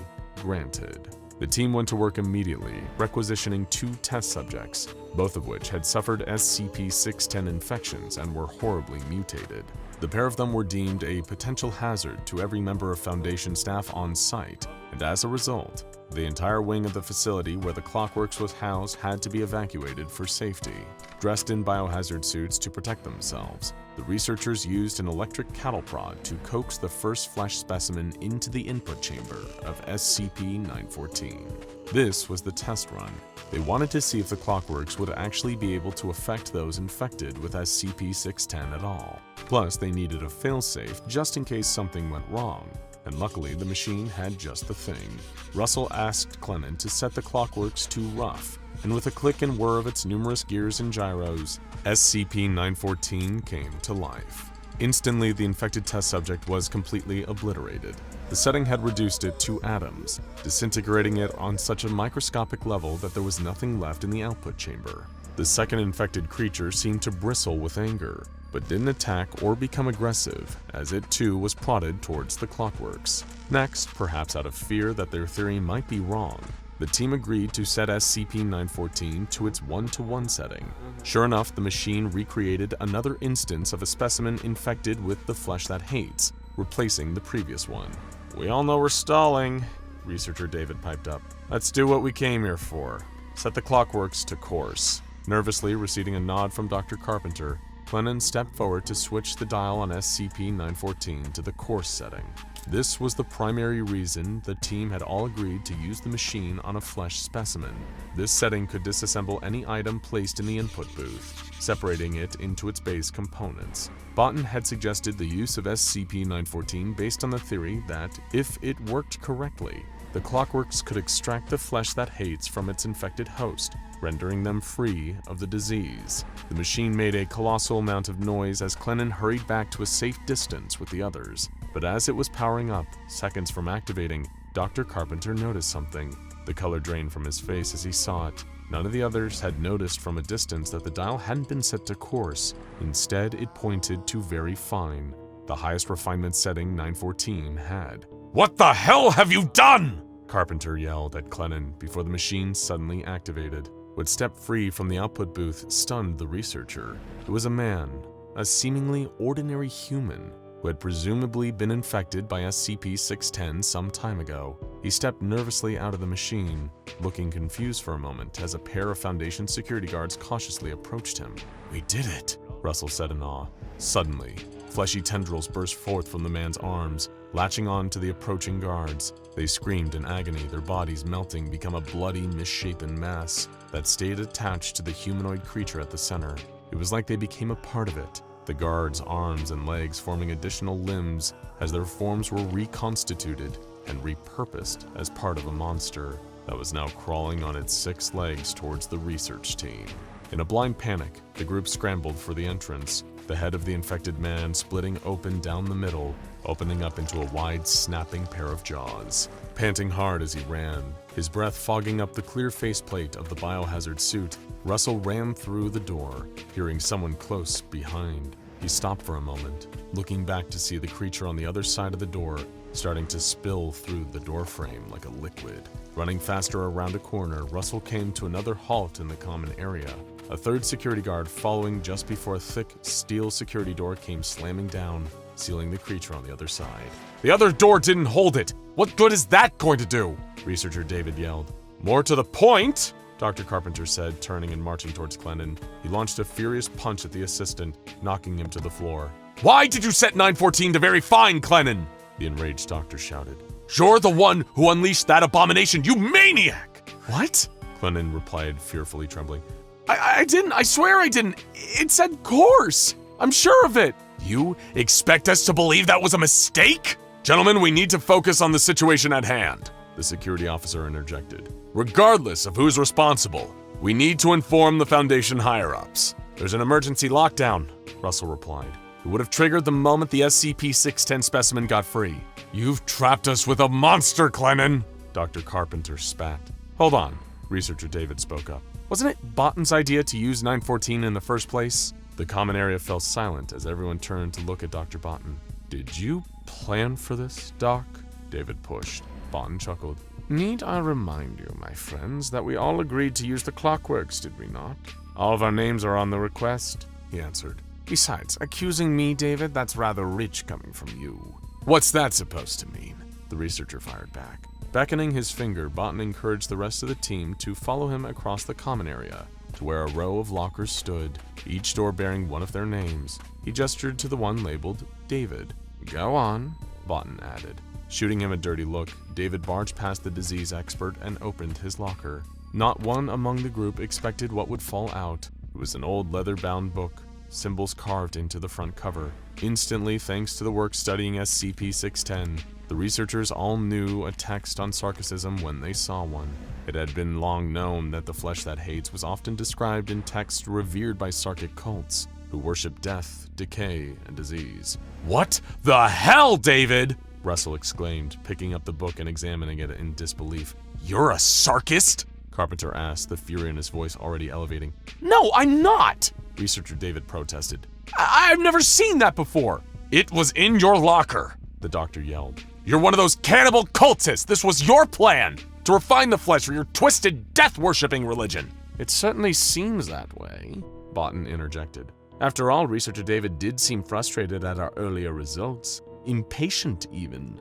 granted. The team went to work immediately, requisitioning 2 test subjects, both of which had suffered SCP-610 infections and were horribly mutated. The pair of them were deemed a potential hazard to every member of Foundation staff on site, and as a result, the entire wing of the facility where the Clockworks was housed had to be evacuated for safety. Dressed in biohazard suits to protect themselves, the researchers used an electric cattle prod to coax the first flesh specimen into the input chamber of SCP-914. This was the test run. They wanted to see if the Clockworks would actually be able to affect those infected with SCP-610 at all. Plus, they needed a failsafe just in case something went wrong, and luckily the machine had just the thing. Russell asked Clennon to set the Clockworks to rough, and with a click and whir of its numerous gears and gyros, SCP-914 came to life. Instantly, the infected test subject was completely obliterated. The setting had reduced it to atoms, disintegrating it on such a microscopic level that there was nothing left in the output chamber. The second infected creature seemed to bristle with anger, but didn't attack or become aggressive, as it too was prodded towards the Clockworks. Next, perhaps out of fear that their theory might be wrong, the team agreed to set SCP-914 to its 1-to-1 setting. Sure enough, the machine recreated another instance of a specimen infected with the flesh that hates, replacing the previous one. "We all know we're stalling," researcher David piped up. "Let's do what we came here for. Set the Clockworks to course." Nervously receiving a nod from Dr. Carpenter, Clennon stepped forward to switch the dial on SCP-914 to the course setting. This was the primary reason the team had all agreed to use the machine on a flesh specimen. This setting could disassemble any item placed in the input booth, separating it into its base components. Botan had suggested the use of SCP-914 based on the theory that, if it worked correctly, the Clockworks could extract the flesh that hates from its infected host, rendering them free of the disease. The machine made a colossal amount of noise as Clennon hurried back to a safe distance with the others. But as it was powering up, seconds from activating, Dr. Carpenter noticed something. The color drained from his face as he saw it. None of the others had noticed from a distance that the dial hadn't been set to coarse. Instead, it pointed to very fine, the highest refinement setting 914 had. What the hell have you done? Carpenter yelled at Clennon before the machine suddenly activated. What stepped free from the output booth stunned the researcher. It was a man, a seemingly ordinary human, who had presumably been infected by SCP-610 some time ago. He stepped nervously out of the machine, looking confused for a moment as a pair of Foundation security guards cautiously approached him. "We did it," Russell said in awe. Suddenly, fleshy tendrils burst forth from the man's arms, latching on to the approaching guards. They screamed in agony, their bodies melting become a bloody, misshapen mass that stayed attached to the humanoid creature at the center. It was like they became a part of it, the guards' arms and legs forming additional limbs as their forms were reconstituted and repurposed as part of a monster that was now crawling on its 6 legs towards the research team. In a blind panic, the group scrambled for the entrance, the head of the infected man splitting open down the middle, opening up into a wide, snapping pair of jaws. Panting hard as he ran, his breath fogging up the clear faceplate of the biohazard suit, Russell ran through the door, hearing someone close behind. He stopped for a moment, looking back to see the creature on the other side of the door, starting to spill through the doorframe like a liquid. Running faster around a corner, Russell came to another halt in the common area. A third security guard following just before a thick steel security door came slamming down, sealing the creature on the other side. The other door didn't hold it. What good is that going to do? Researcher David yelled. More to the point, Dr. Carpenter said, turning and marching towards Clennon. He launched a furious punch at the assistant, knocking him to the floor. Why did you set 914 to very fine, Clennon? The enraged doctor shouted. You're the one who unleashed that abomination, you maniac! What? Clennon replied, fearfully trembling. I didn't. I swear I didn't. It said course. I'm sure of it. You expect us to believe that was a mistake? Gentlemen, we need to focus on the situation at hand, the security officer interjected. Regardless of who's responsible, we need to inform the Foundation higher-ups. There's an emergency lockdown, Russell replied. It would have triggered the moment the SCP-610 specimen got free. You've trapped us with a monster, Clennon, Dr. Carpenter spat. Hold on, researcher David spoke up. Wasn't it Botan's idea to use 914 in the first place? The common area fell silent as everyone turned to look at Dr. Botan. Did you plan for this, Doc? David pushed. Botan chuckled. Need I remind you, my friends, that we all agreed to use the Clockworks, did we not? All of our names are on the request, he answered. Besides, accusing me, David, that's rather rich coming from you. What's that supposed to mean? The researcher fired back. Beckoning his finger, Botan encouraged the rest of the team to follow him across the common area to where a row of lockers stood, each door bearing one of their names. He gestured to the one labeled David. Go on, Botan added. Shooting him a dirty look, David barged past the disease expert and opened his locker. Not one among the group expected what would fall out. It was an old leather-bound book, symbols carved into the front cover. Instantly, thanks to the work studying SCP-610, The researchers all knew a text on sarcasm when they saw one. It had been long known that the flesh that hates was often described in texts revered by sarkic cults, who worship death, decay, and disease. What the hell, David? Russell exclaimed, picking up the book and examining it in disbelief. You're a sarkist? Carpenter asked, the fury in his voice already elevating. No, I'm not! Researcher David protested. I've never seen that before. It was in your locker, the doctor yelled. You're one of those cannibal cultists. This was your plan, to refine the flesh for your twisted, death-worshipping religion. It certainly seems that way, Botan interjected. After all, Researcher David did seem frustrated at our earlier results. Impatient, even.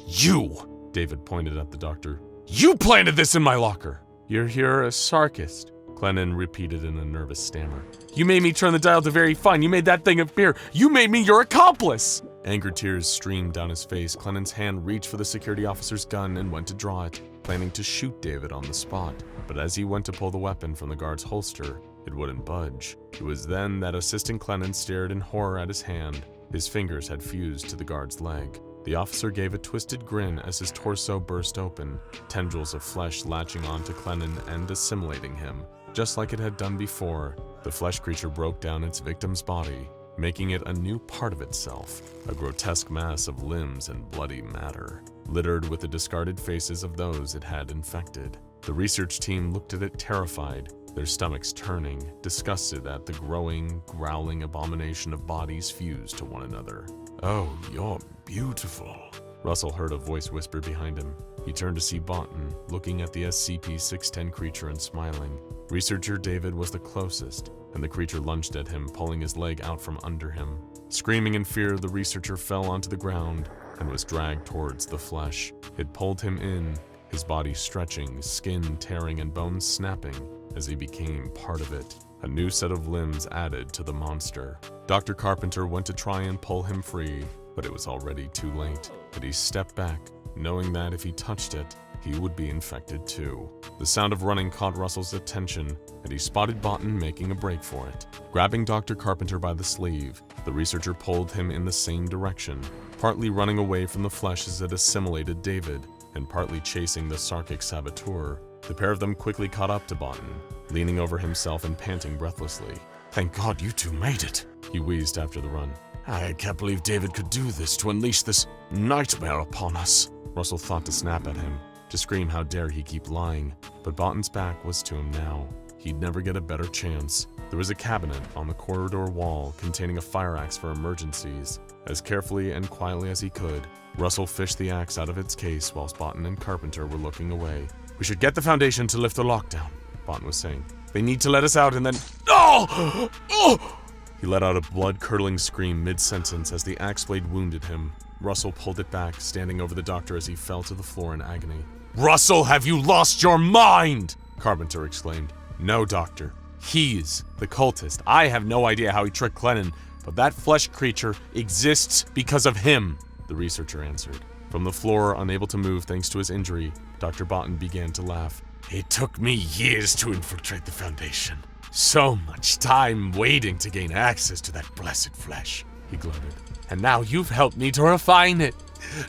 You! David pointed at the doctor. You planted this in my locker! You're here a sarkist, Clennon repeated in a nervous stammer. You made me turn the dial to very fine. You made that thing appear. You made me your accomplice! Anger tears streamed down his face. Clennon's hand reached for the security officer's gun and went to draw it, planning to shoot David on the spot. But as he went to pull the weapon from the guard's holster, it wouldn't budge. It was then that Assistant Clennon stared in horror at his hand. His fingers had fused to the guard's leg. The officer gave a twisted grin as his torso burst open, tendrils of flesh latching onto Clennon and assimilating him. Just like it had done before, the flesh creature broke down its victim's body, making it a new part of itself, a grotesque mass of limbs and bloody matter, littered with the discarded faces of those it had infected. The research team looked at it terrified, their stomachs turning, disgusted at the growing, growling abomination of bodies fused to one another. Oh, you're beautiful, Russell heard a voice whisper behind him. He turned to see Botan, looking at the SCP-610 creature and smiling. Researcher David was the closest, and the creature lunged at him, pulling his leg out from under him. Screaming in fear, the researcher fell onto the ground and was dragged towards the flesh. It pulled him in, his body stretching, skin tearing and bones snapping as he became part of it. A new set of limbs added to the monster. Dr. Carpenter went to try and pull him free, but it was already too late. But he stepped back, knowing that if he touched it, he would be infected too. The sound of running caught Russell's attention, and he spotted Botan making a break for it. Grabbing Dr. Carpenter by the sleeve, the researcher pulled him in the same direction, partly running away from the flesh as it assimilated David, and partly chasing the sarkic saboteur. The pair of them quickly caught up to Botan, leaning over himself and panting breathlessly. Thank God you two made it, he wheezed after the run. I can't believe David could do this to unleash this nightmare upon us. Russell thought to snap at him, to scream how dare he keep lying, but Botan's back was to him now. He'd never get a better chance. There was a cabinet on the corridor wall containing a fire axe for emergencies. As carefully and quietly as he could, Russell fished the axe out of its case whilst Botan and Carpenter were looking away. We should get the Foundation to lift the lockdown, Botan was saying. They need to let us out and then— Oh! Oh! He let out a blood-curdling scream mid-sentence as the axe blade wounded him. Russell pulled it back, standing over the doctor as he fell to the floor in agony. Russell, have you lost your mind? Carpenter exclaimed. No, Doctor. He's the cultist. I have no idea how he tricked Clennon, but that flesh creature exists because of him, the researcher answered. From the floor, unable to move thanks to his injury, Dr. Botan began to laugh. It took me years to infiltrate the Foundation. So much time waiting to gain access to that blessed flesh, he gloated. And now you've helped me to refine it,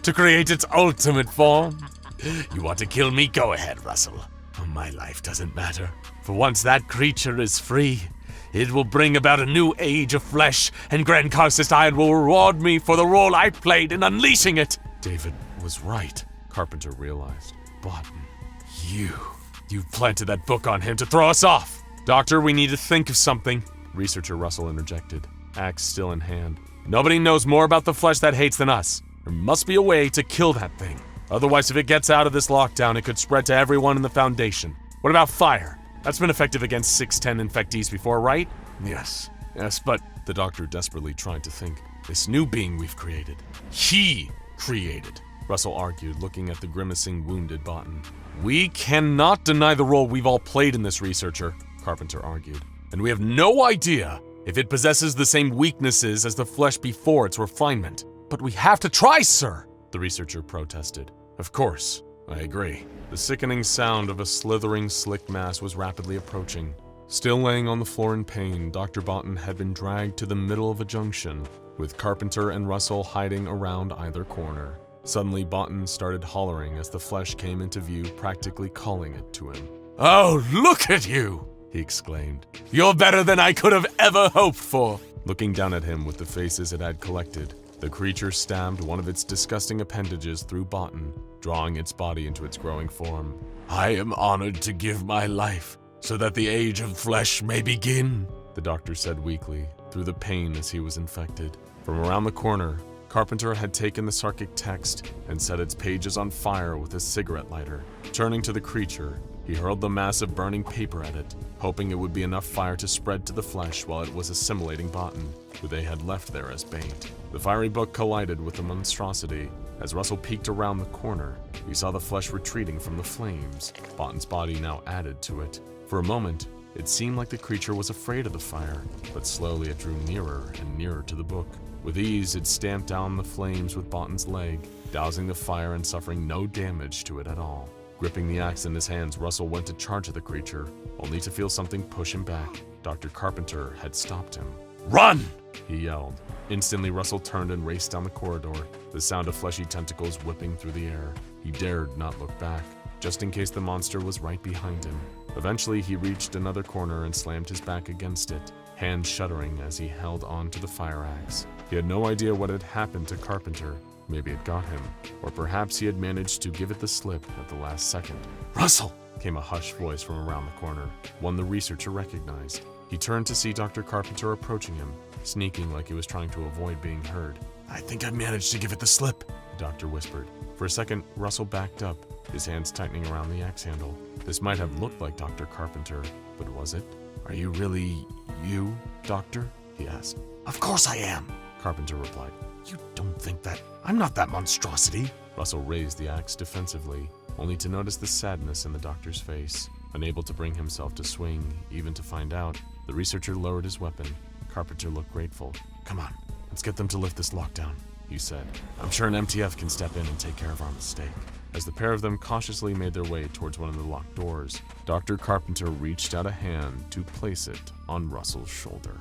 to create its ultimate form. You want to kill me? Go ahead, Russell. My life doesn't matter. For once that creature is free, it will bring about a new age of flesh, and Grand Karcist Iron will reward me for the role I played in unleashing it. David was right, Carpenter realized. Botan, you planted that book on him to throw us off. Doctor, we need to think of something, Researcher Russell interjected, axe still in hand. Nobody knows more about the flesh that hates than us. There must be a way to kill that thing. Otherwise, if it gets out of this lockdown, it could spread to everyone in the Foundation. What about fire? That's been effective against 610 infectees before, right? Yes, but the doctor desperately tried to think. This new being we've created, he created, Russell argued, looking at the grimacing, wounded Botan. We cannot deny the role we've all played in this, researcher, Carpenter argued. And we have no idea if it possesses the same weaknesses as the flesh before its refinement. But we have to try, sir, the researcher protested. Of course, I agree. The sickening sound of a slithering, slick mass was rapidly approaching. Still laying on the floor in pain, Dr. Botan had been dragged to the middle of a junction, with Carpenter and Russell hiding around either corner. Suddenly, Botan started hollering as the flesh came into view, practically calling it to him. Oh, look at you! He exclaimed. You're better than I could have ever hoped for! Looking down at him with the faces it had collected, the creature stabbed one of its disgusting appendages through Botan, drawing its body into its growing form. I am honored to give my life so that the age of flesh may begin, the doctor said weakly, through the pain as he was infected. From around the corner, Carpenter had taken the Sarkic text and set its pages on fire with a cigarette lighter. Turning to the creature, he hurled the mass of burning paper at it, hoping it would be enough fire to spread to the flesh while it was assimilating Botan, who they had left there as bait. The fiery book collided with the monstrosity. As Russell peeked around the corner, he saw the flesh retreating from the flames, Botan's body now added to it. For a moment, it seemed like the creature was afraid of the fire, but slowly it drew nearer and nearer to the book. With ease, it stamped down the flames with Botan's leg, dousing the fire and suffering no damage to it at all. Gripping the axe in his hands, Russell went to charge at the creature, only to feel something push him back. Dr. Carpenter had stopped him. Run! He yelled. Instantly, Russell turned and raced down the corridor, the sound of fleshy tentacles whipping through the air. He dared not look back, just in case the monster was right behind him. Eventually, he reached another corner and slammed his back against it, hands shuddering as he held on to the fire axe. He had no idea what had happened to Carpenter. Maybe it got him, or perhaps he had managed to give it the slip at the last second. Russell! Came a hushed voice from around the corner, one the researcher recognized. He turned to see Dr. Carpenter approaching him, sneaking like he was trying to avoid being heard. I think I managed to give it the slip, the doctor whispered. For a second, Russell backed up, his hands tightening around the axe handle. This might have looked like Dr. Carpenter, but was it? Are you really you, Doctor? He asked. Of course I am, Carpenter replied. You don't think that I'm not that monstrosity? Russell raised the axe defensively, only to notice the sadness in the doctor's face. Unable to bring himself to swing, even to find out, the researcher lowered his weapon. Carpenter looked grateful. Come on, let's get them to lift this lockdown, he said. I'm sure an MTF can step in and take care of our mistake. As the pair of them cautiously made their way towards one of the locked doors, Dr. Carpenter reached out a hand to place it on Russell's shoulder.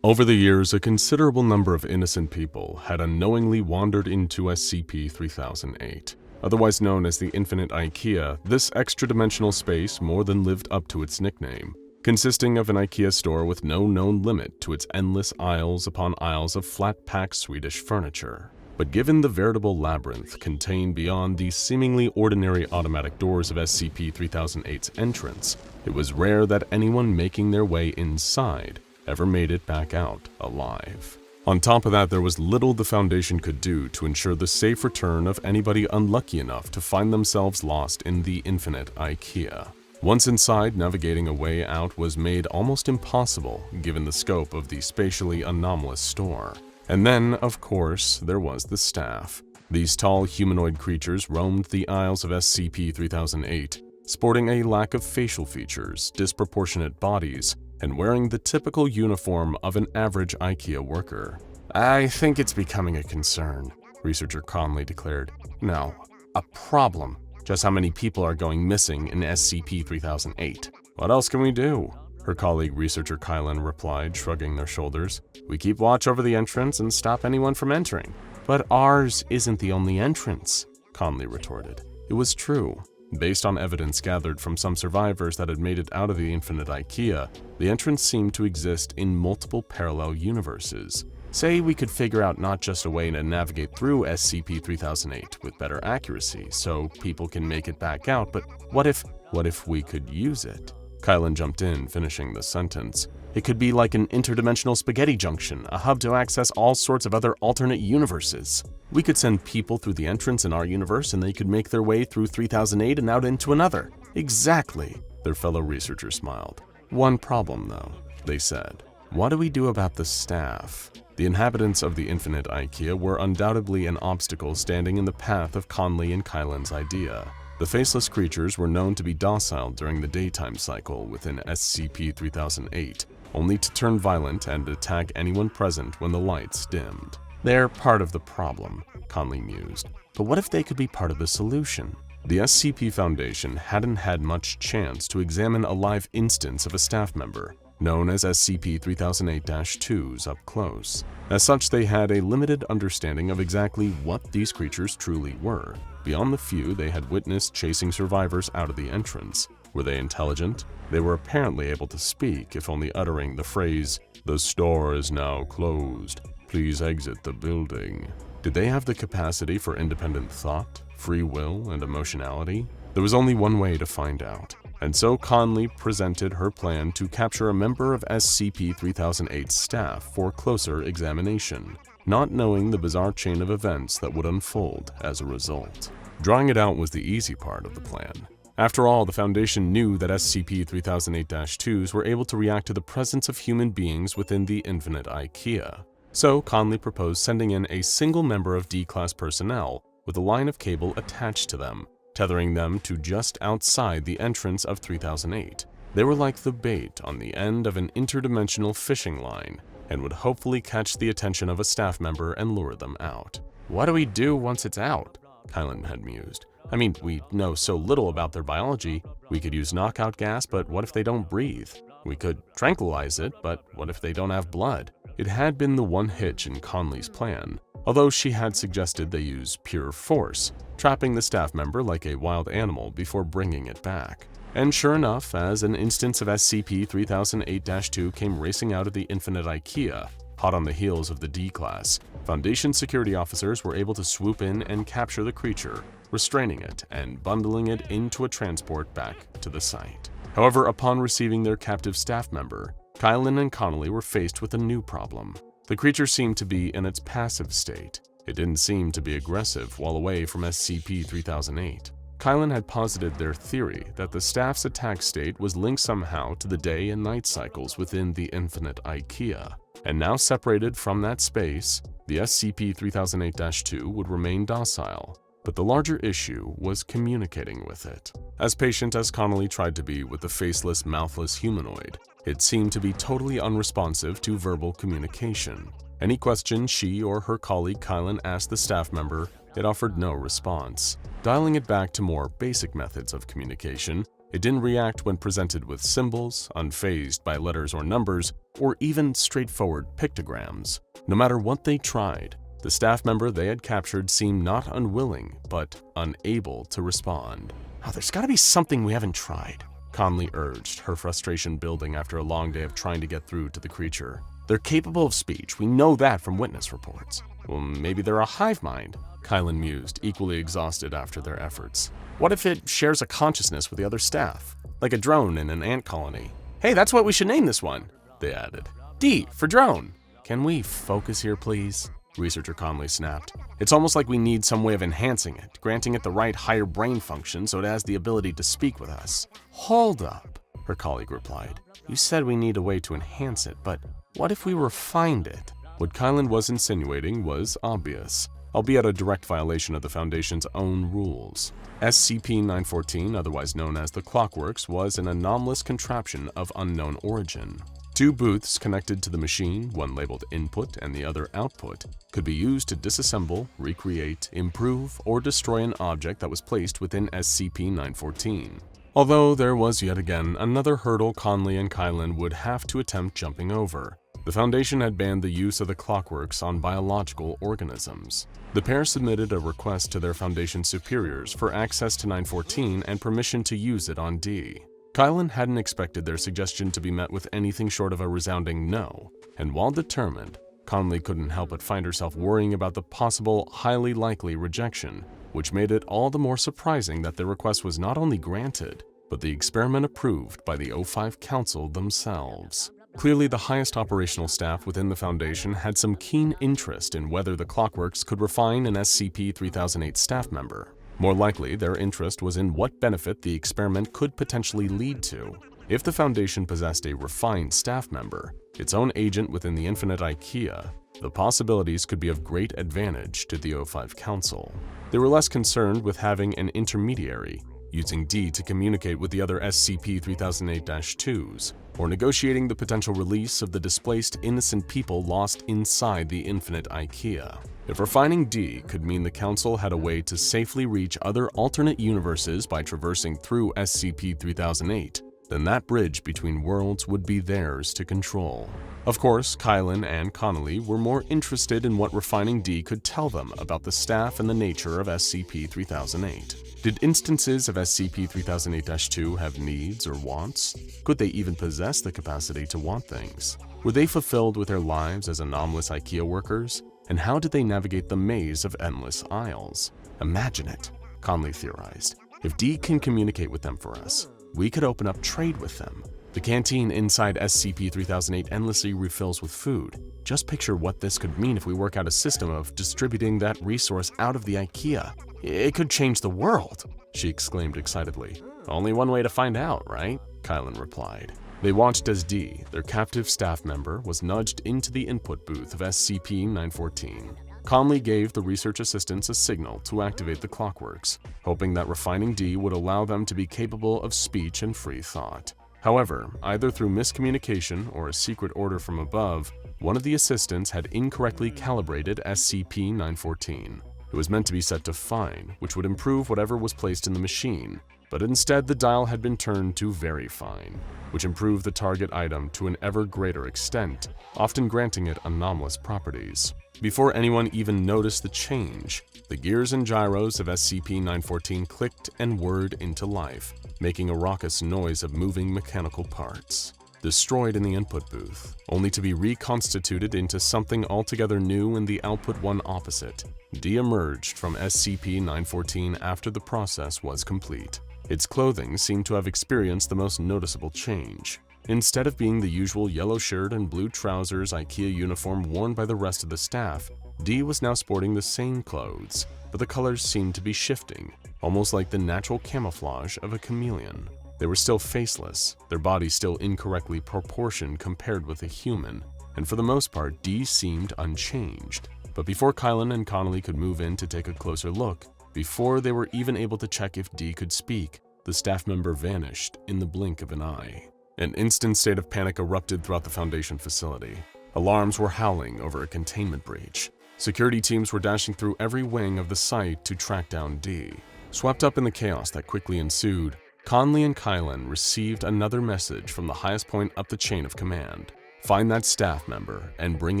Over the years, a considerable number of innocent people had unknowingly wandered into SCP-3008. Otherwise known as the Infinite IKEA, this extra-dimensional space more than lived up to its nickname, consisting of an IKEA store with no known limit to its endless aisles upon aisles of flat-pack Swedish furniture. But given the veritable labyrinth contained beyond the seemingly ordinary automatic doors of SCP-3008's entrance, it was rare that anyone making their way inside ever made it back out alive. On top of that, there was little the Foundation could do to ensure the safe return of anybody unlucky enough to find themselves lost in the Infinite IKEA. Once inside, navigating a way out was made almost impossible given the scope of the spatially anomalous store. And then, of course, there was the staff. These tall humanoid creatures roamed the aisles of SCP-3008, sporting a lack of facial features, disproportionate bodies, and wearing the typical uniform of an average IKEA worker. I think it's becoming a concern, Researcher Conley declared. No, a problem. Just how many people are going missing in SCP-3008? What else can we do? Her colleague Researcher Kylan replied, shrugging their shoulders. We keep watch over the entrance and stop anyone from entering. But ours isn't the only entrance, Conley retorted. It was true. Based on evidence gathered from some survivors that had made it out of the Infinite IKEA, the entrance seemed to exist in multiple parallel universes. Say we could figure out not just a way to navigate through SCP-3008 with better accuracy so people can make it back out, but what if we could use it? Kylan jumped in, finishing the sentence. It could be like an interdimensional spaghetti junction, a hub to access all sorts of other alternate universes. We could send people through the entrance in our universe and they could make their way through 3008 and out into another. Exactly, their fellow researcher smiled. One problem though, they said. What do we do about the staff? The inhabitants of the Infinite IKEA were undoubtedly an obstacle standing in the path of Conley and Kylan's idea. The faceless creatures were known to be docile during the daytime cycle within SCP-3008, only to turn violent and attack anyone present when the lights dimmed. They're part of the problem, Conley mused. But what if they could be part of the solution? The SCP Foundation hadn't had much chance to examine a live instance of a staff member, known as SCP-3008-2s up close. As such, they had a limited understanding of exactly what these creatures truly were, beyond the few they had witnessed chasing survivors out of the entrance. Were they intelligent? They were apparently able to speak, if only uttering the phrase, "The store is now closed. Please exit the building." Did they have the capacity for independent thought, free will, and emotionality? There was only one way to find out, and so Conley presented her plan to capture a member of SCP-3008's staff for closer examination, not knowing the bizarre chain of events that would unfold as a result. Drawing it out was the easy part of the plan. After all, the Foundation knew that SCP-3008-2s were able to react to the presence of human beings within the Infinite IKEA. So, Conley proposed sending in a single member of D-Class personnel with a line of cable attached to them, tethering them to just outside the entrance of 3008. They were like the bait on the end of an interdimensional fishing line and would hopefully catch the attention of a staff member and lure them out. What do we do once it's out? Kylan had mused. I mean, we know so little about their biology. We could use knockout gas, but what if they don't breathe? We could tranquilize it, but what if they don't have blood? It had been the one hitch in Conley's plan, although she had suggested they use pure force, trapping the staff member like a wild animal before bringing it back. And sure enough, as an instance of SCP-3008-2 came racing out of the Infinite IKEA, hot on the heels of the D-Class, Foundation security officers were able to swoop in and capture the creature, restraining it and bundling it into a transport back to the site. However, upon receiving their captive staff member, Kylan and Connolly were faced with a new problem. The creature seemed to be in its passive state. It didn't seem to be aggressive while away from SCP-3008. Kylan had posited their theory that the staff's attack state was linked somehow to the day and night cycles within the Infinite IKEA, and now separated from that space, the SCP-3008-2 would remain docile. But the larger issue was communicating with it. As patient as Connolly tried to be with the faceless, mouthless humanoid, it seemed to be totally unresponsive to verbal communication. Any question she or her colleague Kylan asked the staff member, it offered no response. Dialing it back to more basic methods of communication, it didn't react when presented with symbols, unfazed by letters or numbers, or even straightforward pictograms. No matter what they tried, the staff member they had captured seemed not unwilling, but unable to respond. Oh, there's gotta be something we haven't tried, Conley urged, her frustration building after a long day of trying to get through to the creature. They're capable of speech, we know that from witness reports. Well, maybe they're a hive mind, Kylan mused, equally exhausted after their efforts. What if it shares a consciousness with the other staff? Like a drone in an ant colony. Hey, that's what we should name this one, they added. D for drone. Can we focus here, please? Researcher Conley snapped. It's almost like we need some way of enhancing it, granting it the right higher brain function so it has the ability to speak with us. Hold up, her colleague replied. You said we need a way to enhance it, but what if we refined it? What Kylan was insinuating was obvious, albeit a direct violation of the Foundation's own rules. SCP-914, otherwise known as the Clockworks, was an anomalous contraption of unknown origin. Two booths connected to the machine, one labeled input and the other output, could be used to disassemble, recreate, improve, or destroy an object that was placed within SCP-914. Although there was yet again another hurdle Conley and Kylan would have to attempt jumping over. The Foundation had banned the use of the Clockworks on biological organisms. The pair submitted a request to their Foundation superiors for access to 914 and permission to use it on D. Kylan hadn't expected their suggestion to be met with anything short of a resounding no, and while determined, Conley couldn't help but find herself worrying about the possible, highly likely rejection, which made it all the more surprising that their request was not only granted, but the experiment approved by the O5 Council themselves. Clearly, the highest operational staff within the Foundation had some keen interest in whether the Clockworks could refine an SCP-3008 staff member. More likely, their interest was in what benefit the experiment could potentially lead to. If the Foundation possessed a refined staff member, its own agent within the Infinite IKEA, the possibilities could be of great advantage to the O5 Council. They were less concerned with having an intermediary, using D to communicate with the other SCP-3008-2s, or negotiating the potential release of the displaced innocent people lost inside the Infinite IKEA. If refining D could mean the Council had a way to safely reach other alternate universes by traversing through SCP-3008, then that bridge between worlds would be theirs to control. Of course, Kylan and Connolly were more interested in what Refining D could tell them about the staff and the nature of SCP-3008. Did instances of SCP-3008-2 have needs or wants? Could they even possess the capacity to want things? Were they fulfilled with their lives as anomalous IKEA workers? And how did they navigate the maze of endless aisles? Imagine it, Connolly theorized. If D can communicate with them for us, we could open up trade with them. The canteen inside SCP-3008 endlessly refills with food. Just picture what this could mean if we work out a system of distributing that resource out of the IKEA. It could change the world, she exclaimed excitedly. Only one way to find out, right? Kylan replied. They watched as D, their captive staff member, was nudged into the input booth of SCP-914. Connolly gave the research assistants a signal to activate the Clockworks, hoping that Refining D would allow them to be capable of speech and free thought. However, either through miscommunication or a secret order from above, one of the assistants had incorrectly calibrated SCP-914. It was meant to be set to fine, which would improve whatever was placed in the machine, but instead the dial had been turned to very fine, which improved the target item to an ever greater extent, often granting it anomalous properties. Before anyone even noticed the change, the gears and gyros of SCP-914 clicked and whirred into life, making a raucous noise of moving mechanical parts. Destroyed in the input booth, only to be reconstituted into something altogether new in the output one opposite, D emerged from SCP-914 after the process was complete. Its clothing seemed to have experienced the most noticeable change. Instead of being the usual yellow shirt and blue trousers IKEA uniform worn by the rest of the staff, D was now sporting the same clothes, but the colors seemed to be shifting, almost like the natural camouflage of a chameleon. They were still faceless, their bodies still incorrectly proportioned compared with a human, and for the most part, D seemed unchanged. But before Kylan and Connolly could move in to take a closer look, before they were even able to check if D could speak, the staff member vanished in the blink of an eye. An instant state of panic erupted throughout the Foundation facility. Alarms were howling over a containment breach. Security teams were dashing through every wing of the site to track down D. Swept up in the chaos that quickly ensued, Connolly and Kylan received another message from the highest point up the chain of command. Find that staff member and bring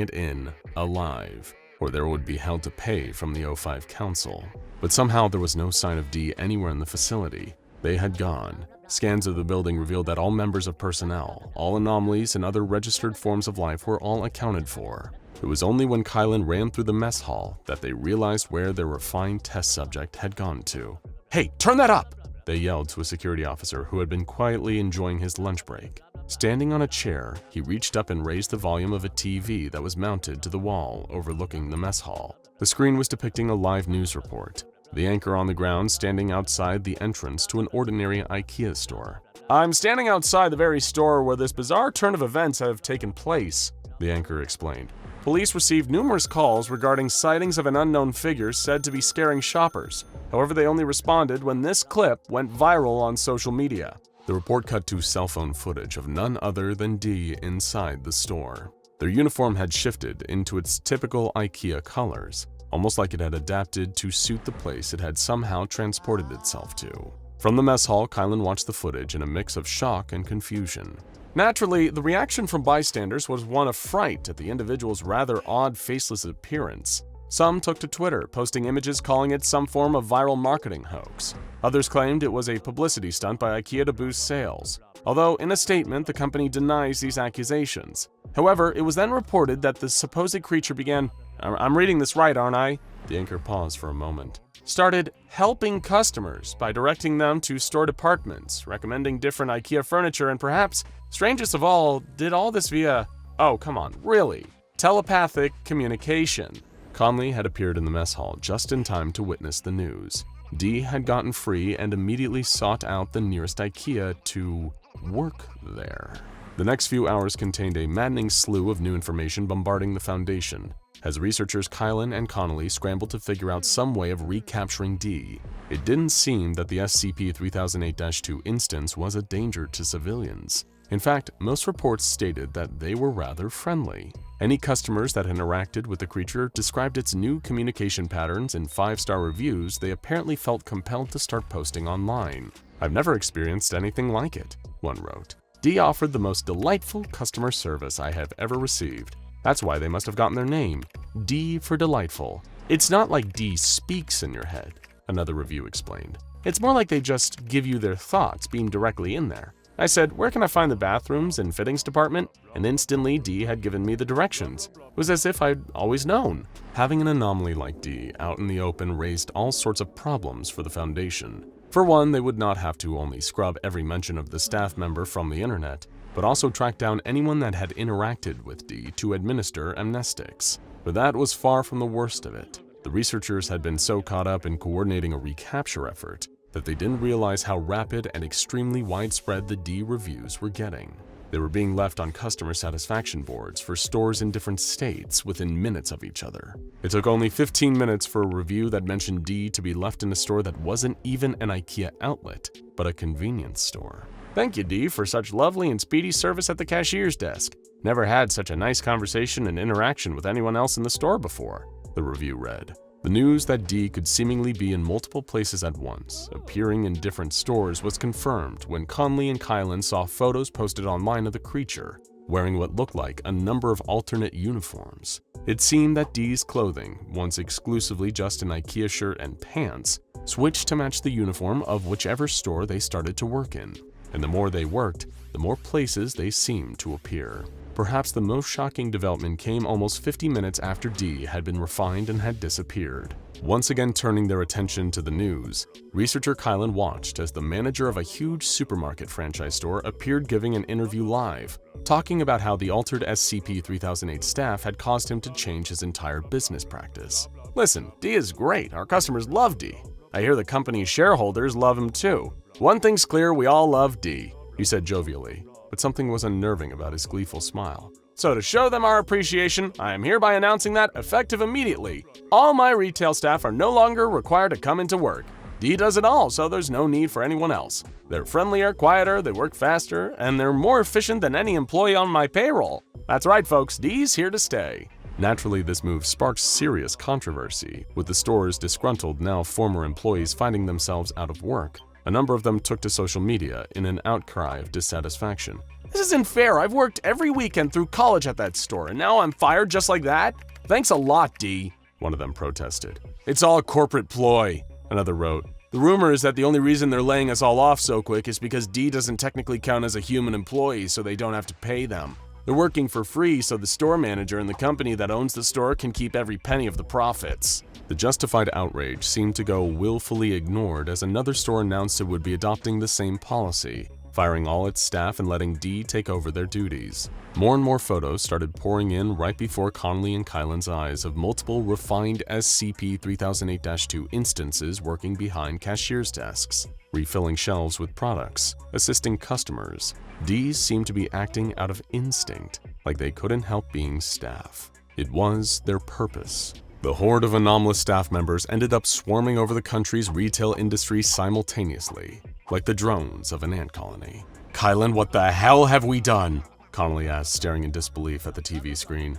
it in alive, or there would be hell to pay from the O5 Council. But somehow there was no sign of D anywhere in the facility. They had gone. Scans of the building revealed that all members of personnel, all anomalies, and other registered forms of life were all accounted for. It was only when Kylan ran through the mess hall that they realized where their refined test subject had gone to. "Hey, turn that up!" they yelled to a security officer who had been quietly enjoying his lunch break. Standing on a chair, he reached up and raised the volume of a TV that was mounted to the wall overlooking the mess hall. The screen was depicting a live news report. The anchor on the ground standing outside the entrance to an ordinary IKEA store. "I'm standing outside the very store where this bizarre turn of events have taken place," the anchor explained. "Police received numerous calls regarding sightings of an unknown figure said to be scaring shoppers. However, they only responded when this clip went viral on social media." The report cut to cell phone footage of none other than D inside the store. Their uniform had shifted into its typical IKEA colors, almost like it had adapted to suit the place it had somehow transported itself to. From the mess hall, Kylan watched the footage in a mix of shock and confusion. Naturally, the reaction from bystanders was one of fright at the individual's rather odd faceless appearance. Some took to Twitter, posting images calling it some form of viral marketing hoax. Others claimed it was a publicity stunt by IKEA to boost sales, although in a statement the company denies these accusations. However, it was then reported that the supposed creature began, I'm reading this right, aren't I? The anchor paused for a moment. Started helping customers by directing them to store departments, recommending different IKEA furniture, and perhaps, strangest of all, did all this via, oh come on, really, telepathic communication. Connolly had appeared in the mess hall just in time to witness the news. D had gotten free and immediately sought out the nearest IKEA to work there. The next few hours contained a maddening slew of new information bombarding the Foundation, as researchers Kylan and Connolly scrambled to figure out some way of recapturing D. It didn't seem that the SCP-3008-2 instance was a danger to civilians. In fact, most reports stated that they were rather friendly. Any customers that had interacted with the creature described its new communication patterns in 5-star reviews they apparently felt compelled to start posting online. "I've never experienced anything like it," one wrote. D offered the most delightful customer service I have ever received. That's why they must have gotten their name, D for delightful. It's not like D speaks in your head, another review explained. It's more like they just give you their thoughts beamed directly in there. I said, where can I find the bathrooms and fittings department? And instantly D had given me the directions. It was as if I'd always known. Having an anomaly like D out in the open raised all sorts of problems for the Foundation. For one, they would not have to only scrub every mention of the staff member from the internet, but also track down anyone that had interacted with D to administer amnestics. But that was far from the worst of it. The researchers had been so caught up in coordinating a recapture effort that they didn't realize how rapid and extremely widespread the D reviews were getting. They were being left on customer satisfaction boards for stores in different states within minutes of each other. It took only 15 minutes for a review that mentioned D to be left in a store that wasn't even an IKEA outlet, but a convenience store. Thank you, D, for such lovely and speedy service at the cashier's desk. Never had such a nice conversation and interaction with anyone else in the store before, the review read. The news that D could seemingly be in multiple places at once, appearing in different stores, was confirmed when Conley and Kylan saw photos posted online of the creature, wearing what looked like a number of alternate uniforms. It seemed that D's clothing, once exclusively just an IKEA shirt and pants, switched to match the uniform of whichever store they started to work in. And the more they worked, the more places they seemed to appear. Perhaps the most shocking development came almost 50 minutes after D had been refined and had disappeared. Once again turning their attention to the news, researcher Kylan watched as the manager of a huge supermarket franchise store appeared giving an interview live, talking about how the altered SCP-3008 staff had caused him to change his entire business practice. Listen, D is great. Our customers love D. I hear the company's shareholders love him too. One thing's clear, we all love D, he said jovially. But something was unnerving about his gleeful smile. So to show them our appreciation, I am hereby announcing that, effective immediately, all my retail staff are no longer required to come into work. D does it all, so there's no need for anyone else. They're friendlier, quieter, they work faster, and they're more efficient than any employee on my payroll. That's right, folks, D's here to stay. Naturally, this move sparked serious controversy, with the store's disgruntled, now former employees finding themselves out of work. A number of them took to social media in an outcry of dissatisfaction. This isn't fair. I've worked every weekend through college at that store, and now I'm fired just like that? Thanks a lot, D, one of them protested. It's all a corporate ploy, another wrote. The rumor is that the only reason they're laying us all off so quick is because D doesn't technically count as a human employee, so they don't have to pay them. They're working for free, so the store manager and the company that owns the store can keep every penny of the profits. The justified outrage seemed to go willfully ignored as another store announced it would be adopting the same policy, firing all its staff and letting D take over their duties. More and more photos started pouring in right before Conley and Kylan's eyes of multiple refined SCP-3008-2 instances working behind cashiers' desks, refilling shelves with products, assisting customers. These seemed to be acting out of instinct, like they couldn't help being staff. It was their purpose. The horde of anomalous staff members ended up swarming over the country's retail industry simultaneously, like the drones of an ant colony. Kylan, what the hell have we done? Connolly asked, staring in disbelief at the TV screen.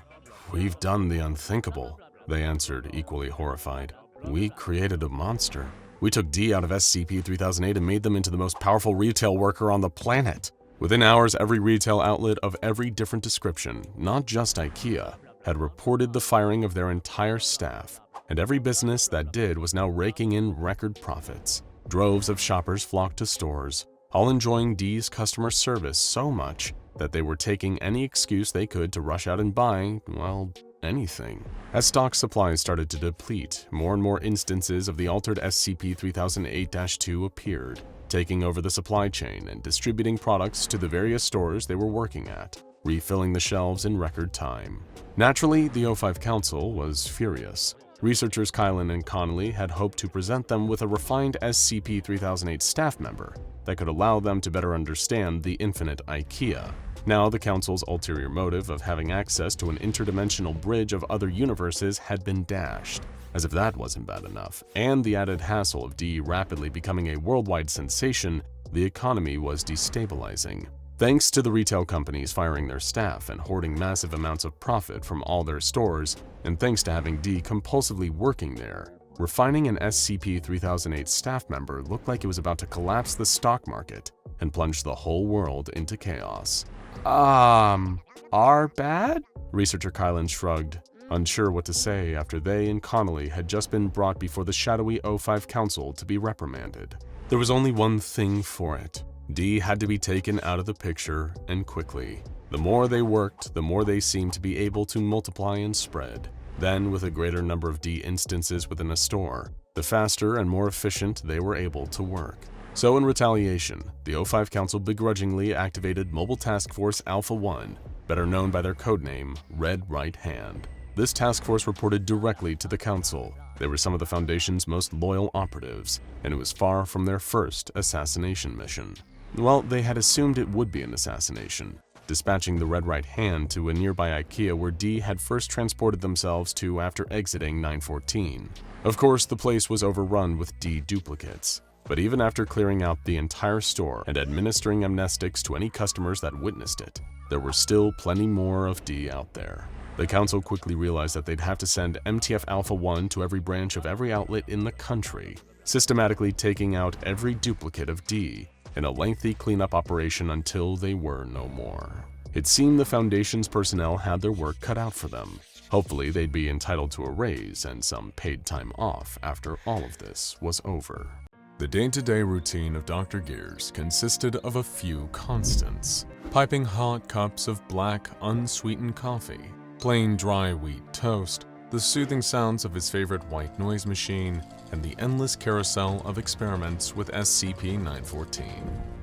We've done the unthinkable, they answered, equally horrified. We created a monster. We took D out of SCP-3008 and made them into the most powerful retail worker on the planet. Within hours, every retail outlet of every different description, not just IKEA, had reported the firing of their entire staff, and every business that did was now raking in record profits. Droves of shoppers flocked to stores, all enjoying D's customer service so much that they were taking any excuse they could to rush out and buy, well, anything. As stock supplies started to deplete, more and more instances of the altered SCP-3008-2 appeared, taking over the supply chain and distributing products to the various stores they were working at, refilling the shelves in record time. Naturally, the O5 Council was furious. Researchers Kylan and Connolly had hoped to present them with a refined SCP-3008 staff member that could allow them to better understand the infinite IKEA. Now, the Council's ulterior motive of having access to an interdimensional bridge of other universes had been dashed. As if that wasn't bad enough, and the added hassle of D rapidly becoming a worldwide sensation, the economy was destabilizing. Thanks to the retail companies firing their staff and hoarding massive amounts of profit from all their stores, and thanks to having D compulsively working there, refining an SCP-3008 staff member looked like it was about to collapse the stock market. and plunged the whole world into chaos. Our bad? Researcher Kylan shrugged, unsure what to say after they and Connolly had just been brought before the shadowy O5 Council to be reprimanded. There was only one thing for it. D had to be taken out of the picture, and quickly. The more they worked, the more they seemed to be able to multiply and spread. Then, with a greater number of D instances within a store, the faster and more efficient they were able to work. So in retaliation, the O5 Council begrudgingly activated Mobile Task Force Alpha 1, better known by their codename, Red Right Hand. This task force reported directly to the Council. They were some of the Foundation's most loyal operatives, and it was far from their first assassination mission. Well, they had assumed it would be an assassination, dispatching the Red Right Hand to a nearby IKEA where D had first transported themselves to after exiting 914. Of course, the place was overrun with D duplicates. But even after clearing out the entire store and administering amnestics to any customers that witnessed it, there were still plenty more of D out there. The Council quickly realized that they'd have to send MTF Alpha 1 to every branch of every outlet in the country, systematically taking out every duplicate of D in a lengthy cleanup operation until they were no more. It seemed the Foundation's personnel had their work cut out for them. Hopefully, they'd be entitled to a raise and some paid time off after all of this was over. The day-to-day routine of Dr. Gears consisted of a few constants: piping hot cups of black, unsweetened coffee, plain dry wheat toast, the soothing sounds of his favorite white noise machine, and the endless carousel of experiments with SCP-914.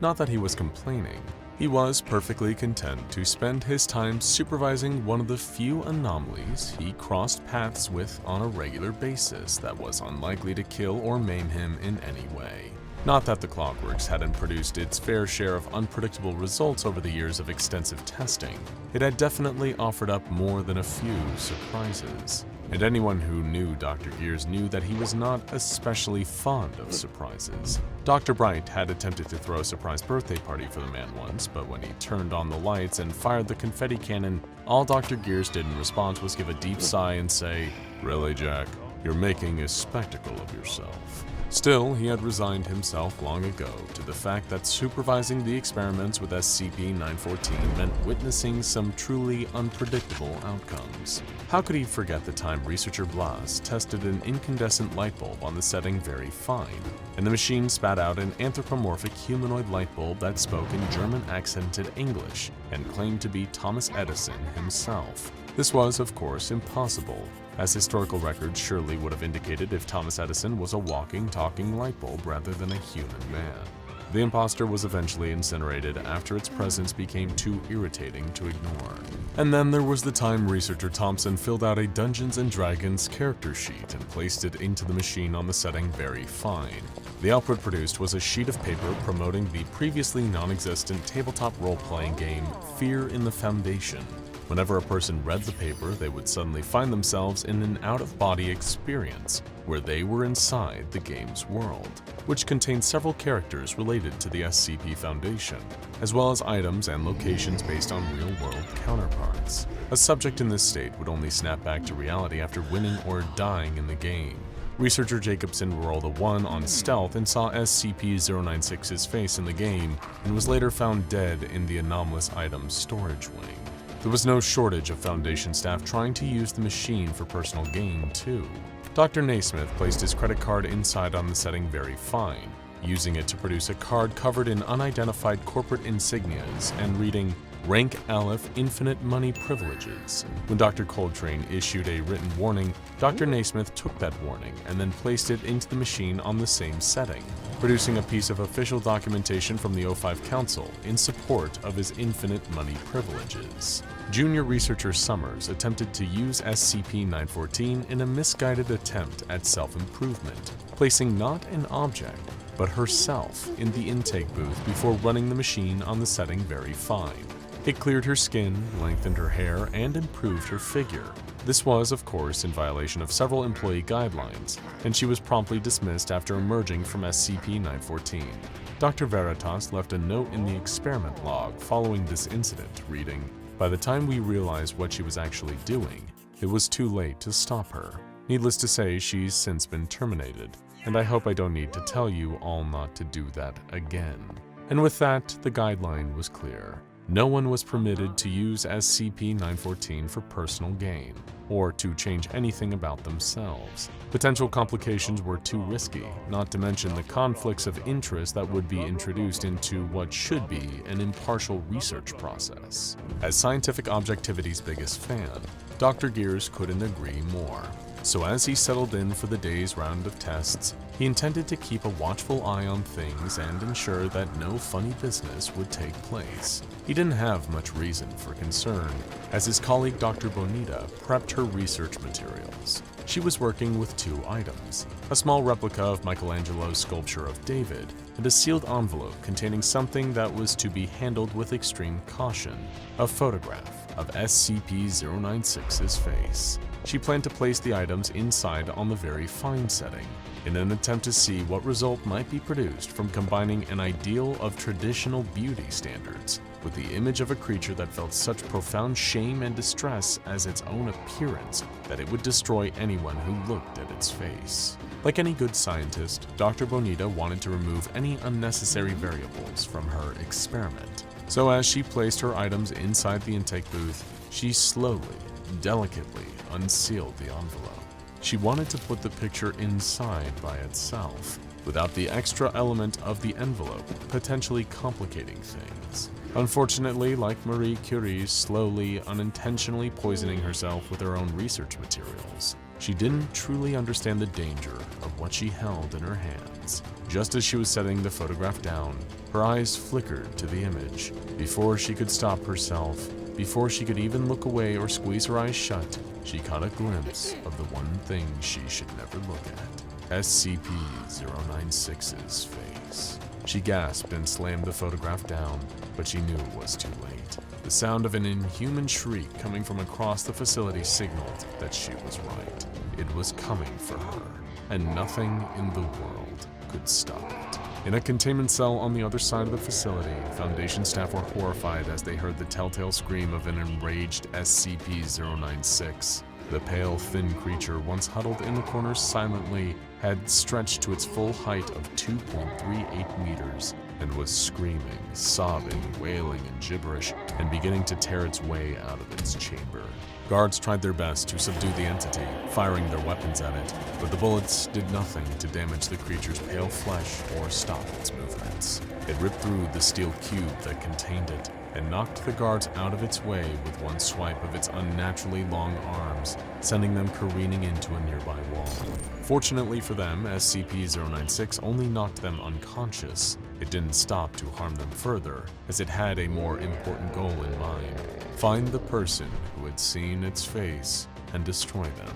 Not that he was complaining. He was perfectly content to spend his time supervising one of the few anomalies he crossed paths with on a regular basis that was unlikely to kill or maim him in any way. Not that the Clockworks hadn't produced its fair share of unpredictable results over the years of extensive testing. It had definitely offered up more than a few surprises. And anyone who knew Dr. Gears knew that he was not especially fond of surprises. Dr. Bright had attempted to throw a surprise birthday party for the man once, but when he turned on the lights and fired the confetti cannon, all Dr. Gears did in response was give a deep sigh and say, "Really, Jack? You're making a spectacle of yourself." Still, he had resigned himself long ago to the fact that supervising the experiments with SCP-914 meant witnessing some truly unpredictable outcomes. How could he forget the time researcher Blas tested an incandescent light bulb on the setting Very Fine, and the machine spat out an anthropomorphic humanoid light bulb that spoke in German-accented English and claimed to be Thomas Edison himself? This was, of course, impossible, as historical records surely would have indicated if Thomas Edison was a walking, talking light bulb rather than a human man. The imposter was eventually incinerated after its presence became too irritating to ignore. And then there was the time researcher Thompson filled out a Dungeons & Dragons character sheet and placed it into the machine on the setting Very Fine. The output produced was a sheet of paper promoting the previously non-existent tabletop role-playing game Fear in the Foundation. Whenever a person read the paper, they would suddenly find themselves in an out-of-body experience where they were inside the game's world, which contained several characters related to the SCP Foundation, as well as items and locations based on real-world counterparts. A subject in this state would only snap back to reality after winning or dying in the game. Researcher Jacobson rolled a 1 on stealth and saw SCP-096's face in the game, and was later found dead in the anomalous item's storage wing. There was no shortage of Foundation staff trying to use the machine for personal gain, too. Dr. Naismith placed his credit card inside on the setting Very Fine, using it to produce a card covered in unidentified corporate insignias and reading, "Rank Aleph Infinite Money Privileges." When Dr. Coltrane issued a written warning, Dr. Naismith took that warning and then placed it into the machine on the same setting, producing a piece of official documentation from the O5 Council in support of his infinite money privileges. Junior researcher Summers attempted to use SCP-914 in a misguided attempt at self-improvement, placing not an object, but herself in the intake booth before running the machine on the setting Very Fine. It cleared her skin, lengthened her hair, and improved her figure. This was, of course, in violation of several employee guidelines, and she was promptly dismissed after emerging from SCP-914. Dr. Veritas left a note in the experiment log following this incident, reading, "By the time we realized what she was actually doing, it was too late to stop her. Needless to say, she's since been terminated, and I hope I don't need to tell you all not to do that again." And with that, the guideline was clear. No one was permitted to use SCP-914 for personal gain, or to change anything about themselves. Potential complications were too risky, not to mention the conflicts of interest that would be introduced into what should be an impartial research process. As scientific objectivity's biggest fan, Dr. Gears couldn't agree more. So as he settled in for the day's round of tests, he intended to keep a watchful eye on things and ensure that no funny business would take place. He didn't have much reason for concern, as his colleague Dr. Bonita prepped her research materials. She was working with two items, a small replica of Michelangelo's sculpture of David, and a sealed envelope containing something that was to be handled with extreme caution, a photograph of SCP-096's face. She planned to place the items inside on the very fine setting, in an attempt to see what result might be produced from combining an ideal of traditional beauty standards with the image of a creature that felt such profound shame and distress as its own appearance that it would destroy anyone who looked at its face. Like any good scientist, Dr. Bonita wanted to remove any unnecessary variables from her experiment. So as she placed her items inside the intake booth, she slowly, delicately unsealed the envelope. She wanted to put the picture inside by itself, without the extra element of the envelope potentially complicating things. Unfortunately, like Marie Curie's slowly, unintentionally poisoning herself with her own research materials, she didn't truly understand the danger of what she held in her hands. Just as she was setting the photograph down, her eyes flickered to the image. Before she could stop herself, before she could even look away or squeeze her eyes shut, she caught a glimpse of the one thing she should never look at, SCP-096's face. She gasped and slammed the photograph down, but she knew it was too late. The sound of an inhuman shriek coming from across the facility signaled that she was right. It was coming for her, and nothing in the world could stop it. In a containment cell on the other side of the facility, Foundation staff were horrified as they heard the telltale scream of an enraged SCP-096. The pale, thin creature, once huddled in the corners silently, had stretched to its full height of 2.38 meters and was screaming, sobbing, wailing in gibberish, and beginning to tear its way out of its chamber. Guards tried their best to subdue the entity, firing their weapons at it, but the bullets did nothing to damage the creature's pale flesh or stop its movements. It ripped through the steel cube that contained it and knocked the guards out of its way with one swipe of its unnaturally long arms, sending them careening into a nearby wall. Fortunately for them, SCP-096 only knocked them unconscious. It didn't stop to harm them further, as it had a more important goal in mind: find the person who had seen its face and destroy them.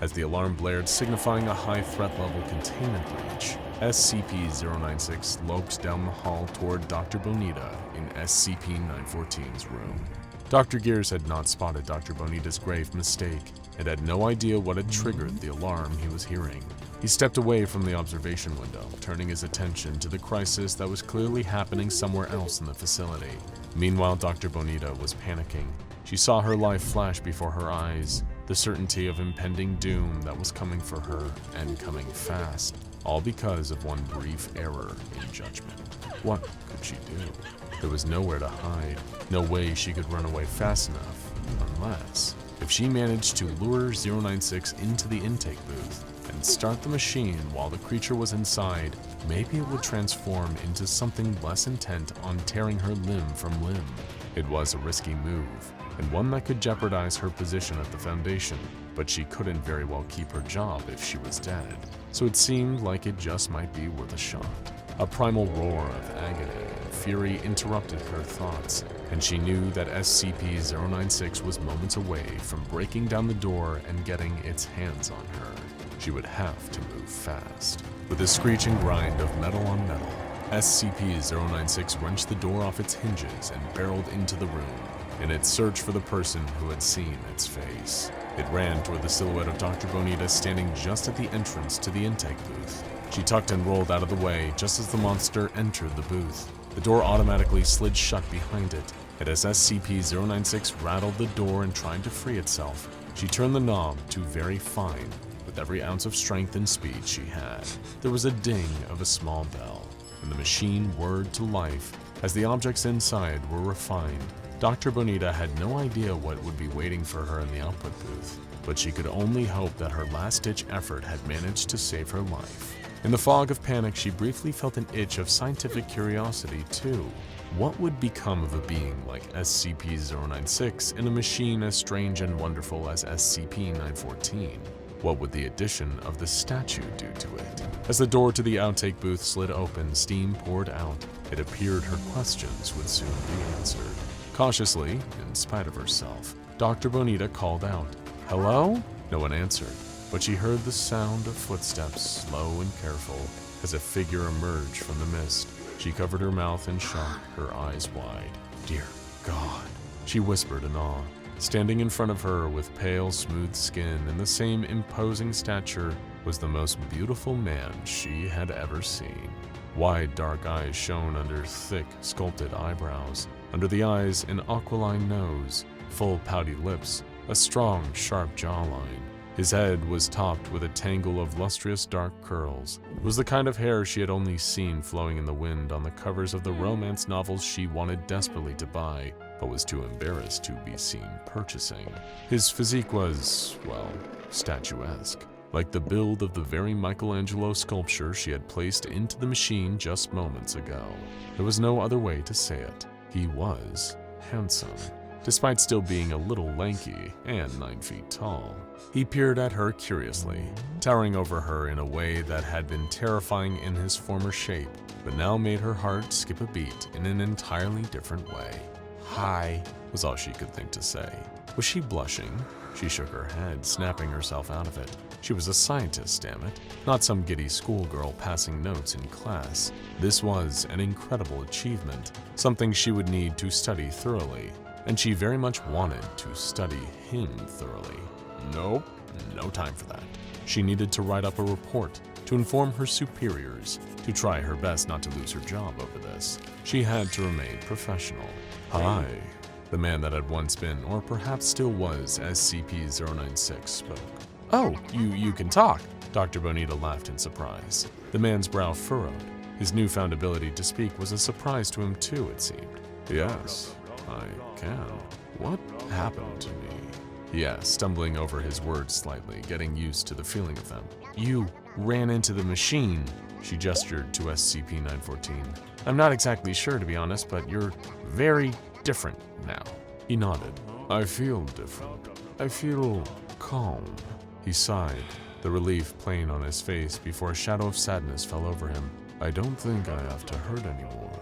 As the alarm blared, signifying a high threat level containment breach, SCP-096 loped down the hall toward Dr. Bonita in SCP-914's room. Dr. Gears had not spotted Dr. Bonita's grave mistake and had no idea what had triggered the alarm he was hearing. He stepped away from the observation window, turning his attention to the crisis that was clearly happening somewhere else in the facility. Meanwhile, Dr. Bonita was panicking. She saw her life flash before her eyes, the certainty of impending doom that was coming for her, and coming fast, all because of one brief error in judgment. What could she do? There was nowhere to hide, no way she could run away fast enough, unless if she managed to lure 096 into the intake booth and start the machine while the creature was inside, maybe it would transform into something less intent on tearing her limb from limb. It was a risky move, and one that could jeopardize her position at the Foundation, but she couldn't very well keep her job if she was dead, so it seemed like it just might be worth a shot. A primal roar of agony and fury interrupted her thoughts, and she knew that SCP-096 was moments away from breaking down the door and getting its hands on her. She would have to move fast. With a screeching grind of metal on metal, SCP-096 wrenched the door off its hinges and barreled into the room in its search for the person who had seen its face. It ran toward the silhouette of Dr. Bonita standing just at the entrance to the intake booth. She tucked and rolled out of the way just as the monster entered the booth. The door automatically slid shut behind it, and as SCP-096 rattled the door and tried to free itself, she turned the knob to very fine with every ounce of strength and speed she had. There was a ding of a small bell. and the machine whirred to life as the objects inside were refined. Dr. Bonita had no idea what would be waiting for her in the output booth, but she could only hope that her last-ditch effort had managed to save her life. In the fog of panic, she briefly felt an itch of scientific curiosity, too. What would become of a being like SCP-096 in a machine as strange and wonderful as SCP-914? What would the addition of the statue do to it? As the door to the outtake booth slid open, steam poured out. It appeared her questions would soon be answered. Cautiously, in spite of herself, Dr. Bonita called out, "Hello?" No one answered, but she heard the sound of footsteps, slow and careful, as a figure emerged from the mist. She covered her mouth in shock, her eyes wide. "Dear God," she whispered in awe. Standing in front of her with pale, smooth skin and the same imposing stature was the most beautiful man she had ever seen. Wide, dark eyes shone under thick, sculpted eyebrows. Under the eyes, an aquiline nose, full, pouty lips, a strong, sharp jawline. His head was topped with a tangle of lustrous dark curls. It was the kind of hair she had only seen flowing in the wind on the covers of the romance novels she wanted desperately to buy, but was too embarrassed to be seen purchasing. His physique was, well, statuesque, like the build of the very Michelangelo sculpture she had placed into the machine just moments ago. There was no other way to say it. He was handsome, despite still being a little lanky and 9 feet tall. He peered at her curiously, towering over her in a way that had been terrifying in his former shape, but now made her heart skip a beat in an entirely different way. "Hi," was all she could think to say. Was she blushing? She shook her head, snapping herself out of it. She was a scientist, damn it, not some giddy schoolgirl passing notes in class. This was an incredible achievement, something she would need to study thoroughly, and she very much wanted to study him thoroughly. Nope, no time for that. She needed to write up a report, to inform her superiors, to try her best not to lose her job over this. She had to remain professional. "Hi," the man that had once been, or perhaps still was, SCP-096 spoke. "Oh, you can talk." Dr. Bonita laughed in surprise. The man's brow furrowed. His newfound ability to speak was a surprise to him too, it seemed. "Yes, I can. What happened to me?" he asked, stumbling over his words slightly, getting used to the feeling of them. "You ran into the machine." She gestured to SCP-914. "I'm not exactly sure, to be honest, but you're very different now." He nodded. "I feel different. I feel calm." He sighed, the relief plain on his face before a shadow of sadness fell over him. "I don't think I have to hurt anymore.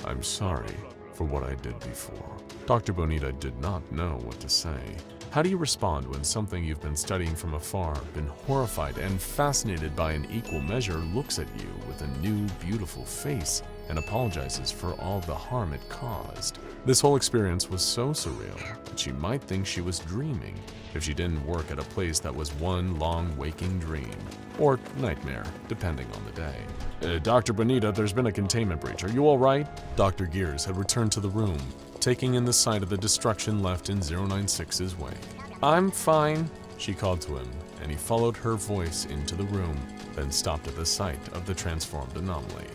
I'm sorry for what I did before." Dr. Bonita did not know what to say. How do you respond when something you've been studying from afar, been horrified and fascinated by in equal measure, looks at you with a new, beautiful face and apologizes for all the harm it caused? This whole experience was so surreal that she might think she was dreaming if she didn't work at a place that was one long waking dream, or nightmare, depending on the day. Dr. Bonita, there's been a containment breach. Are you all right?" Dr. Gears had returned to the room, taking in the sight of the destruction left in 096's wake. "I'm fine," she called to him, and he followed her voice into the room, then stopped at the sight of the transformed anomaly.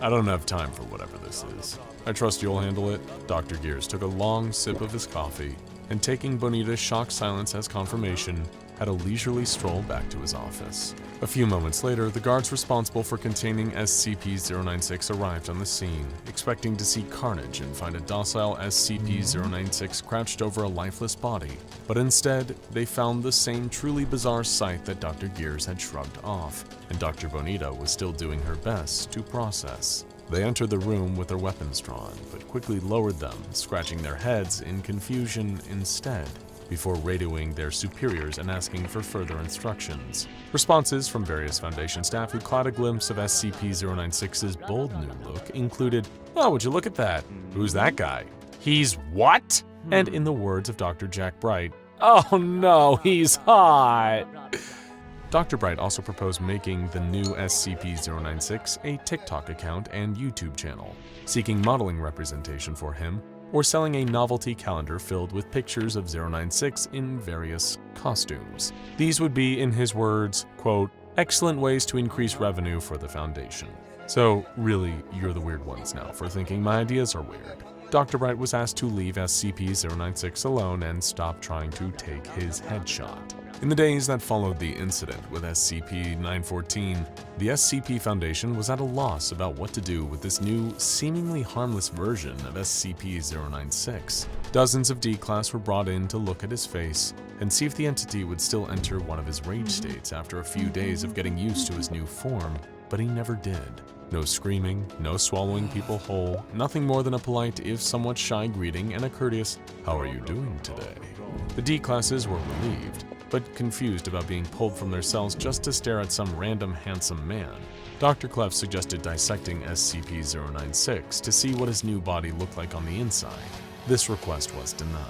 I don't have time for whatever this is. I trust you'll handle it." Dr. Gears took a long sip of his coffee, and taking Bonita's shocked silence as confirmation, had a leisurely stroll back to his office. A few moments later, the guards responsible for containing SCP-096 arrived on the scene, expecting to see carnage and find a docile SCP-096 crouched over a lifeless body. But instead, they found the same truly bizarre sight that Dr. Gears had shrugged off, and Dr. Bonita was still doing her best to process. They entered the room with their weapons drawn, but quickly lowered them, scratching their heads in confusion instead, before radioing their superiors and asking for further instructions. Responses from various Foundation staff who caught a glimpse of SCP-096's bold new look included, "Oh, would you look at that? Who's that guy? He's what?" And in the words of Dr. Jack Bright, "Oh no, he's hot!" Dr. Bright also proposed making the new SCP-096 a TikTok account and YouTube channel, seeking modeling representation for him, or selling a novelty calendar filled with pictures of 096 in various costumes. These would be, in his words, quote, "excellent ways to increase revenue for the Foundation." So, really, you're the weird ones now for thinking my ideas are weird. Dr. Bright was asked to leave SCP-096 alone and stop trying to take his headshot. In the days that followed the incident with SCP-914, the SCP Foundation was at a loss about what to do with this new, seemingly harmless version of SCP-096. Dozens of D-Class were brought in to look at his face and see if the entity would still enter one of his rage states after a few days of getting used to his new form, but he never did. No screaming, no swallowing people whole, nothing more than a polite, if somewhat shy greeting and a courteous, "How are you doing today?" The D-Classes were relieved, but confused about being pulled from their cells just to stare at some random handsome man. Dr. Clef suggested dissecting SCP-096 to see what his new body looked like on the inside. This request was denied.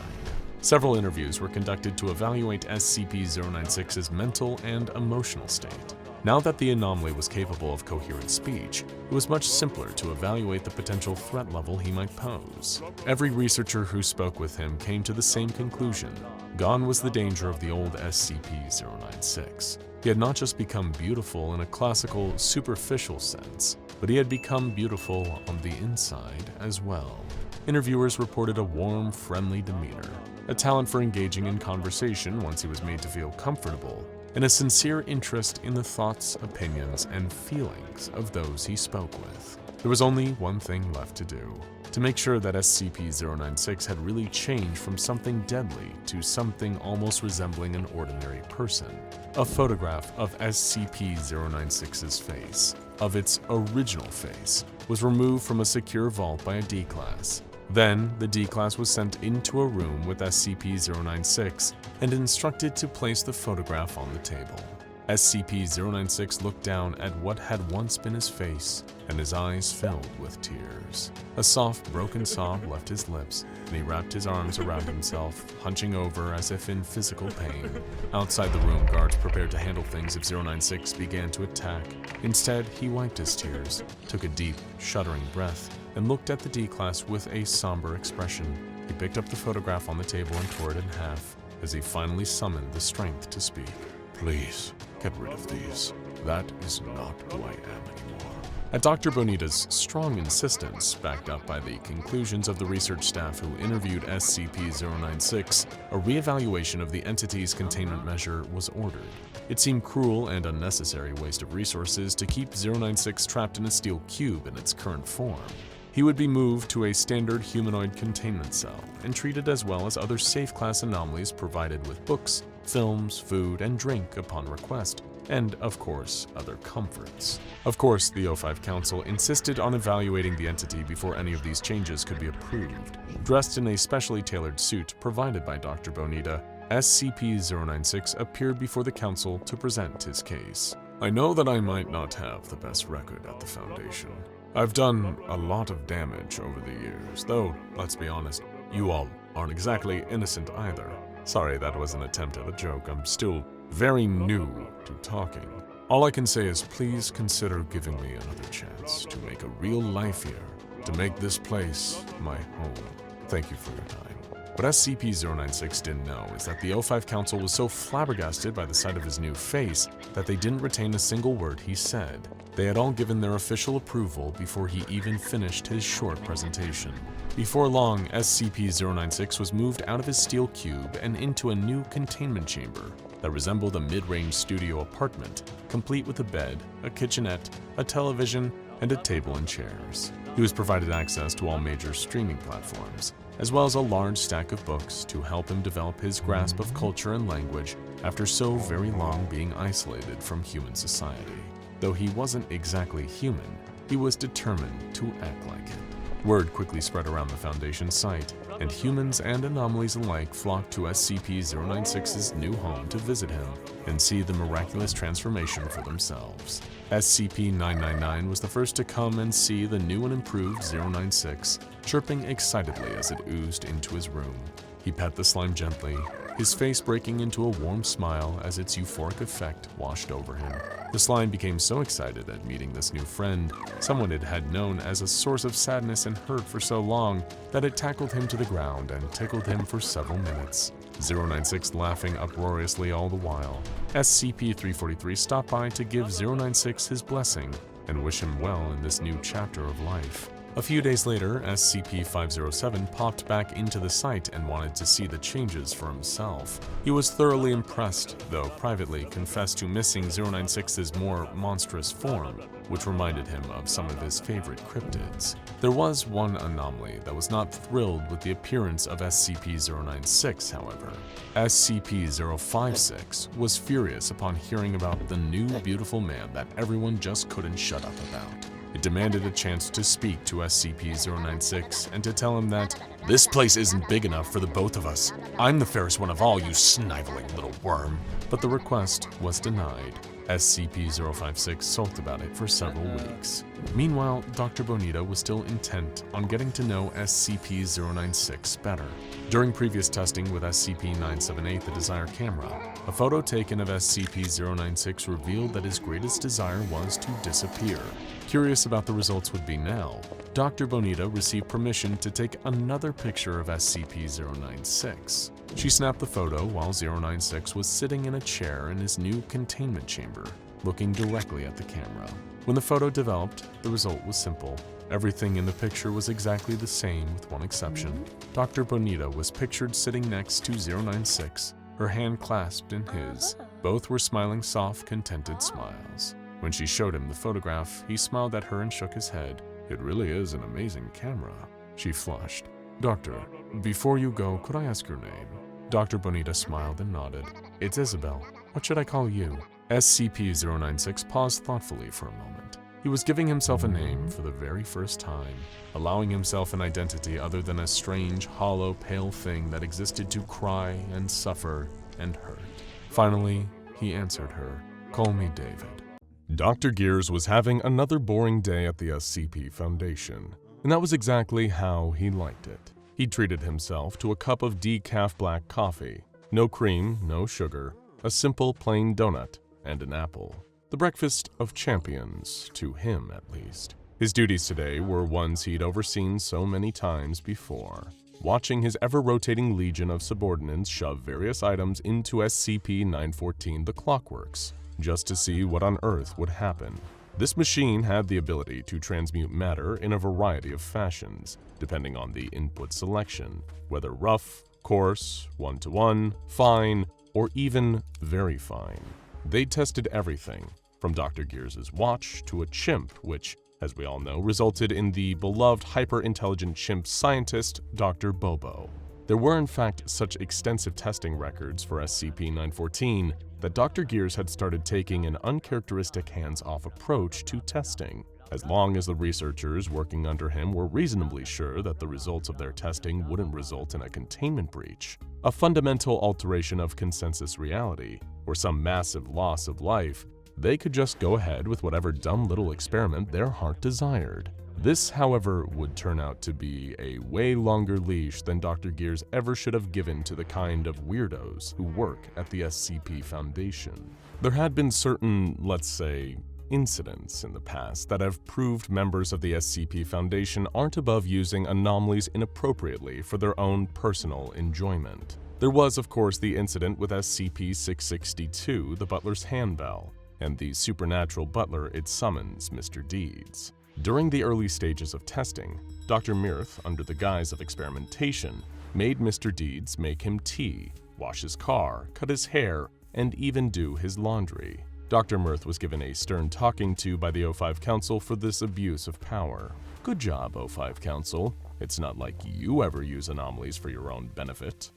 Several interviews were conducted to evaluate SCP-096's mental and emotional state. Now that the anomaly was capable of coherent speech, it was much simpler to evaluate the potential threat level he might pose. Every researcher who spoke with him came to the same conclusion. Gone was the danger of the old SCP-096. He had not just become beautiful in a classical, superficial sense, but he had become beautiful on the inside as well. Interviewers reported a warm, friendly demeanor, a talent for engaging in conversation once he was made to feel comfortable, and a sincere interest in the thoughts, opinions, and feelings of those he spoke with. There was only one thing left to do: to make sure that SCP-096 had really changed from something deadly to something almost resembling an ordinary person. A photograph of SCP-096's face, of its original face, was removed from a secure vault by a D-Class. Then, the D-Class was sent into a room with SCP-096 and instructed to place the photograph on the table. SCP-096 looked down at what had once been his face, and his eyes filled with tears. A soft, broken sob left his lips, and he wrapped his arms around himself, hunching over as if in physical pain. Outside the room, guards prepared to handle things if 096 began to attack. Instead, he wiped his tears, took a deep, shuddering breath, and looked at the D-Class with a somber expression. He picked up the photograph on the table and tore it in half, as he finally summoned the strength to speak. "Please, get rid of these. That is not who I am anymore." At Dr. Bonita's strong insistence, backed up by the conclusions of the research staff who interviewed SCP-096, a reevaluation of the entity's containment measure was ordered. It seemed cruel and unnecessary waste of resources to keep 096 trapped in a steel cube in its current form. He would be moved to a standard humanoid containment cell and treated as well as other safe-class anomalies, provided with books, films, food, and drink upon request, and, of course, other comforts. Of course, the O5 Council insisted on evaluating the entity before any of these changes could be approved. Dressed in a specially tailored suit provided by Dr. Bonita, SCP-096 appeared before the Council to present his case. "I know that I might not have the best record at the Foundation. I've done a lot of damage over the years, though, let's be honest, you all aren't exactly innocent either. Sorry, that was an attempt at a joke. I'm still very new to talking. All I can say is please consider giving me another chance to make a real life here, to make this place my home. Thank you for your time." What SCP-096 didn't know is that the O5 Council was so flabbergasted by the sight of his new face that they didn't retain a single word he said. They had all given their official approval before he even finished his short presentation. Before long, SCP-096 was moved out of his steel cube and into a new containment chamber that resembled a mid-range studio apartment, complete with a bed, a kitchenette, a television, and a table and chairs. He was provided access to all major streaming platforms, as well as a large stack of books to help him develop his grasp of culture and language after so very long being isolated from human society. Though he wasn't exactly human, he was determined to act like it. Word quickly spread around the Foundation site, and humans and anomalies alike flocked to SCP-096's new home to visit him and see the miraculous transformation for themselves. SCP-999 was the first to come and see the new and improved 096, chirping excitedly as it oozed into his room. He pet the slime gently, his face breaking into a warm smile as its euphoric effect washed over him. The slime became so excited at meeting this new friend, someone it had known as a source of sadness and hurt for so long, that it tackled him to the ground and tickled him for several minutes. 096 laughing uproariously all the while. SCP-343 stopped by to give 096 his blessing and wish him well in this new chapter of life. A few days later, SCP-507 popped back into the site and wanted to see the changes for himself. He was thoroughly impressed, though privately confessed to missing 096's more monstrous form, which reminded him of some of his favorite cryptids. There was one anomaly that was not thrilled with the appearance of SCP-096, however. SCP-056 was furious upon hearing about the new beautiful man that everyone just couldn't shut up about. It demanded a chance to speak to SCP-096 and to tell him that this place isn't big enough for the both of us. I'm the fairest one of all, you sniveling little worm. But the request was denied. SCP-056 sulked about it for several weeks. Meanwhile, Dr. Bonita was still intent on getting to know SCP-096 better. During previous testing with SCP-978, the Desire camera, a photo taken of SCP-096 revealed that his greatest desire was to disappear. Curious about the results would be now, Dr. Bonita received permission to take another picture of SCP-096. She snapped the photo while 096 was sitting in a chair in his new containment chamber, looking directly at the camera. When the photo developed, the result was simple. Everything in the picture was exactly the same with one exception. Dr. Bonita was pictured sitting next to 096, her hand clasped in his. Both were smiling soft, contented smiles. When she showed him the photograph, he smiled at her and shook his head. It really is an amazing camera. She flushed. Doctor, before you go, could I ask your name? Dr. Bonita smiled and nodded. It's Isabel. What should I call you? SCP-096 paused thoughtfully for a moment. He was giving himself a name for the very first time, allowing himself an identity other than a strange, hollow, pale thing that existed to cry and suffer and hurt. Finally, he answered her. Call me David. Dr. Gears was having another boring day at the SCP Foundation, and that was exactly how he liked it. He treated himself to a cup of decaf black coffee, no cream, no sugar, a simple plain donut, and an apple. The breakfast of champions, to him at least. His duties today were ones he'd overseen so many times before, watching his ever-rotating legion of subordinates shove various items into SCP-914 the Clockworks, just to see what on earth would happen. This machine had the ability to transmute matter in a variety of fashions, depending on the input selection, whether rough, coarse, one-to-one, fine, or even very fine. They tested everything, from Dr. Gears' watch to a chimp, which, as we all know, resulted in the beloved hyper-intelligent chimp scientist, Dr. Bobo. There were in fact such extensive testing records for SCP-914 that Dr. Gears had started taking an uncharacteristic hands-off approach to testing, as long as the researchers working under him were reasonably sure that the results of their testing wouldn't result in a containment breach, a fundamental alteration of consensus reality, or some massive loss of life. They could just go ahead with whatever dumb little experiment their heart desired. This, however, would turn out to be a way longer leash than Dr. Gears ever should have given to the kind of weirdos who work at the SCP Foundation. There had been certain, let's say, incidents in the past that have proved members of the SCP Foundation aren't above using anomalies inappropriately for their own personal enjoyment. There was, of course, the incident with SCP-662, the butler's handbell, and the supernatural butler it summons, Mr. Deeds. During the early stages of testing, Dr. Mirth, under the guise of experimentation, made Mr. Deeds make him tea, wash his car, cut his hair, and even do his laundry. Dr. Mirth was given a stern talking to by the O5 Council for this abuse of power. Good job, O5 Council. It's not like you ever use anomalies for your own benefit.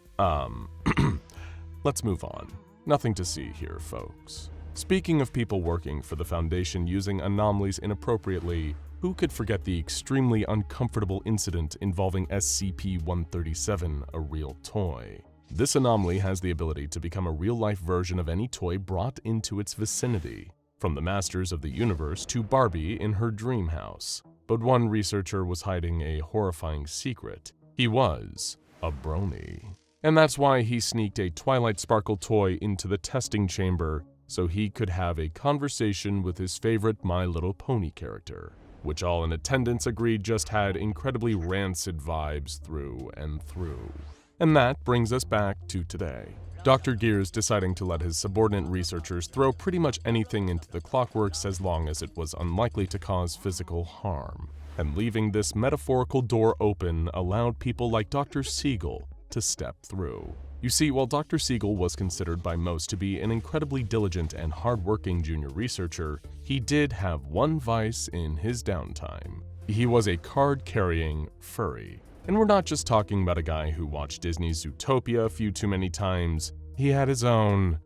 Let's move on. Nothing to see here, folks. Speaking of people working for the Foundation using anomalies inappropriately, who could forget the extremely uncomfortable incident involving SCP-137, a real toy? This anomaly has the ability to become a real-life version of any toy brought into its vicinity, from the Masters of the Universe to Barbie in her dream house. But one researcher was hiding a horrifying secret. He was a brony. And that's why he sneaked a Twilight Sparkle toy into the testing chamber so he could have a conversation with his favorite My Little Pony character, which all in attendance agreed just had incredibly rancid vibes through and through. And that brings us back to today. Dr. Gears deciding to let his subordinate researchers throw pretty much anything into the Clockworks as long as it was unlikely to cause physical harm. And leaving this metaphorical door open allowed people like Dr. Siegel to step through. You see, while Dr. Siegel was considered by most to be an incredibly diligent and hardworking junior researcher, he did have one vice in his downtime. He was a card-carrying furry. And we're not just talking about a guy who watched Disney's Zootopia a few too many times. He had his own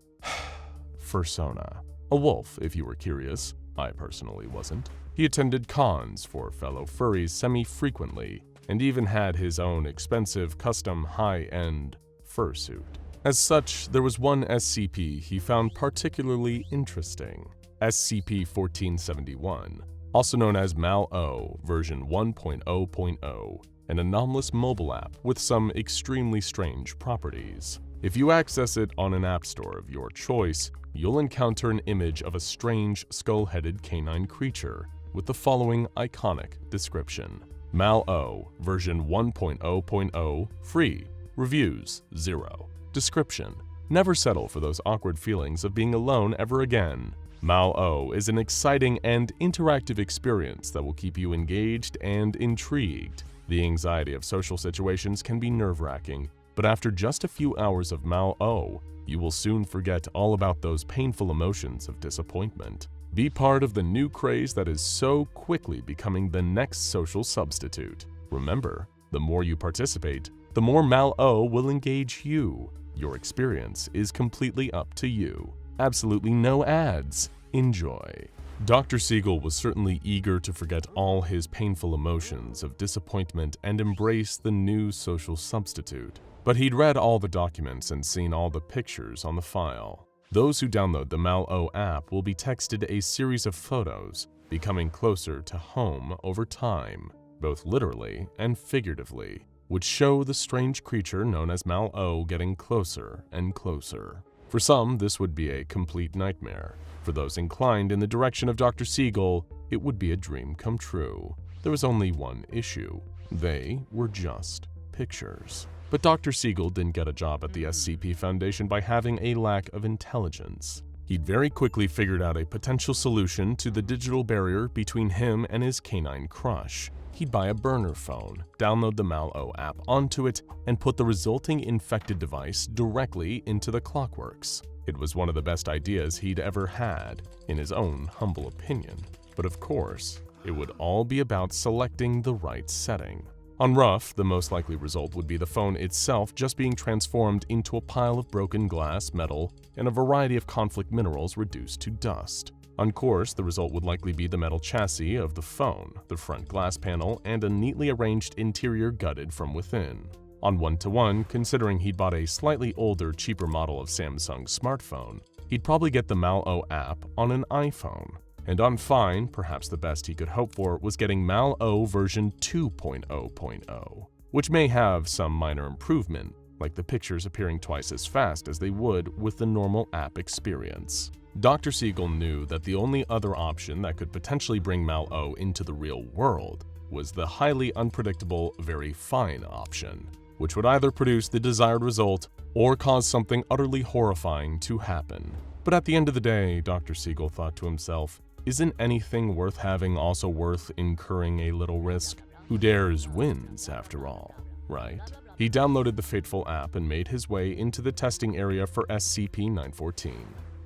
fursona. A wolf, if you were curious. I personally wasn't. He attended cons for fellow furries semi-frequently, and even had his own expensive, custom, high-end fursuit. As such, there was one SCP he found particularly interesting. SCP-1471, also known as MalO version 1.0.0, an anomalous mobile app with some extremely strange properties. If you access it on an app store of your choice, you'll encounter an image of a strange, skull-headed canine creature with the following iconic description. MalO version 1.0.0 free. Reviews 0. Description: never settle for those awkward feelings of being alone ever again. MalO is an exciting and interactive experience that will keep you engaged and intrigued. The anxiety of social situations can be nerve-wracking, but after just a few hours of MalO, you will soon forget all about those painful emotions of disappointment. Be part of the new craze that is so quickly becoming the next social substitute. Remember, the more you participate, the more MalO will engage you. Your experience is completely up to you. Absolutely no ads. Enjoy. Dr. Siegel was certainly eager to forget all his painful emotions of disappointment and embrace the new social substitute. But he'd read all the documents and seen all the pictures on the file. Those who download the MalO app will be texted a series of photos, becoming closer to home over time, both literally and figuratively, which show the strange creature known as MalO getting closer and closer. For some, this would be a complete nightmare. For those inclined in the direction of Dr. Siegel, it would be a dream come true. There was only one issue. They were just pictures. But Dr. Siegel didn't get a job at the SCP Foundation by having a lack of intelligence. He'd very quickly figured out a potential solution to the digital barrier between him and his canine crush. He'd buy a burner phone, download the MalO app onto it, and put the resulting infected device directly into the Clockworks. It was one of the best ideas he'd ever had, in his own humble opinion. But of course, it would all be about selecting the right setting. On rough, the most likely result would be the phone itself just being transformed into a pile of broken glass, metal, and a variety of conflict minerals reduced to dust. On course, the result would likely be the metal chassis of the phone, the front glass panel, and a neatly arranged interior gutted from within. On one-to-one, considering he'd bought a slightly older, cheaper model of Samsung's smartphone, he'd probably get the MalO app on an iPhone. And on fine, perhaps the best he could hope for was getting MalO version 2.0.0, which may have some minor improvement, like the pictures appearing twice as fast as they would with the normal app experience. Dr. Siegel knew that the only other option that could potentially bring MalO into the real world was the highly unpredictable, very fine option, which would either produce the desired result or cause something utterly horrifying to happen. But at the end of the day, Dr. Siegel thought to himself, isn't anything worth having also worth incurring a little risk? Who dares wins, after all, right? He downloaded the fateful app and made his way into the testing area for SCP-914.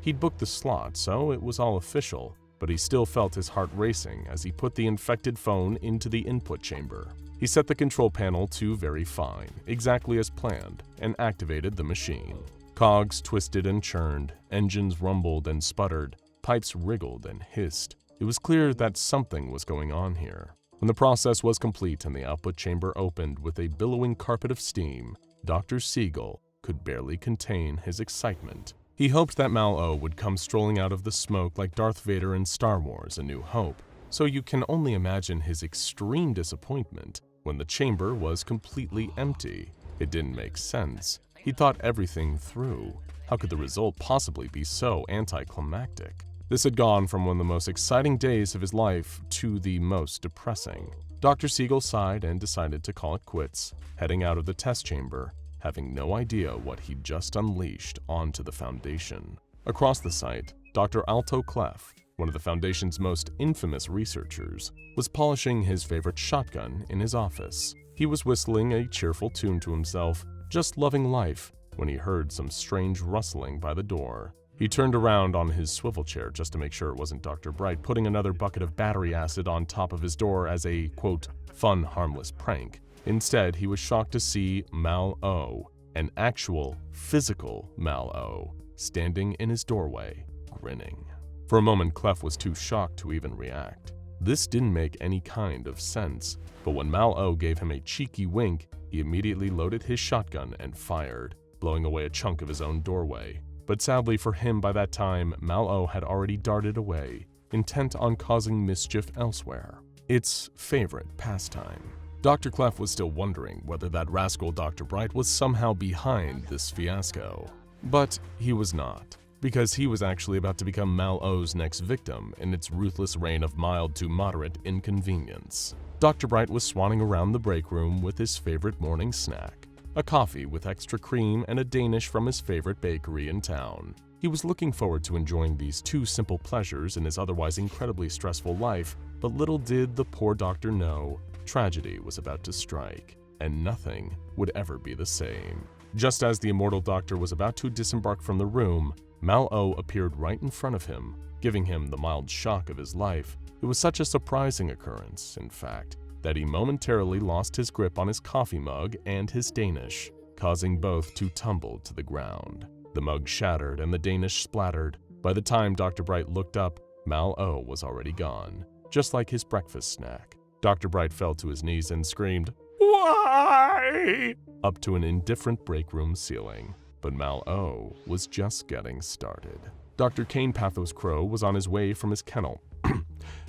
He'd booked the slot, so it was all official, but he still felt his heart racing as he put the infected phone into the input chamber. He set the control panel to very fine, exactly as planned, and activated the machine. Cogs twisted and churned, engines rumbled and sputtered, pipes wriggled and hissed. It was clear that something was going on here. When the process was complete and the output chamber opened with a billowing carpet of steam, Dr. Siegel could barely contain his excitement. He hoped that MalO would come strolling out of the smoke like Darth Vader in Star Wars: A New Hope, so you can only imagine his extreme disappointment when the chamber was completely empty. It didn't make sense. He thought everything through. How could the result possibly be so anticlimactic? This had gone from one of the most exciting days of his life to the most depressing. Dr. Siegel sighed and decided to call it quits, heading out of the test chamber. having no idea what he'd just unleashed onto the Foundation. Across the site, Dr. Alto Clef, one of the Foundation's most infamous researchers, was polishing his favorite shotgun in his office. He was whistling a cheerful tune to himself, just loving life, when he heard some strange rustling by the door. He turned around on his swivel chair just to make sure it wasn't Dr. Bright putting another bucket of battery acid on top of his door as a, quote, fun, harmless prank. Instead, he was shocked to see MalO, an actual, physical MalO, standing in his doorway, grinning. For a moment, Clef was too shocked to even react. This didn't make any kind of sense, but when MalO gave him a cheeky wink, he immediately loaded his shotgun and fired, blowing away a chunk of his own doorway. But sadly for him, by that time, MalO had already darted away, intent on causing mischief elsewhere. Its favorite pastime. Dr. Clef was still wondering whether that rascal Dr. Bright was somehow behind this fiasco. But he was not, because he was actually about to become MalO's next victim in its ruthless reign of mild to moderate inconvenience. Dr. Bright was swanning around the break room with his favorite morning snack, a coffee with extra cream and a Danish from his favorite bakery in town. He was looking forward to enjoying these two simple pleasures in his otherwise incredibly stressful life, but little did the poor doctor know, tragedy was about to strike, and nothing would ever be the same. Just as the immortal doctor was about to disembark from the room, MalO appeared right in front of him, giving him the mild shock of his life. It was such a surprising occurrence, in fact, that he momentarily lost his grip on his coffee mug and his Danish, causing both to tumble to the ground. The mug shattered and the Danish splattered. By the time Dr. Bright looked up, MalO was already gone, just like his breakfast snack. Dr. Bright fell to his knees and screamed, "Why?" up to an indifferent break room ceiling. But MalO was just getting started. Dr. Kane Pathos Crow was on his way from his kennel,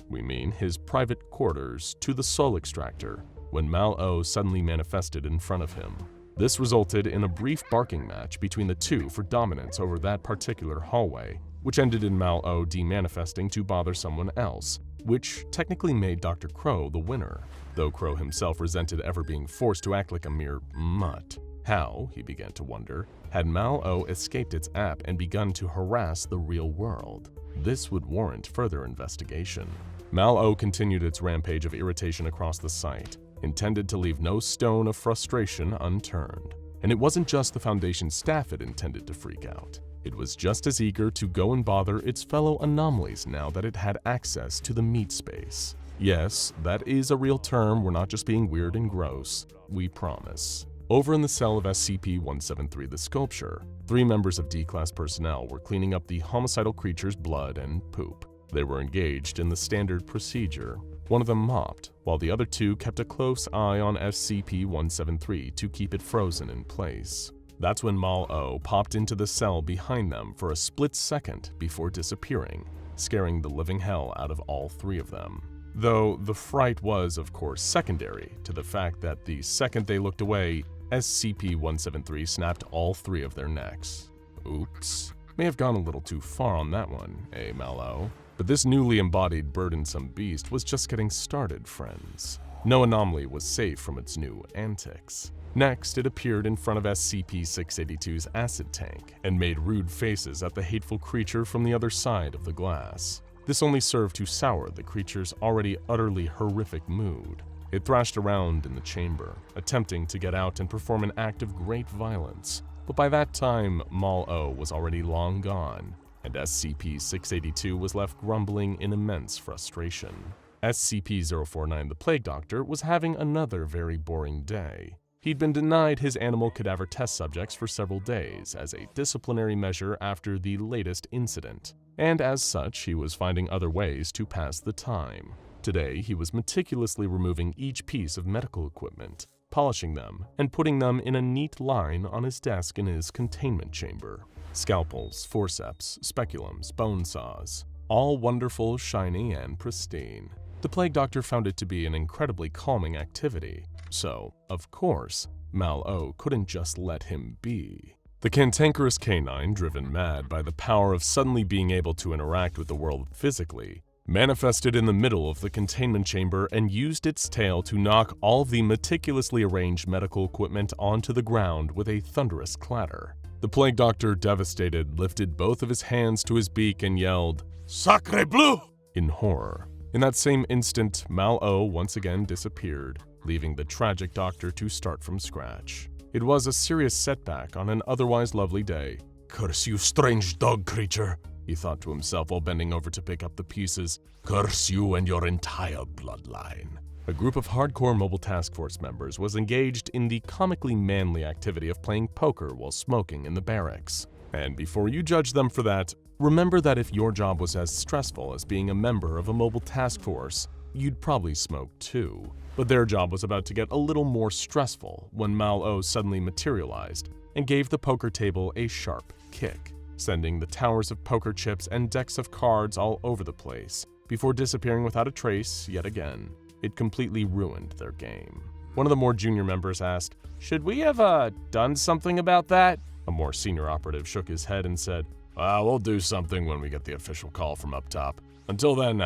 we mean his private quarters, to the soul extractor, when MalO suddenly manifested in front of him. This resulted in a brief barking match between the two for dominance over that particular hallway, which ended in MalO demanifesting to bother someone else, which technically made Dr. Crow the winner, though Crow himself resented ever being forced to act like a mere mutt. How, he began to wonder, had MalO escaped its app and begun to harass the real world? This would warrant further investigation. MalO continued its rampage of irritation across the site, intended to leave no stone of frustration unturned. And it wasn't just the Foundation staff it intended to freak out. It was just as eager to go and bother its fellow anomalies now that it had access to the meat space. Yes, that is a real term, we're not just being weird and gross, we promise. Over in the cell of SCP-173, the sculpture, 3 members of D-Class personnel were cleaning up the homicidal creature's blood and poop. They were engaged in the standard procedure. One of them mopped, while the other 2 kept a close eye on SCP-173 to keep it frozen in place. That's when MalO popped into the cell behind them for a split second before disappearing, scaring the living hell out of all 3 of them. Though the fright was, of course, secondary to the fact that the second they looked away, SCP-173 snapped all 3 of their necks. Oops. May have gone a little too far on that one, MalO? But this newly embodied burdensome beast was just getting started, friends. No anomaly was safe from its new antics. Next, it appeared in front of SCP-682's acid tank and made rude faces at the hateful creature from the other side of the glass. This only served to sour the creature's already utterly horrific mood. It thrashed around in the chamber, attempting to get out and perform an act of great violence. But by that time, MalO was already long gone, and SCP-682 was left grumbling in immense frustration. SCP-049, the Plague Doctor, was having another very boring day. He'd been denied his animal cadaver test subjects for several days as a disciplinary measure after the latest incident, and as such, he was finding other ways to pass the time. Today, he was meticulously removing each piece of medical equipment, polishing them, and putting them in a neat line on his desk in his containment chamber. Scalpels, forceps, speculums, bone saws, all wonderful, shiny, and pristine. The Plague Doctor found it to be an incredibly calming activity, so, of course, MalO couldn't just let him be. The cantankerous canine, driven mad by the power of suddenly being able to interact with the world physically, manifested in the middle of the containment chamber and used its tail to knock all the meticulously arranged medical equipment onto the ground with a thunderous clatter. The plague doctor, devastated, lifted both of his hands to his beak and yelled, "Sacre bleu!" in horror. In that same instant, MalO once again disappeared, leaving the tragic doctor to start from scratch. It was a serious setback on an otherwise lovely day. "Curse you, strange dog creature," he thought to himself while bending over to pick up the pieces. "Curse you and your entire bloodline." A group of hardcore Mobile Task Force members was engaged in the comically manly activity of playing poker while smoking in the barracks. And before you judge them for that, remember that if your job was as stressful as being a member of a Mobile Task Force, you'd probably smoke too. But their job was about to get a little more stressful when MalO suddenly materialized and gave the poker table a sharp kick, sending the towers of poker chips and decks of cards all over the place, before disappearing without a trace yet again. It completely ruined their game. One of the more junior members asked, "Should we have done something about that?" A more senior operative shook his head and said, "We'll do something when we get the official call from up top. Until then,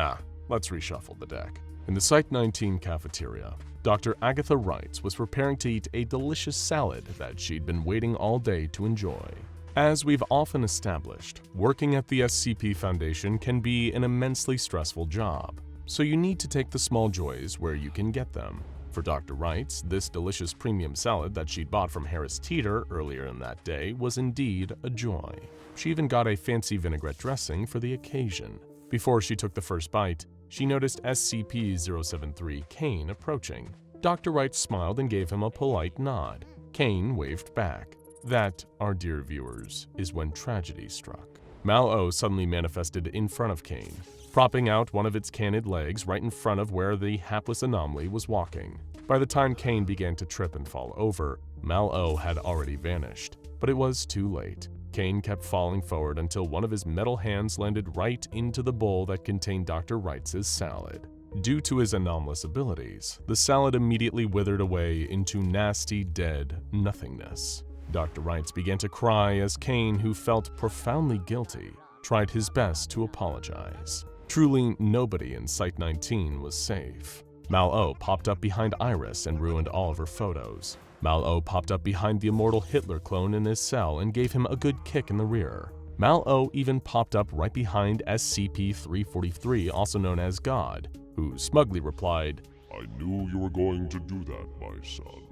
let's reshuffle the deck." In the Site 19 cafeteria, Dr. Agatha Wrights was preparing to eat a delicious salad that she'd been waiting all day to enjoy. As we've often established, working at the SCP Foundation can be an immensely stressful job, so you need to take the small joys where you can get them. For Dr. Wrights, this delicious premium salad that she'd bought from Harris Teeter earlier in that day was indeed a joy. She even got a fancy vinaigrette dressing for the occasion. Before she took the first bite, she noticed SCP-073 Kane approaching. Dr. Wrights smiled and gave him a polite nod. Kane waved back. That, our dear viewers, is when tragedy struck. MalO suddenly manifested in front of Kane, propping out one of its canid legs right in front of where the hapless anomaly was walking. By the time Kane began to trip and fall over, MalO had already vanished, but it was too late. Kane kept falling forward until one of his metal hands landed right into the bowl that contained Dr. Wrights' salad. Due to his anomalous abilities, the salad immediately withered away into nasty, dead nothingness. Dr. Wrights began to cry as Kane, who felt profoundly guilty, tried his best to apologize. Truly, nobody in Site 19 was safe. MalO popped up behind Iris and ruined all of her photos. MalO popped up behind the immortal Hitler clone in his cell and gave him a good kick in the rear. MalO even popped up right behind SCP-343, also known as God, who smugly replied, "I knew you were going to do that, my son."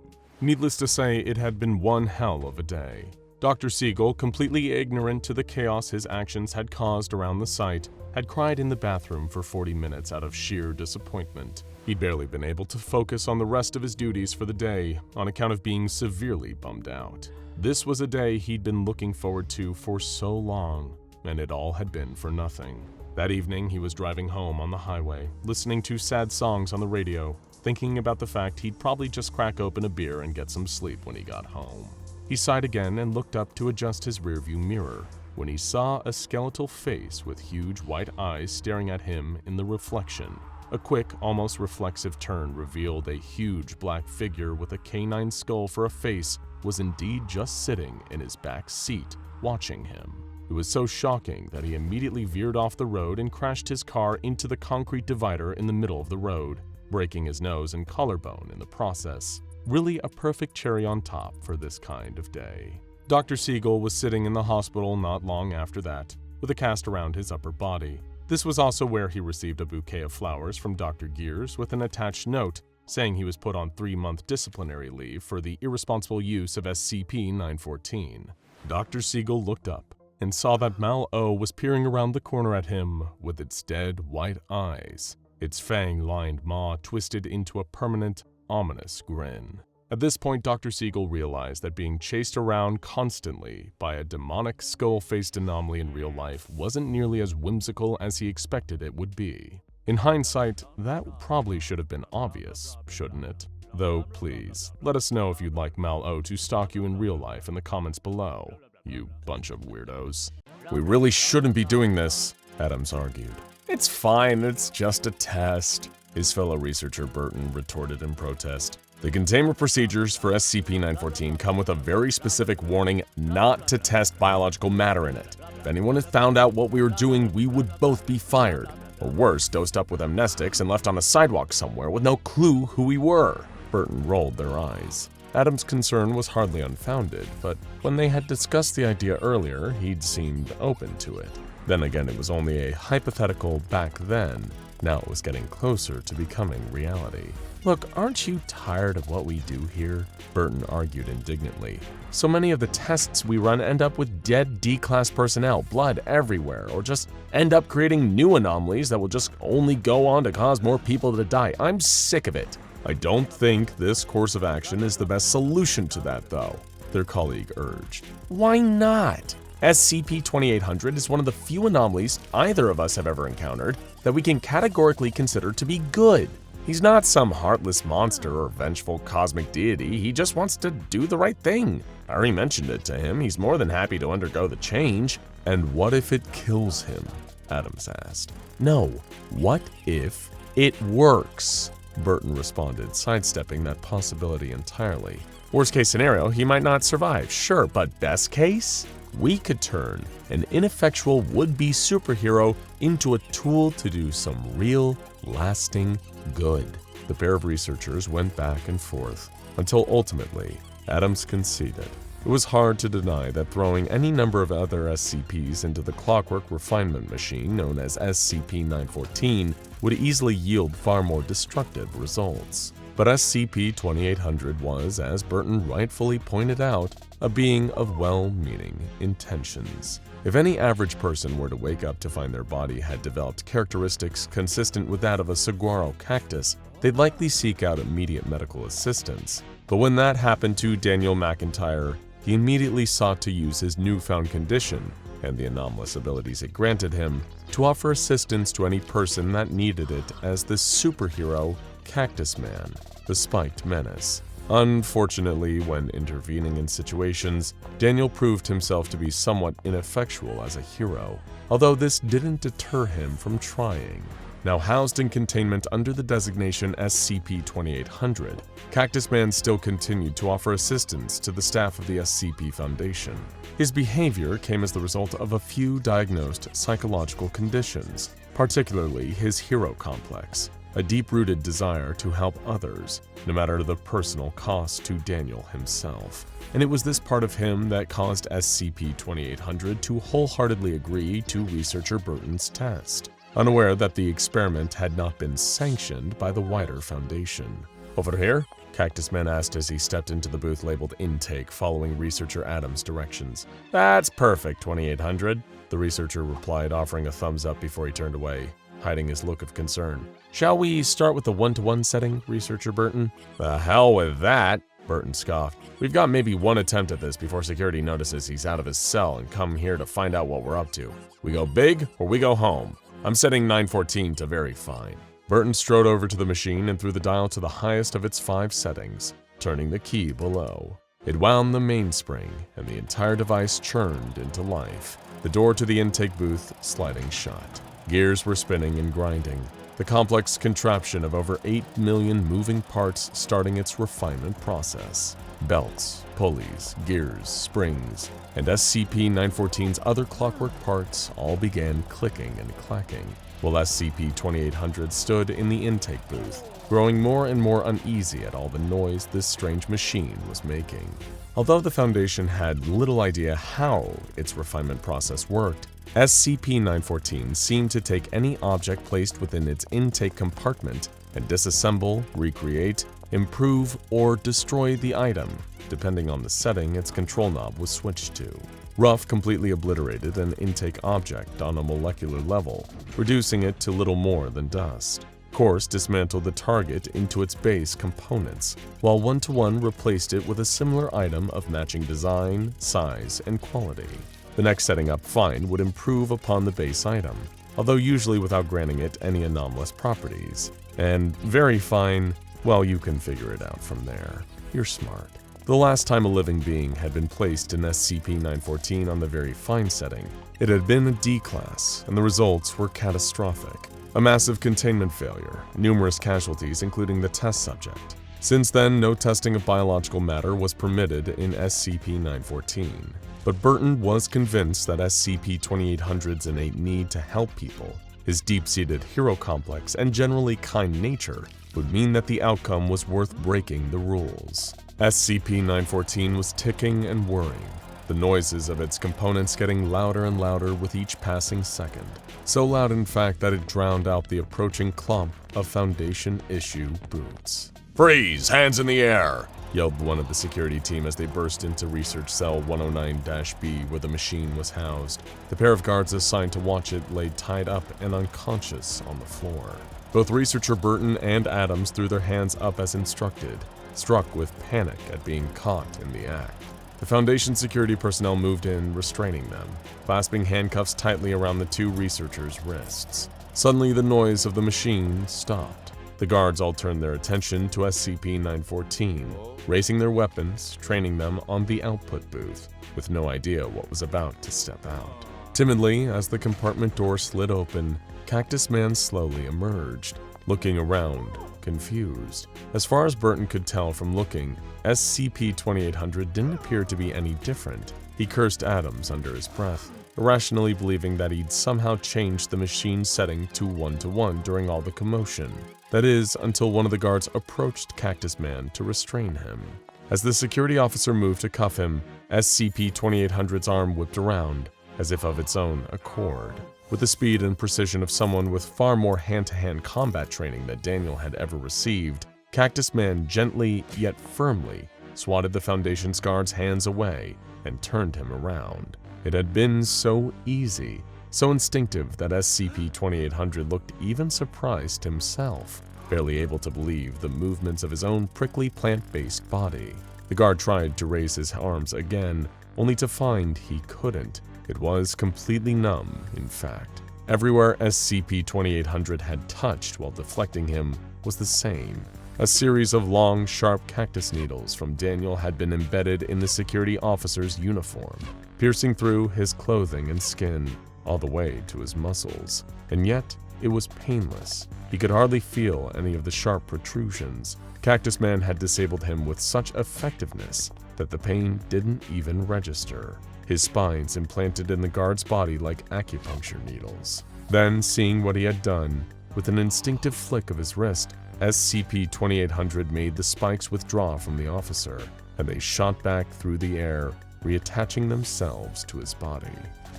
Needless to say, it had been one hell of a day. Dr. Siegel, completely ignorant to the chaos his actions had caused around the site, had cried in the bathroom for 40 minutes out of sheer disappointment. He'd barely been able to focus on the rest of his duties for the day on account of being severely bummed out. This was a day he'd been looking forward to for so long, and it all had been for nothing. That evening, he was driving home on the highway, listening to sad songs on the radio, thinking about the fact he'd probably just crack open a beer and get some sleep when he got home. He sighed again and looked up to adjust his rearview mirror when he saw a skeletal face with huge white eyes staring at him in the reflection. A quick, almost reflexive turn revealed a huge black figure with a canine skull for a face was indeed just sitting in his back seat, watching him. It was so shocking that he immediately veered off the road and crashed his car into the concrete divider in the middle of the road, breaking his nose and collarbone in the process. Really a perfect cherry on top for this kind of day. Dr. Siegel was sitting in the hospital not long after that, with a cast around his upper body. This was also where he received a bouquet of flowers from Dr. Gears with an attached note saying he was put on 3-month disciplinary leave for the irresponsible use of SCP-914. Dr. Siegel looked up and saw that MalO was peering around the corner at him with its dead white eyes, its fang-lined maw twisted into a permanent, ominous grin. At this point, Dr. Siegel realized that being chased around constantly by a demonic skull-faced anomaly in real life wasn't nearly as whimsical as he expected it would be. In hindsight, that probably should have been obvious, shouldn't it? Though, please, let us know if you'd like MalO to stalk you in real life in the comments below, you bunch of weirdos. We really shouldn't be doing this, Adams argued. It's fine, it's just a test, his fellow researcher Burton retorted in protest. The containment procedures for SCP-914 come with a very specific warning not to test biological matter in it. If anyone had found out what we were doing, we would both be fired. or worse, dosed up with amnestics and left on a sidewalk somewhere with no clue who we were. Burton rolled their eyes. Adam's concern was hardly unfounded, but when they had discussed the idea earlier, he'd seemed open to it. Then again, it was only a hypothetical back then. Now it was getting closer to becoming reality. Look, aren't you tired of what we do here? Burton argued indignantly. So many of the tests we run end up with dead D-class personnel, blood everywhere, or just end up creating new anomalies that will just only go on to cause more people to die. I'm sick of it. I don't think this course of action is the best solution to that, though, their colleague urged. Why not? SCP-2800 is one of the few anomalies either of us have ever encountered that we can categorically consider to be good. He's not some heartless monster or vengeful cosmic deity, he just wants to do the right thing. I already mentioned it to him, he's more than happy to undergo the change. And what if it kills him? Adams asked. No, what if it works? Burton responded, sidestepping that possibility entirely. Worst case scenario, he might not survive, sure, but best case? We could turn an ineffectual would-be superhero into a tool to do some real, lasting good. The pair of researchers went back and forth, until ultimately, Adams conceded. It was hard to deny that throwing any number of other SCPs into the Clockwork refinement machine known as SCP-914 would easily yield far more destructive results. But SCP-2800 was, as Burton rightfully pointed out, a being of well-meaning intentions. If any average person were to wake up to find their body had developed characteristics consistent with that of a saguaro cactus, they'd likely seek out immediate medical assistance. But when that happened to Daniel McIntyre, he immediately sought to use his newfound condition and the anomalous abilities it granted him to offer assistance to any person that needed it as the superhero Cactusman, the spiked menace. Unfortunately, when intervening in situations, Daniel proved himself to be somewhat ineffectual as a hero, although this didn't deter him from trying. Now housed in containment under the designation SCP-2800, Cactusman still continued to offer assistance to the staff of the SCP Foundation. His behavior came as the result of a few diagnosed psychological conditions, particularly his hero complex, a deep-rooted desire to help others, no matter the personal cost to Daniel himself. And it was this part of him that caused SCP-2800 to wholeheartedly agree to researcher Burton's test, unaware that the experiment had not been sanctioned by the wider Foundation. Over here? Cactusman asked as he stepped into the booth labeled Intake following researcher Adams' directions. That's perfect, 2800, the researcher replied, offering a thumbs up before he turned away, hiding his look of concern. Shall we start with the one-to-one setting, researcher Burton? The hell with that, Burton scoffed. We've got maybe one attempt at this before security notices he's out of his cell and come here to find out what we're up to. We go big or we go home. I'm setting 914 to very fine. Burton strode over to the machine and threw the dial to the highest of its 5 settings, turning the key below. It wound the mainspring, and the entire device churned into life, the door to the intake booth sliding shut. Gears were spinning and grinding, the complex contraption of over 8 million moving parts starting its refinement process. Belts, pulleys, gears, springs, and SCP-914's other clockwork parts all began clicking and clacking, while SCP-2800 stood in the intake booth, growing more and more uneasy at all the noise this strange machine was making. Although the Foundation had little idea how its refinement process worked, SCP-914 seemed to take any object placed within its intake compartment and disassemble, recreate, improve, or destroy the item, depending on the setting its control knob was switched to. Ruff completely obliterated an intake object on a molecular level, reducing it to little more than dust. Course dismantled the target into its base components, while one-to-one replaced it with a similar item of matching design, size, and quality. The next setting up fine would improve upon the base item, although usually without granting it any anomalous properties. And very fine, well, you can figure it out from there. You're smart. The last time a living being had been placed in SCP-914 on the very fine setting, it had been a D-class, and the results were catastrophic. A massive containment failure, numerous casualties including the test subject. Since then, no testing of biological matter was permitted in SCP-914. But Burton was convinced that SCP-2800's innate need to help people His deep-seated hero complex and generally kind nature would mean that the outcome was worth breaking the rules. SCP-914 was ticking and whirring, the noises of its components getting louder and louder with each passing second. So loud, in fact, that it drowned out the approaching clump of Foundation-issue boots. Freeze! Hands in the air! Yelled one of the security team as they burst into Research Cell 109-B where the machine was housed. The pair of guards assigned to watch it lay tied up and unconscious on the floor. Both Researcher Burton and Adams threw their hands up as instructed, struck with panic at being caught in the act. The Foundation security personnel moved in, restraining them, clasping handcuffs tightly around the two researchers' wrists. Suddenly, the noise of the machine stopped. The guards all turned their attention to SCP-914, raising their weapons, training them on the output booth, with no idea what was about to step out. Timidly, as the compartment door slid open, Cactusman slowly emerged, looking around, confused. As far as Burton could tell from looking, SCP-2800 didn't appear to be any different. He cursed Adams under his breath, irrationally believing that he'd somehow changed the machine setting to 1-to-1 during all the commotion. That is, until one of the guards approached Cactusman to restrain him. As the security officer moved to cuff him, SCP-2800's arm whipped around, as if of its own accord. With the speed and precision of someone with far more hand-to-hand combat training than Daniel had ever received, Cactusman gently yet firmly swatted the Foundation's guard's hands away and turned him around. It had been so easy, so instinctive that SCP-2800 looked even surprised himself, barely able to believe the movements of his own prickly plant-based body. The guard tried to raise his arms again, only to find he couldn't. It was completely numb, in fact. Everywhere SCP-2800 had touched while deflecting him was the same. A series of long, sharp cactus needles from Daniel had been embedded in the security officer's uniform, piercing through his clothing and skin, all the way to his muscles. And yet, it was painless. He could hardly feel any of the sharp protrusions. Cactusman had disabled him with such effectiveness that the pain didn't even register. His spines implanted in the guard's body like acupuncture needles. Then, seeing what he had done, with an instinctive flick of his wrist, SCP-2800 made the spikes withdraw from the officer, and they shot back through the air, reattaching themselves to his body.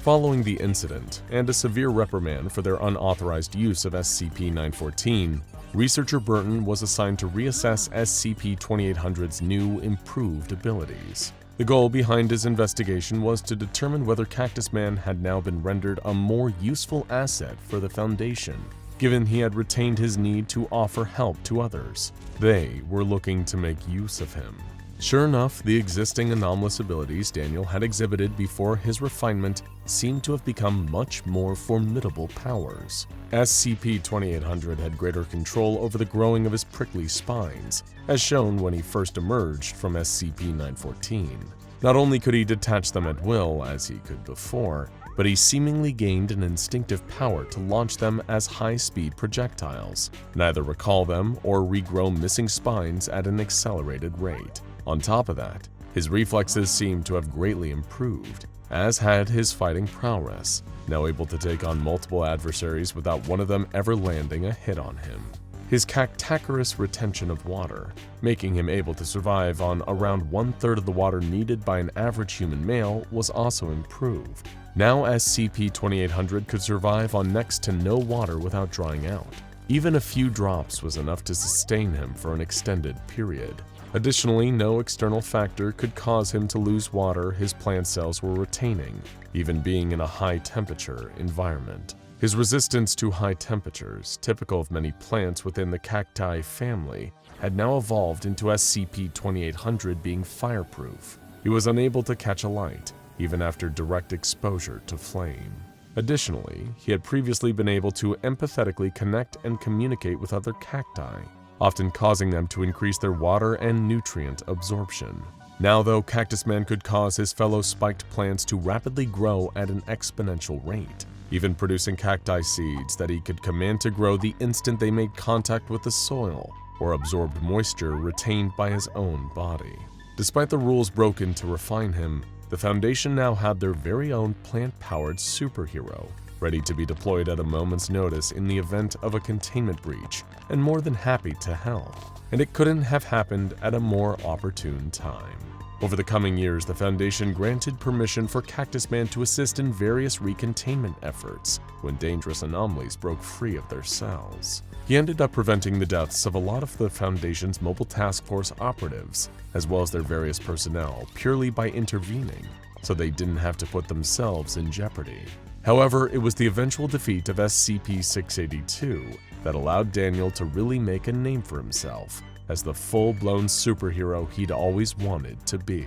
Following the incident, and a severe reprimand for their unauthorized use of SCP-914, Researcher Burton was assigned to reassess SCP-2800's new, improved abilities. The goal behind his investigation was to determine whether Cactusman had now been rendered a more useful asset for the Foundation, given he had retained his need to offer help to others. They were looking to make use of him. Sure enough, the existing anomalous abilities Daniel had exhibited before his refinement seemed to have become much more formidable powers. SCP-2800 had greater control over the growing of his prickly spines, as shown when he first emerged from SCP-914. Not only could he detach them at will, as he could before, but he seemingly gained an instinctive power to launch them as high-speed projectiles, neither recall them or regrow missing spines at an accelerated rate. On top of that, his reflexes seemed to have greatly improved, as had his fighting prowess, now able to take on multiple adversaries without one of them ever landing a hit on him. His cactaceous retention of water, making him able to survive on around 1/3 of the water needed by an average human male, was also improved. Now SCP-2800 could survive on next to no water without drying out. Even a few drops was enough to sustain him for an extended period. Additionally, no external factor could cause him to lose water his plant cells were retaining, even being in a high-temperature environment. His resistance to high temperatures, typical of many plants within the cacti family, had now evolved into SCP-2800 being fireproof. He was unable to catch a light, even after direct exposure to flame. Additionally, he had previously been able to empathetically connect and communicate with other cacti, often causing them to increase their water and nutrient absorption. Now, though, Cactusman could cause his fellow spiked plants to rapidly grow at an exponential rate, even producing cacti seeds that he could command to grow the instant they made contact with the soil or absorbed moisture retained by his own body. Despite the rules broken to refine him, the Foundation now had their very own plant-powered superhero, ready to be deployed at a moment's notice in the event of a containment breach, and more than happy to help. And it couldn't have happened at a more opportune time. Over the coming years, the Foundation granted permission for Cactusman to assist in various recontainment efforts when dangerous anomalies broke free of their cells. He ended up preventing the deaths of a lot of the Foundation's mobile task force operatives, as well as their various personnel, purely by intervening, so they didn't have to put themselves in jeopardy. However, it was the eventual defeat of SCP-682 that allowed Daniel to really make a name for himself as the full-blown superhero he'd always wanted to be.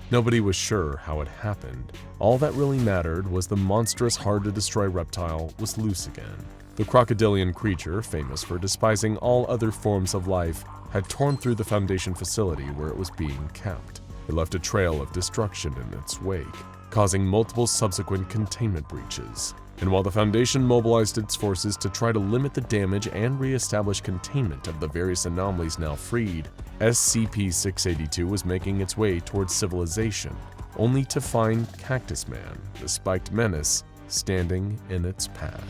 Nobody was sure how it happened. All that really mattered was the monstrous, hard-to-destroy reptile was loose again. The crocodilian creature, famous for despising all other forms of life, had torn through the Foundation facility where it was being kept. It left a trail of destruction in its wake, causing multiple subsequent containment breaches. And while the Foundation mobilized its forces to try to limit the damage and re-establish containment of the various anomalies now freed, SCP-682 was making its way towards civilization, only to find Cactusman, the spiked menace, standing in its path.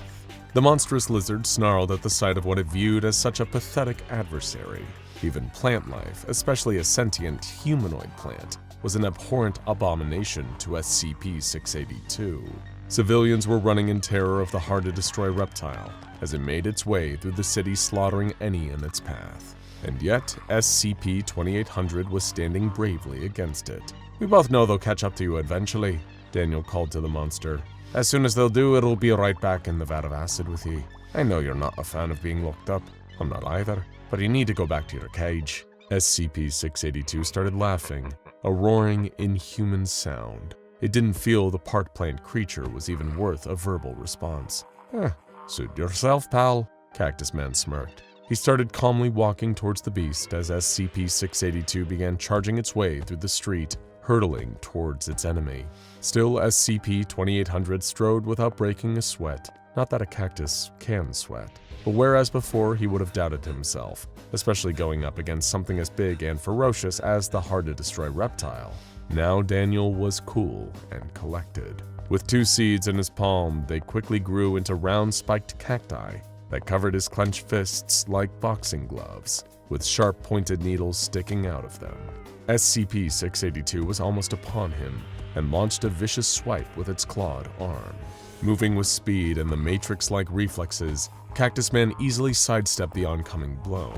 The monstrous lizard snarled at the sight of what it viewed as such a pathetic adversary. Even plant life, especially a sentient humanoid plant, was an abhorrent abomination to SCP-682. Civilians were running in terror of the hard-to-destroy reptile as it made its way through the city, slaughtering any in its path. And yet, SCP-2800 was standing bravely against it. "We both know they'll catch up to you eventually," Daniel called to the monster. "As soon as they'll do, it'll be right back in the vat of acid with you. I know you're not a fan of being locked up. I'm not either, but you need to go back to your cage." SCP-682 started laughing, a roaring, inhuman sound. It didn't feel the part plant creature was even worth a verbal response. Suit yourself, pal," Cactusman smirked. He started calmly walking towards the beast as SCP-682 began charging its way through the street, hurtling towards its enemy. Still, SCP-2800 strode without breaking a sweat. Not that a cactus can sweat. But whereas before he would have doubted himself, especially going up against something as big and ferocious as the hard-to-destroy reptile, now Daniel was cool and collected. With 2 seeds in his palm, they quickly grew into round spiked cacti that covered his clenched fists like boxing gloves, with sharp pointed needles sticking out of them. SCP-682 was almost upon him and launched a vicious swipe with its clawed arm. Moving with speed and the Matrix-like reflexes, Cactusman easily sidestepped the oncoming blow.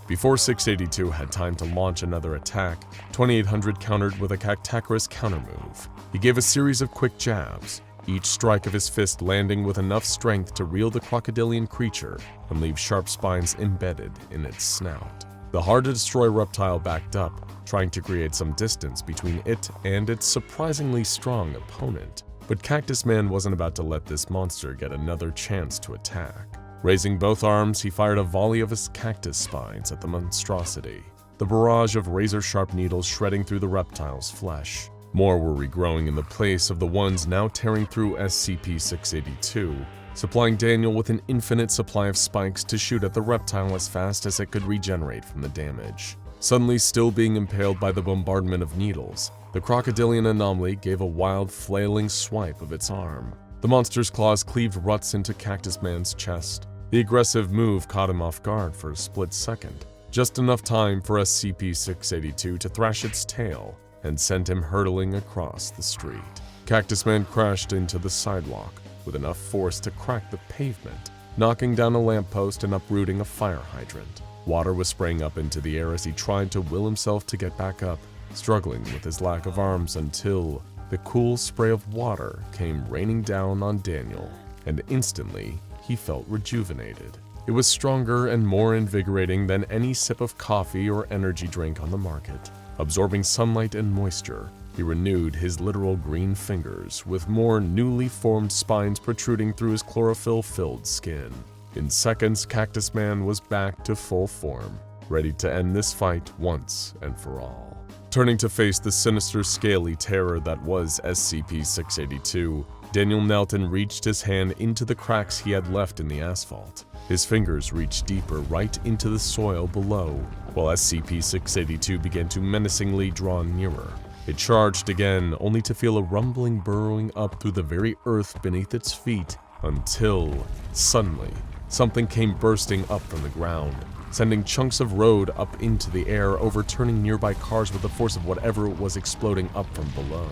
Before 682 had time to launch another attack, 2800 countered with a Cactacorous countermove. He gave a series of quick jabs, each strike of his fist landing with enough strength to reel the crocodilian creature and leave sharp spines embedded in its snout. The hard-to-destroy reptile backed up, trying to create some distance between it and its surprisingly strong opponent. But Cactusman wasn't about to let this monster get another chance to attack. Raising both arms, he fired a volley of his cactus spines at the monstrosity, the barrage of razor-sharp needles shredding through the reptile's flesh. More were regrowing in the place of the ones now tearing through SCP-682, supplying Daniel with an infinite supply of spikes to shoot at the reptile as fast as it could regenerate from the damage. Suddenly still being impaled by the bombardment of needles, the crocodilian anomaly gave a wild, flailing swipe of its arm. The monster's claws cleaved ruts into Cactusman's chest. The aggressive move caught him off guard for a split second, just enough time for SCP-682 to thrash its tail and sent him hurtling across the street. Cactusman crashed into the sidewalk with enough force to crack the pavement, knocking down a lamppost and uprooting a fire hydrant. Water was spraying up into the air as he tried to will himself to get back up, struggling with his lack of arms until the cool spray of water came raining down on Daniel, and instantly he felt rejuvenated. It was stronger and more invigorating than any sip of coffee or energy drink on the market. Absorbing sunlight and moisture, he renewed his literal green fingers with more newly formed spines protruding through his chlorophyll-filled skin. In seconds, Cactusman was back to full form, ready to end this fight once and for all. Turning to face the sinister, scaly terror that was SCP-682, Daniel knelt and reached his hand into the cracks he had left in the asphalt. His fingers reached deeper right into the soil below, while SCP-682 began to menacingly draw nearer. It charged again, only to feel a rumbling burrowing up through the very earth beneath its feet Until, suddenly, something came bursting up from the ground, sending chunks of road up into the air, overturning nearby cars with the force of whatever was exploding up from below.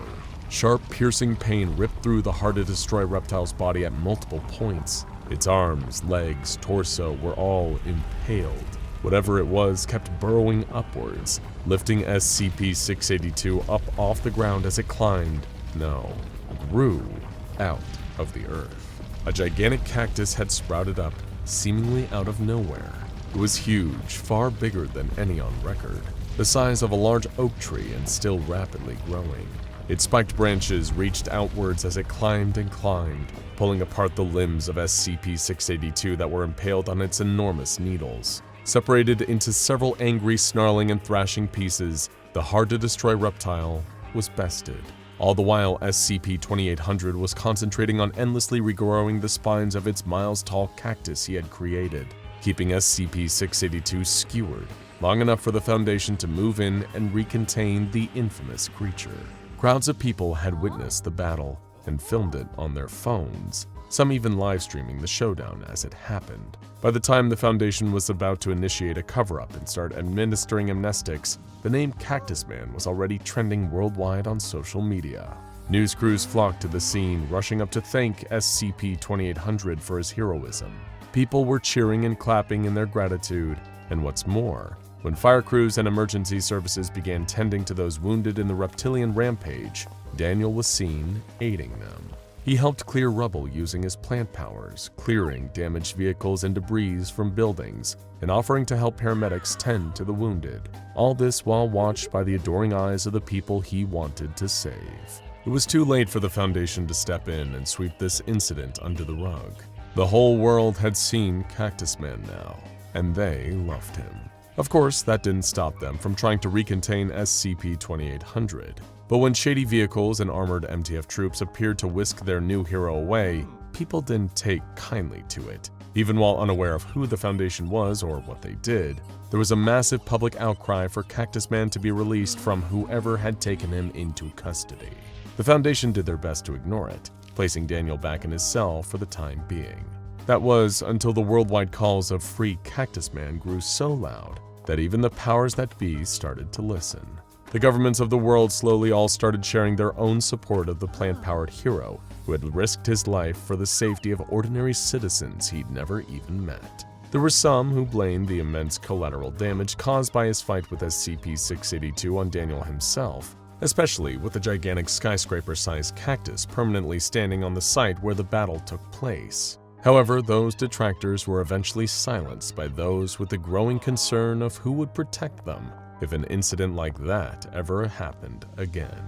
Sharp, piercing pain ripped through the hard-to-destroy reptile's body at multiple points. Its arms, legs, torso were all impaled. Whatever it was kept burrowing upwards, lifting SCP-682 up off the ground as it climbed, grew out of the earth. A gigantic cactus had sprouted up, seemingly out of nowhere. It was huge, far bigger than any on record, the size of a large oak tree and still rapidly growing. Its spiked branches reached outwards as it climbed and climbed, pulling apart the limbs of SCP-682 that were impaled on its enormous needles. Separated into several angry, snarling, and thrashing pieces, the hard-to-destroy reptile was bested. All the while, SCP-2800 was concentrating on endlessly regrowing the spines of its miles-tall cactus he had created, keeping SCP-682 skewered, long enough for the Foundation to move in and recontain the infamous creature. Crowds of people had witnessed the battle and filmed it on their phones, some even live-streaming the showdown as it happened. By the time the Foundation was about to initiate a cover-up and start administering amnestics, the name Cactusman was already trending worldwide on social media. News crews flocked to the scene, rushing up to thank SCP-2800 for his heroism. People were cheering and clapping in their gratitude, and what's more, when fire crews and emergency services began tending to those wounded in the reptilian rampage, Daniel was seen aiding them. He helped clear rubble using his plant powers, clearing damaged vehicles and debris from buildings, and offering to help paramedics tend to the wounded. All this while watched by the adoring eyes of the people he wanted to save. It was too late for the Foundation to step in and sweep this incident under the rug. The whole world had seen Cactusman now, and they loved him. Of course, that didn't stop them from trying to recontain SCP-2800. But when shady vehicles and armored MTF troops appeared to whisk their new hero away, people didn't take kindly to it. Even while unaware of who the Foundation was or what they did, there was a massive public outcry for Cactusman to be released from whoever had taken him into custody. The Foundation did their best to ignore it, placing Daniel back in his cell for the time being. That was until the worldwide calls of Free Cactusman grew so loud that even the powers that be started to listen. The governments of the world slowly all started sharing their own support of the plant-powered hero who had risked his life for the safety of ordinary citizens he'd never even met. There were some who blamed the immense collateral damage caused by his fight with SCP-682 on Daniel himself, especially with the gigantic skyscraper-sized cactus permanently standing on the site where the battle took place. However, those detractors were eventually silenced by those with the growing concern of who would protect them if an incident like that ever happened again.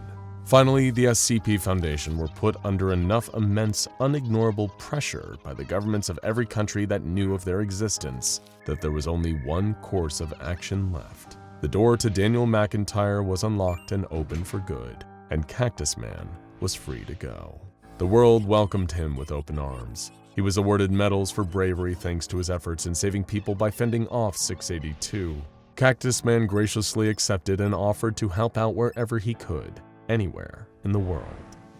Finally, the SCP Foundation were put under enough immense, unignorable pressure by the governments of every country that knew of their existence that there was only one course of action left. The door to Daniel McIntyre was unlocked and open for good, and Cactusman was free to go. The world welcomed him with open arms. He was awarded medals for bravery thanks to his efforts in saving people by fending off 682. Cactusman graciously accepted and offered to help out wherever he could, anywhere in the world.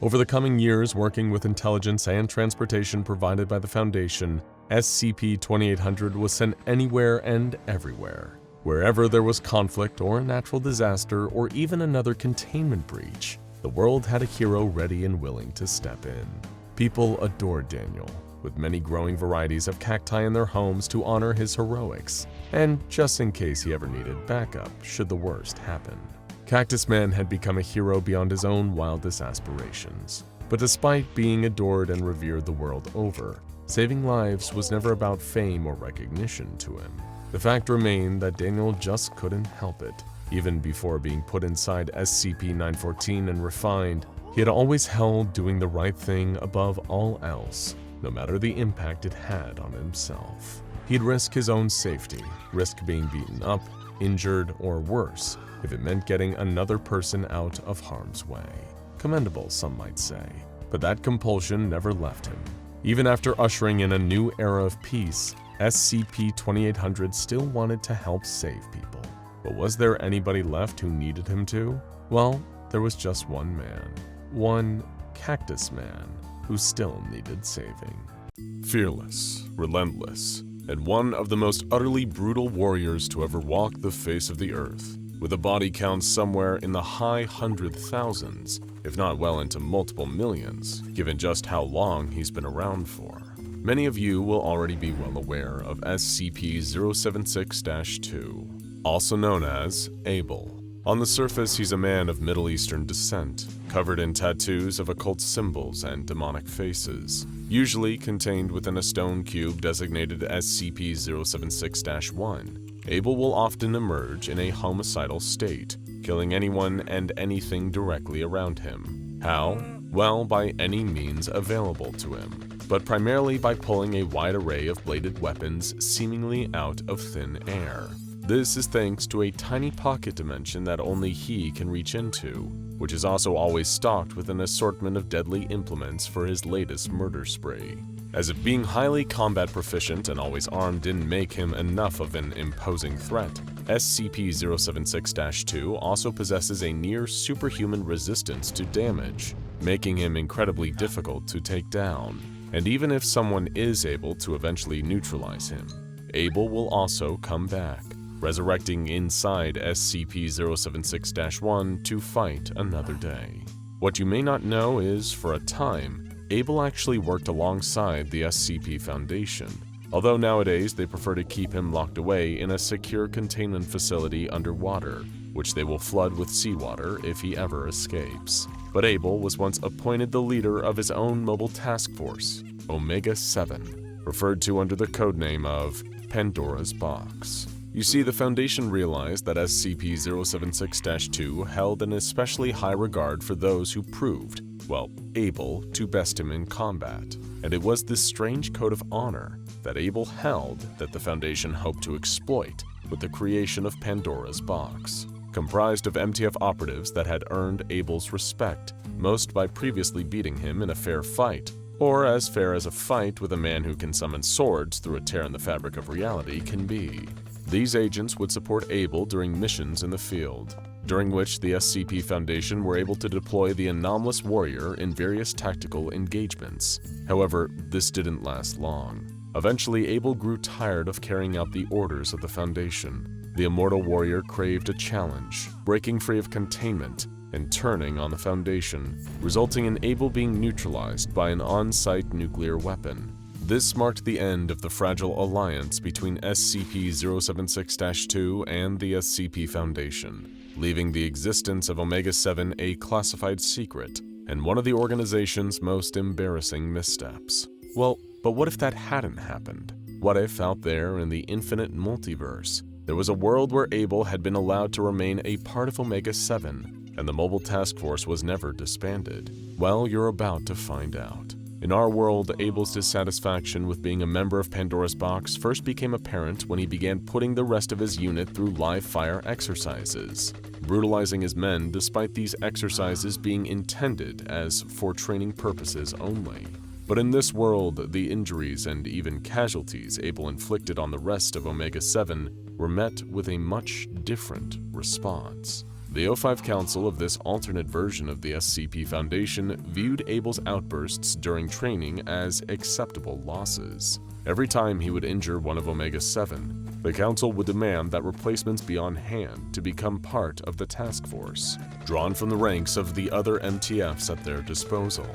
Over the coming years, working with intelligence and transportation provided by the Foundation, SCP-2800 was sent anywhere and everywhere. Wherever there was conflict or a natural disaster or even another containment breach, the world had a hero ready and willing to step in. People adored Daniel, with many growing varieties of cacti in their homes to honor his heroics, and just in case he ever needed backup should the worst happen. Cactusman had become a hero beyond his own wildest aspirations. But despite being adored and revered the world over, saving lives was never about fame or recognition to him. The fact remained that Daniel just couldn't help it. Even before being put inside SCP-914 and refined, he had always held doing the right thing above all else, no matter the impact it had on himself. He'd risk his own safety, risk being beaten up, injured, or worse, if it meant getting another person out of harm's way. Commendable, some might say, but that compulsion never left him. Even after ushering in a new era of peace, SCP-2800 still wanted to help save people. But was there anybody left who needed him to? Well, there was just one man. One Cactusman who still needed saving. Fearless, relentless, and one of the most utterly brutal warriors to ever walk the face of the earth, with a body count somewhere in the high 100,000s, if not well into multiple millions, given just how long he's been around for. Many of you will already be well aware of SCP-076-2, also known as Abel. On the surface, he's a man of Middle Eastern descent, covered in tattoos of occult symbols and demonic faces, usually contained within a stone cube designated SCP-076-1. Abel will often emerge in a homicidal state, killing anyone and anything directly around him. How? Well, by any means available to him, but primarily by pulling a wide array of bladed weapons seemingly out of thin air. This is thanks to a tiny pocket dimension that only he can reach into, which is also always stocked with an assortment of deadly implements for his latest murder spree. As if being highly combat proficient and always armed didn't make him enough of an imposing threat, SCP-076-2 also possesses a near superhuman resistance to damage, making him incredibly difficult to take down. And even if someone is able to eventually neutralize him, Abel will also come back, resurrecting inside SCP-076-1 to fight another day. What you may not know is, for a time, Abel actually worked alongside the SCP Foundation, although nowadays they prefer to keep him locked away in a secure containment facility underwater, which they will flood with seawater if he ever escapes. But Abel was once appointed the leader of his own mobile task force, Omega-7, referred to under the codename of Pandora's Box. You see, the Foundation realized that SCP-076-2 held an especially high regard for those who proved, well, able to best him in combat, and it was this strange code of honor that Abel held that the Foundation hoped to exploit with the creation of Pandora's Box, comprised of MTF operatives that had earned Abel's respect, most by previously beating him in a fair fight, or as fair as a fight with a man who can summon swords through a tear in the fabric of reality can be. These agents would support Abel during missions in the field, during which the SCP Foundation were able to deploy the anomalous warrior in various tactical engagements. However, this didn't last long. Eventually, Abel grew tired of carrying out the orders of the Foundation. The immortal warrior craved a challenge, breaking free of containment and turning on the Foundation, resulting in Abel being neutralized by an on-site nuclear weapon. This marked the end of the fragile alliance between SCP-076-2 and the SCP Foundation, leaving the existence of Omega-7 a classified secret and one of the organization's most embarrassing missteps. Well, but what if that hadn't happened? What if out there in the infinite multiverse, there was a world where Abel had been allowed to remain a part of Omega-7 and the mobile task force was never disbanded? Well, you're about to find out. In our world, Abel's dissatisfaction with being a member of Pandora's Box first became apparent when he began putting the rest of his unit through live fire exercises, brutalizing his men despite these exercises being intended as for training purposes only. But in this world, the injuries and even casualties Abel inflicted on the rest of Omega-7 were met with a much different response. The O5 Council of this alternate version of the SCP Foundation viewed Abel's outbursts during training as acceptable losses. Every time he would injure one of Omega-7, the Council would demand that replacements be on hand to become part of the task force, drawn from the ranks of the other MTFs at their disposal.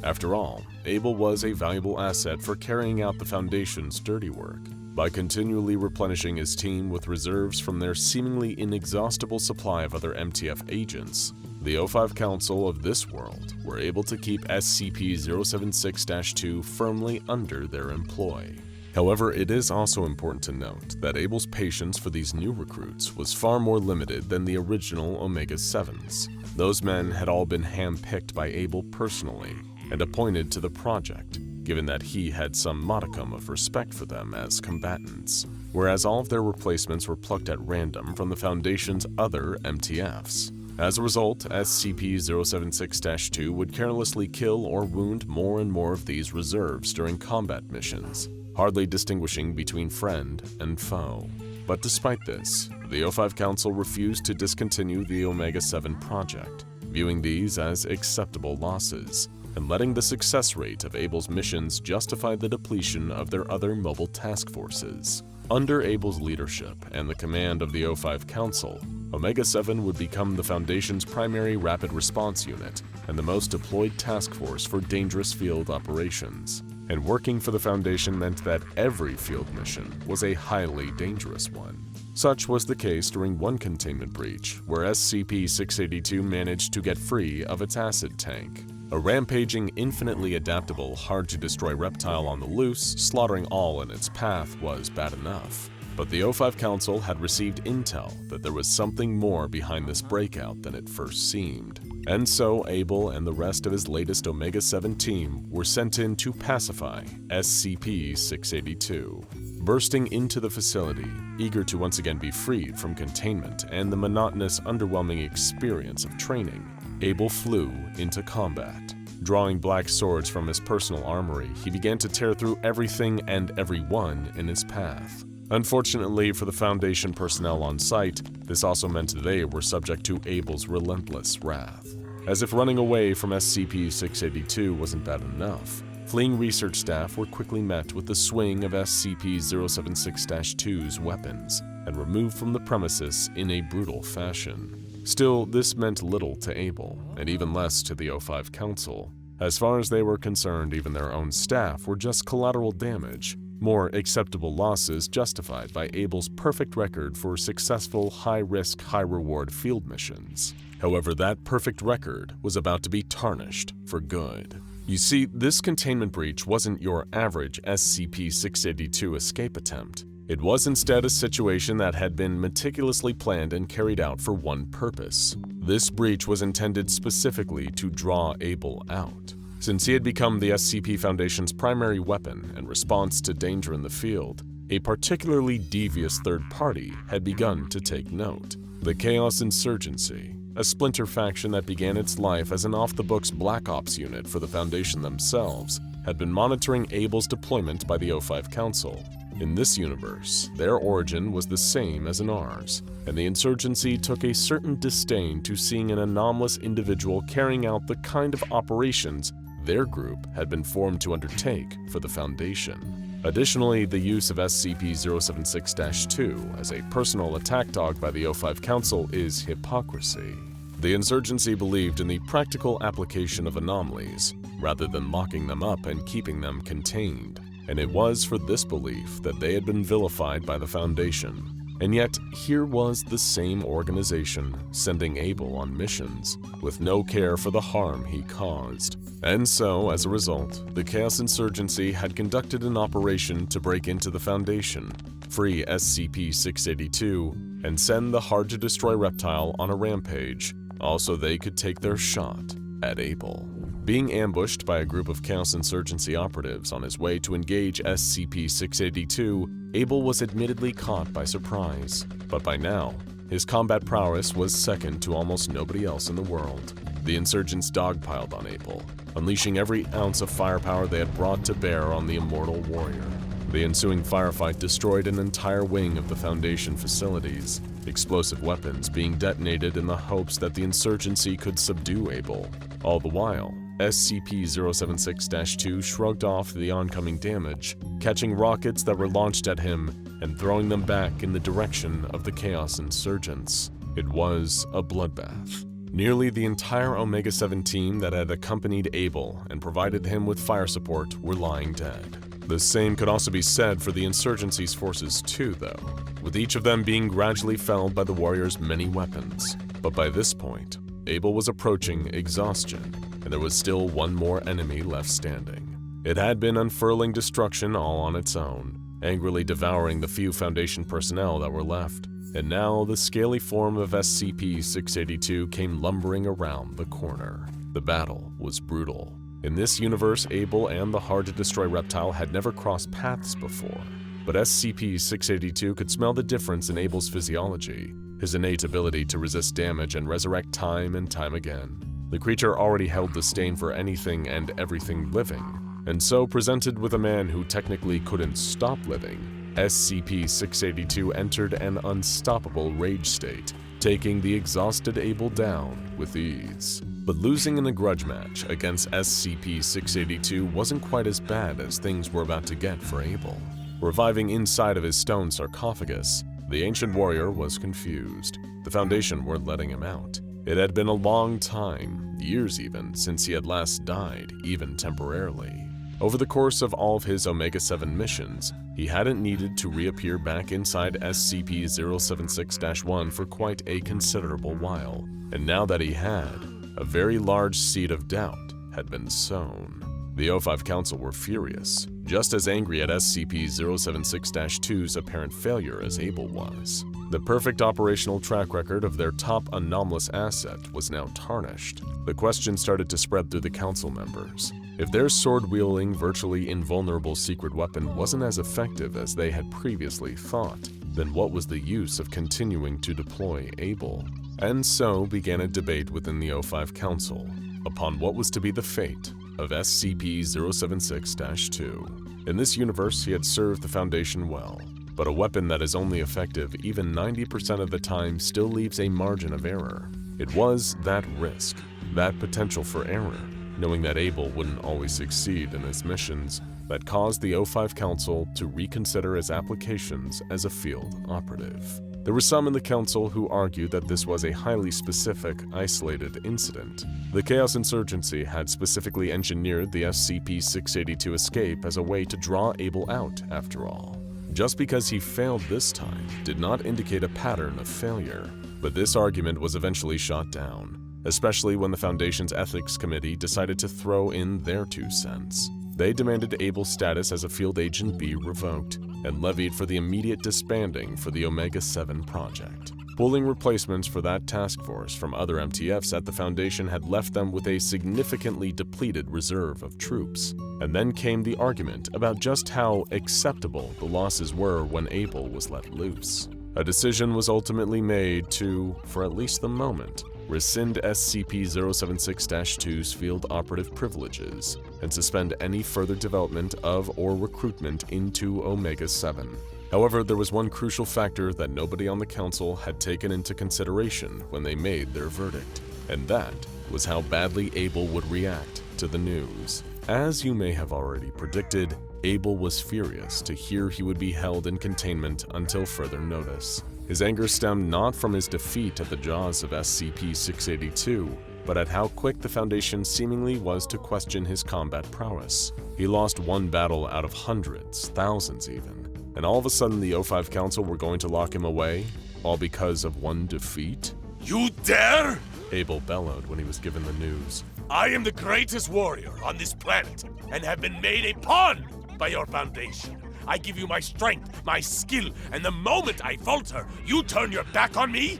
After all, Abel was a valuable asset for carrying out the Foundation's dirty work. By continually replenishing his team with reserves from their seemingly inexhaustible supply of other MTF agents, the O5 Council of this world were able to keep SCP-076-2 firmly under their employ. However, it is also important to note that Abel's patience for these new recruits was far more limited than the original Omega-7s. Those men had all been hand-picked by Abel personally and appointed to the project, given that he had some modicum of respect for them as combatants, whereas all of their replacements were plucked at random from the Foundation's other MTFs. As a result, SCP-076-2 would carelessly kill or wound more and more of these reserves during combat missions, hardly distinguishing between friend and foe. But despite this, the O5 Council refused to discontinue the Omega-7 project, viewing these as acceptable losses, and letting the success rate of Abel's missions justify the depletion of their other mobile task forces. Under Abel's leadership and the command of the O5 Council, Omega-7 would become the Foundation's primary rapid response unit and the most deployed task force for dangerous field operations. And working for the Foundation meant that every field mission was a highly dangerous one. Such was the case during one containment breach, where SCP-682 managed to get free of its acid tank. A rampaging, infinitely adaptable, hard-to-destroy reptile on the loose, slaughtering all in its path was bad enough. But the O5 Council had received intel that there was something more behind this breakout than it first seemed. And so Abel and the rest of his latest Omega-7 team were sent in to pacify SCP-682. Bursting into the facility, eager to once again be freed from containment and the monotonous, underwhelming experience of training, Abel flew into combat. Drawing black swords from his personal armory, he began to tear through everything and everyone in his path. Unfortunately for the Foundation personnel on site, this also meant they were subject to Abel's relentless wrath. As if running away from SCP-682 wasn't bad enough, fleeing research staff were quickly met with the swing of SCP-076-2's weapons and removed from the premises in a brutal fashion. Still, this meant little to Abel, and even less to the O5 Council. As far as they were concerned, even their own staff were just collateral damage, more acceptable losses justified by Abel's perfect record for successful high-risk, high-reward field missions. However, that perfect record was about to be tarnished for good. You see, this containment breach wasn't your average SCP-682 escape attempt. It was instead a situation that had been meticulously planned and carried out for one purpose. This breach was intended specifically to draw Abel out. Since he had become the SCP Foundation's primary weapon in response to danger in the field, a particularly devious third party had begun to take note. The Chaos Insurgency, a splinter faction that began its life as an off-the-books Black Ops unit for the Foundation themselves, had been monitoring Abel's deployment by the O5 Council. In this universe, their origin was the same as in ours, and the insurgency took a certain disdain to seeing an anomalous individual carrying out the kind of operations their group had been formed to undertake for the Foundation. Additionally, the use of SCP-076-2 as a personal attack dog by the O5 Council is hypocrisy. The insurgency believed in the practical application of anomalies, rather than locking them up and keeping them contained. And it was for this belief that they had been vilified by the Foundation. And yet, here was the same organization sending Abel on missions, with no care for the harm he caused. And so, as a result, the Chaos Insurgency had conducted an operation to break into the Foundation, free SCP-682, and send the hard-to-destroy reptile on a rampage, also they could take their shot at Abel. Being ambushed by a group of Chaos Insurgency operatives on his way to engage SCP-682, Abel was admittedly caught by surprise, but by now, his combat prowess was second to almost nobody else in the world. The insurgents dogpiled on Abel, unleashing every ounce of firepower they had brought to bear on the immortal warrior. The ensuing firefight destroyed an entire wing of the Foundation facilities, explosive weapons being detonated in the hopes that the insurgency could subdue Abel. All the while, SCP-076-2 shrugged off the oncoming damage, catching rockets that were launched at him and throwing them back in the direction of the Chaos Insurgents. It was a bloodbath. Nearly the entire Omega-7 team that had accompanied Abel and provided him with fire support were lying dead. The same could also be said for the insurgency's forces too, though, with each of them being gradually felled by the warrior's many weapons. But by this point, Abel was approaching exhaustion, and there was still one more enemy left standing. It had been unfurling destruction all on its own, angrily devouring the few Foundation personnel that were left. And now the scaly form of SCP-682 came lumbering around the corner. The battle was brutal. In this universe, Abel and the hard-to-destroy reptile had never crossed paths before. But SCP-682 could smell the difference in Abel's physiology, his innate ability to resist damage and resurrect time and time again. The creature already held disdain for anything and everything living, and so presented with a man who technically couldn't stop living, SCP-682 entered an unstoppable rage state, taking the exhausted Abel down with ease. But losing in a grudge match against SCP-682 wasn't quite as bad as things were about to get for Abel. Reviving inside of his stone sarcophagus, the ancient warrior was confused. The Foundation weren't letting him out. It had been a long time, years even, since he had last died, even temporarily. Over the course of all of his Omega-7 missions, he hadn't needed to reappear back inside SCP-076-1 for quite a considerable while, and now that he had, a very large seed of doubt had been sown. The O5 Council were furious, just as angry at SCP-076-2's apparent failure as Abel was. The perfect operational track record of their top anomalous asset was now tarnished. The question started to spread through the council members. If their sword-wielding, virtually invulnerable secret weapon wasn't as effective as they had previously thought, then what was the use of continuing to deploy Abel? And so began a debate within the O5 Council upon what was to be the fate of SCP-076-2. In this universe, he had served the Foundation well, but a weapon that is only effective even 90% of the time still leaves a margin of error. It was that risk, that potential for error, knowing that Abel wouldn't always succeed in his missions, that caused the O5 Council to reconsider his applications as a field operative. There were some in the council who argued that this was a highly specific, isolated incident. The Chaos Insurgency had specifically engineered the SCP-682 escape as a way to draw Abel out, after all. Just because he failed this time did not indicate a pattern of failure, but this argument was eventually shot down, especially when the Foundation's Ethics Committee decided to throw in their 2 cents. They demanded Abel's status as a field agent be revoked, and levied for the immediate disbanding for the Omega-7 project. Pulling replacements for that task force from other MTFs at the Foundation had left them with a significantly depleted reserve of troops. And then came the argument about just how acceptable the losses were when Abel was let loose. A decision was ultimately made to, for at least the moment, rescind SCP-076-2's field operative privileges and suspend any further development of or recruitment into Omega-7. However, there was one crucial factor that nobody on the council had taken into consideration when they made their verdict, and that was how badly Abel would react to the news. As you may have already predicted, Abel was furious to hear he would be held in containment until further notice. His anger stemmed not from his defeat at the jaws of SCP-682, but at how quick the Foundation seemingly was to question his combat prowess. He lost one battle out of hundreds, thousands even, and all of a sudden the O5 Council were going to lock him away, all because of one defeat? You dare? Abel bellowed when he was given the news. I am the greatest warrior on this planet and have been made a pawn by your Foundation. I give you my strength, my skill, and the moment I falter, you turn your back on me?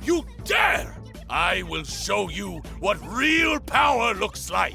You dare! I will show you what real power looks like!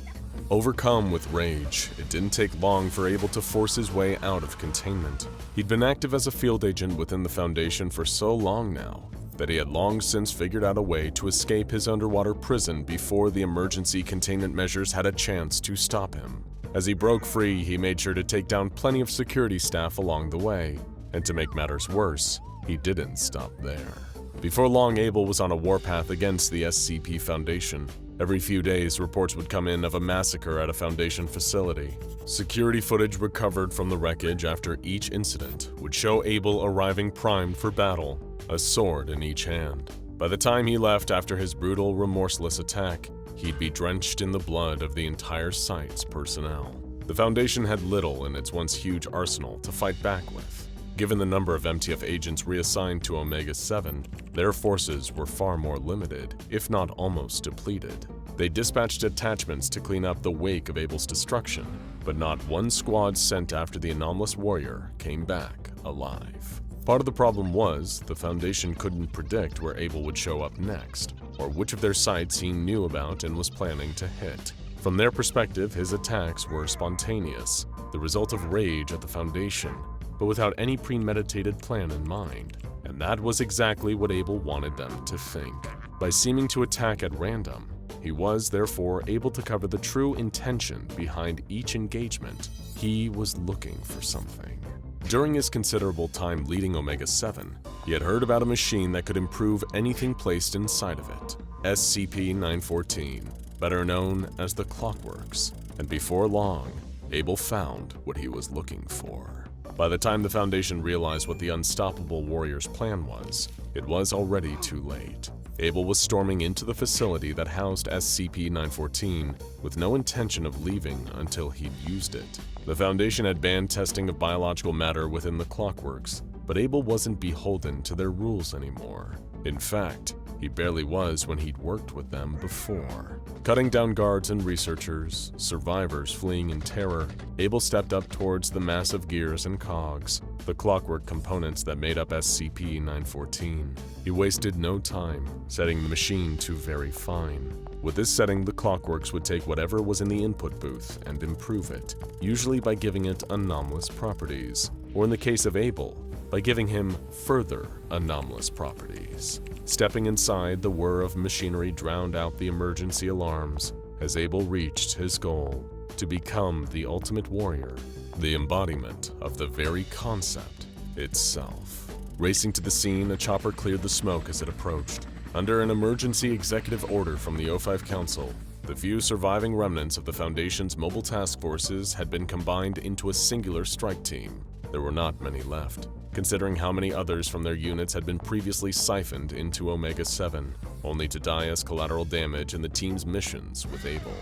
Overcome with rage, it didn't take long for Abel to force his way out of containment. He'd been active as a field agent within the Foundation for so long now that he had long since figured out a way to escape his underwater prison before the emergency containment measures had a chance to stop him. As he broke free, he made sure to take down plenty of security staff along the way, and to make matters worse, he didn't stop there. Before long, Abel was on a warpath against the SCP Foundation. Every few days, reports would come in of a massacre at a Foundation facility. Security footage recovered from the wreckage after each incident would show Abel arriving primed for battle, a sword in each hand. By the time he left after his brutal, remorseless attack, he'd be drenched in the blood of the entire site's personnel. The Foundation had little in its once huge arsenal to fight back with. Given the number of MTF agents reassigned to Omega-7, their forces were far more limited, if not almost depleted. They dispatched detachments to clean up the wake of Abel's destruction, but not one squad sent after the anomalous warrior came back alive. Part of the problem was, the Foundation couldn't predict where Abel would show up next, or which of their sites he knew about and was planning to hit. From their perspective, his attacks were spontaneous, the result of rage at the Foundation, but without any premeditated plan in mind. And that was exactly what Abel wanted them to think. By seeming to attack at random, he was therefore able to cover the true intention behind each engagement. He was looking for something. During his considerable time leading Omega-7, he had heard about a machine that could improve anything placed inside of it, SCP-914, better known as the Clockworks, and before long, Abel found what he was looking for. By the time the Foundation realized what the Unstoppable Warrior's plan was, it was already too late. Abel was storming into the facility that housed SCP-914 with no intention of leaving until he'd used it. The Foundation had banned testing of biological matter within the Clockworks, but Abel wasn't beholden to their rules anymore. In fact, he barely was when he'd worked with them before. Cutting down guards and researchers, survivors fleeing in terror, Abel stepped up towards the massive gears and cogs, the clockwork components that made up SCP-914. He wasted no time, setting the machine to very fine. With this setting, the Clockworks would take whatever was in the input booth and improve it, usually by giving it anomalous properties, or in the case of Abel, by giving him further anomalous properties. Stepping inside, the whir of machinery drowned out the emergency alarms as Abel reached his goal, to become the ultimate warrior, the embodiment of the very concept itself. Racing to the scene, a chopper cleared the smoke as it approached. Under an emergency executive order from the O5 Council, the few surviving remnants of the Foundation's mobile task forces had been combined into a singular strike team. There were not many left, considering how many others from their units had been previously siphoned into Omega-7, only to die as collateral damage in the team's missions with Abel.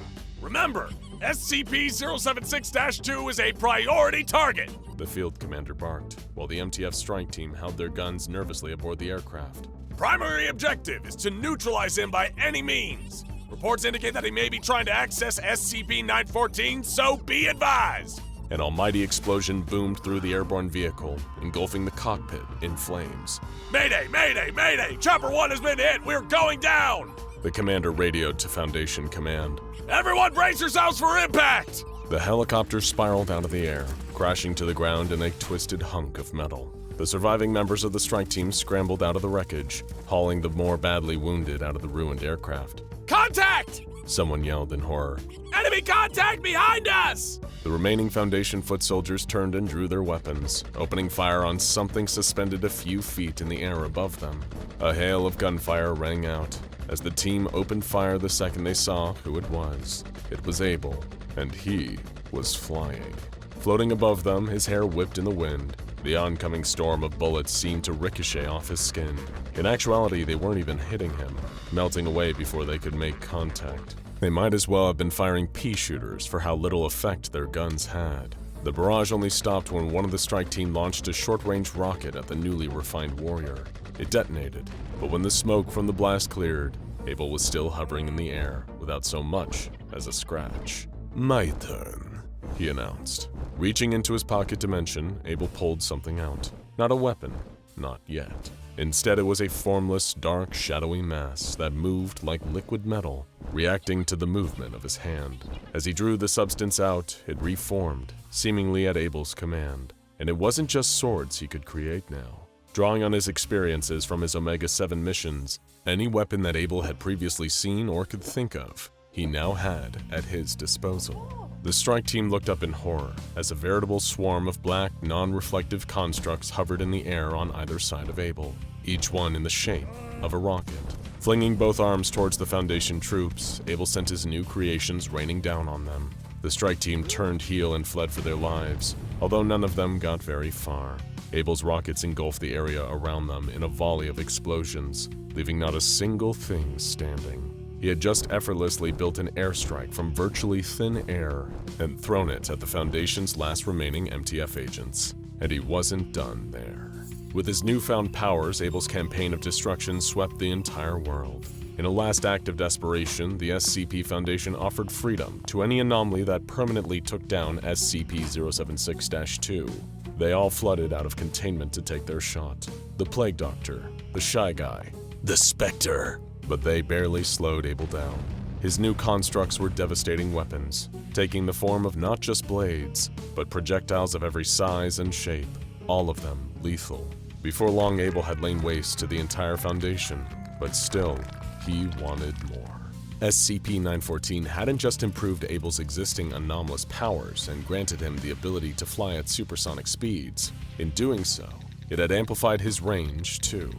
Remember, SCP-076-2 is a priority target! The field commander barked, while the MTF strike team held their guns nervously aboard the aircraft. Primary objective is to neutralize him by any means. Reports indicate that he may be trying to access SCP-914, so be advised! An almighty explosion boomed through the airborne vehicle, engulfing the cockpit in flames. Mayday! Mayday! Mayday! Chopper 1 has been hit! We're going down! The commander radioed to Foundation Command. Everyone brace yourselves for impact! The helicopter spiraled out of the air, crashing to the ground in a twisted hunk of metal. The surviving members of the strike team scrambled out of the wreckage, hauling the more badly wounded out of the ruined aircraft. Contact! Someone yelled in horror. Enemy contact behind us! The remaining Foundation foot soldiers turned and drew their weapons, opening fire on something suspended a few feet in the air above them. A hail of gunfire rang out as the team opened fire the second they saw who it was. It was Abel, and he was flying. Floating above them, his hair whipped in the wind. The oncoming storm of bullets seemed to ricochet off his skin. In actuality, they weren't even hitting him, melting away before they could make contact. They might as well have been firing pea shooters for how little effect their guns had. The barrage only stopped when one of the strike team launched a short-range rocket at the newly refined warrior. It detonated, but when the smoke from the blast cleared, Abel was still hovering in the air without so much as a scratch. "My turn," he announced. Reaching into his pocket dimension, Abel pulled something out. Not a weapon, not yet. Instead, it was a formless, dark, shadowy mass that moved like liquid metal, reacting to the movement of his hand. As he drew the substance out, it reformed, seemingly at Abel's command. And it wasn't just swords he could create now. Drawing on his experiences from his Omega-7 missions, any weapon that Abel had previously seen or could think of, he now had at his disposal. The strike team looked up in horror as a veritable swarm of black, non-reflective constructs hovered in the air on either side of Abel, each one in the shape of a rocket. Flinging both arms towards the Foundation troops, Abel sent his new creations raining down on them. The strike team turned heel and fled for their lives, although none of them got very far. Abel's rockets engulfed the area around them in a volley of explosions, leaving not a single thing standing. He had just effortlessly built an airstrike from virtually thin air and thrown it at the Foundation's last remaining MTF agents. And he wasn't done there. With his newfound powers, Abel's campaign of destruction swept the entire world. In a last act of desperation, the SCP Foundation offered freedom to any anomaly that permanently took down SCP-076-2. They all flooded out of containment to take their shot. The Plague Doctor, the Shy Guy, the Spectre. But they barely slowed Abel down. His new constructs were devastating weapons, taking the form of not just blades, but projectiles of every size and shape, all of them lethal. Before long, Abel had lain waste to the entire Foundation, but still, he wanted more. SCP-914 hadn't just improved Abel's existing anomalous powers and granted him the ability to fly at supersonic speeds. In doing so, it had amplified his range, too.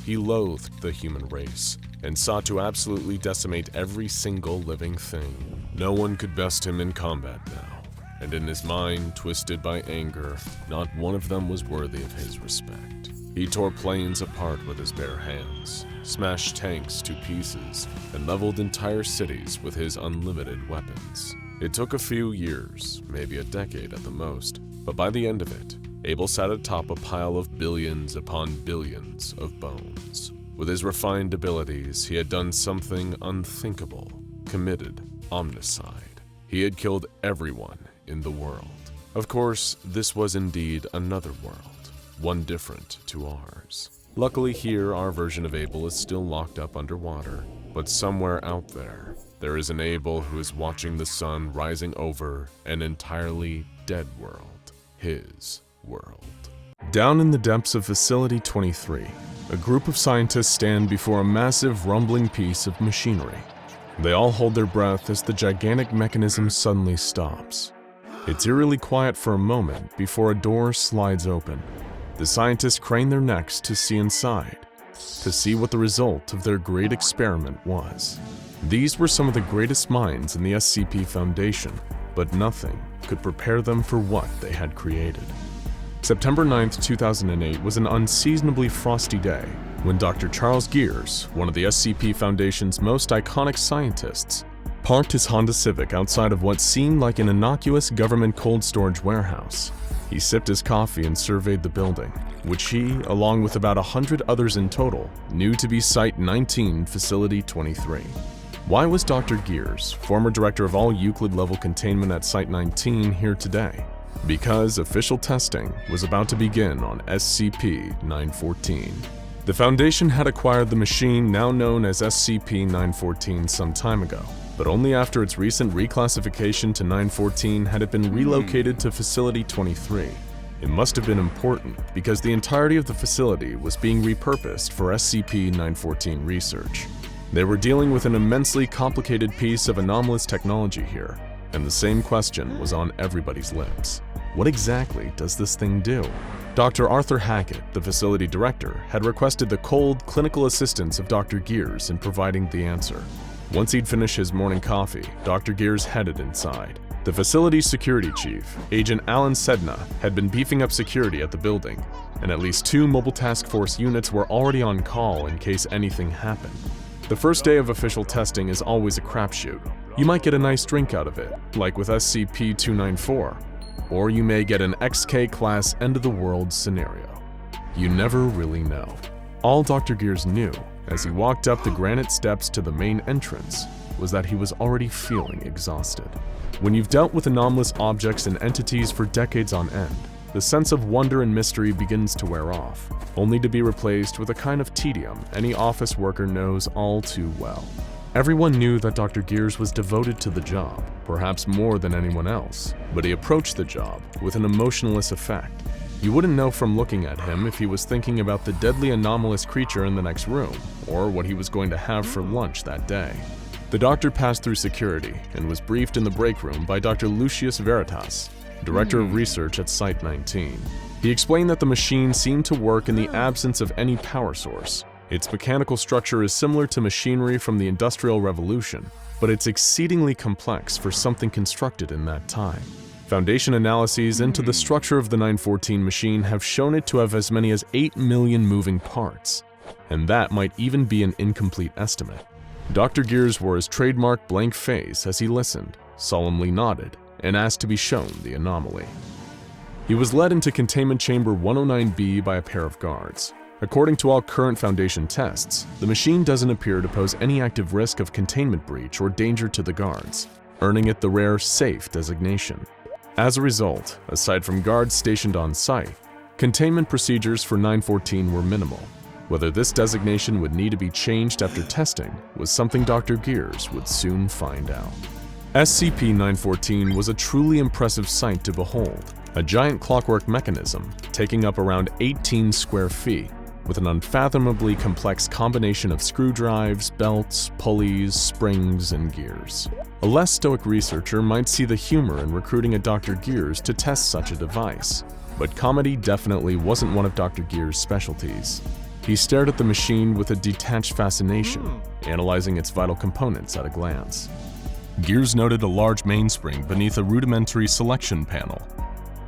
He loathed the human race and sought to absolutely decimate every single living thing. No one could best him in combat now, and in his mind, twisted by anger, not one of them was worthy of his respect. He tore planes apart with his bare hands, smashed tanks to pieces, and leveled entire cities with his unlimited weapons. It took a few years, maybe a decade at the most, but by the end of it, Abel sat atop a pile of billions upon billions of bones. With his refined abilities, he had done something unthinkable, committed omnicide. He had killed everyone in the world. Of course, this was indeed another world, one different to ours. Luckily here, our version of Abel is still locked up underwater, but somewhere out there, there is an Abel who is watching the sun rising over an entirely dead world, his world. Down in the depths of Facility 23, a group of scientists stand before a massive rumbling piece of machinery. They all hold their breath as the gigantic mechanism suddenly stops. It's eerily quiet for a moment before a door slides open. The scientists crane their necks to see inside, to see what the result of their great experiment was. These were some of the greatest minds in the SCP Foundation, but nothing could prepare them for what they had created. September 9th, 2008 was an unseasonably frosty day when Dr. Charles Gears, one of the SCP Foundation's most iconic scientists, parked his Honda Civic outside of what seemed like an innocuous government cold storage warehouse. He sipped his coffee and surveyed the building, which he, along with about 100 others in total, knew to be Site 19, Facility 23. Why was Dr. Gears, former director of all Euclid-level containment at Site 19, here today? Because official testing was about to begin on SCP-914. The Foundation had acquired the machine now known as SCP-914 some time ago, but only after its recent reclassification to 914 had it been relocated to Facility 23. It must have been important because the entirety of the facility was being repurposed for SCP-914 research. They were dealing with an immensely complicated piece of anomalous technology here, and the same question was on everybody's lips. What exactly does this thing do? Dr. Arthur Hackett, the facility director, had requested the cold, clinical assistance of Dr. Gears in providing the answer. Once he'd finished his morning coffee, Dr. Gears headed inside. The facility's security chief, Agent Alan Sedna, had been beefing up security at the building, and at least 2 mobile task force units were already on call in case anything happened. The first day of official testing is always a crapshoot. You might get a nice drink out of it, like with SCP-294, or you may get an XK-class end-of-the-world scenario. You never really know. All Dr. Gears knew, as he walked up the granite steps to the main entrance, was that he was already feeling exhausted. When you've dealt with anomalous objects and entities for decades on end, the sense of wonder and mystery begins to wear off, only to be replaced with a kind of tedium any office worker knows all too well. Everyone knew that Dr. Gears was devoted to the job, perhaps more than anyone else, but he approached the job with an emotionless effect. You wouldn't know from looking at him if he was thinking about the deadly anomalous creature in the next room, or what he was going to have for lunch that day. The doctor passed through security and was briefed in the break room by Dr. Lucius Veritas, Director of Research at Site 19. He explained that the machine seemed to work in the absence of any power source. Its mechanical structure is similar to machinery from the Industrial Revolution, but it's exceedingly complex for something constructed in that time. Foundation analyses into the structure of the 914 machine have shown it to have as many as 8 million moving parts, and that might even be an incomplete estimate. Dr. Gears wore his trademark blank face as he listened, solemnly nodded, and asked to be shown the anomaly. He was led into Containment Chamber 109B by a pair of guards. According to all current Foundation tests, the machine doesn't appear to pose any active risk of containment breach or danger to the guards, earning it the rare safe designation. As a result, aside from guards stationed on site, containment procedures for 914 were minimal. Whether this designation would need to be changed after testing was something Dr. Gears would soon find out. SCP-914 was a truly impressive sight to behold, a giant clockwork mechanism taking up around 18 square feet. with an unfathomably complex combination of screw drives, belts, pulleys, springs, and gears. A less stoic researcher might see the humor in recruiting a Dr. Gears to test such a device, but comedy definitely wasn't one of Dr. Gears' specialties. He stared at the machine with a detached fascination, analyzing its vital components at a glance. Gears noted a large mainspring beneath a rudimentary selection panel.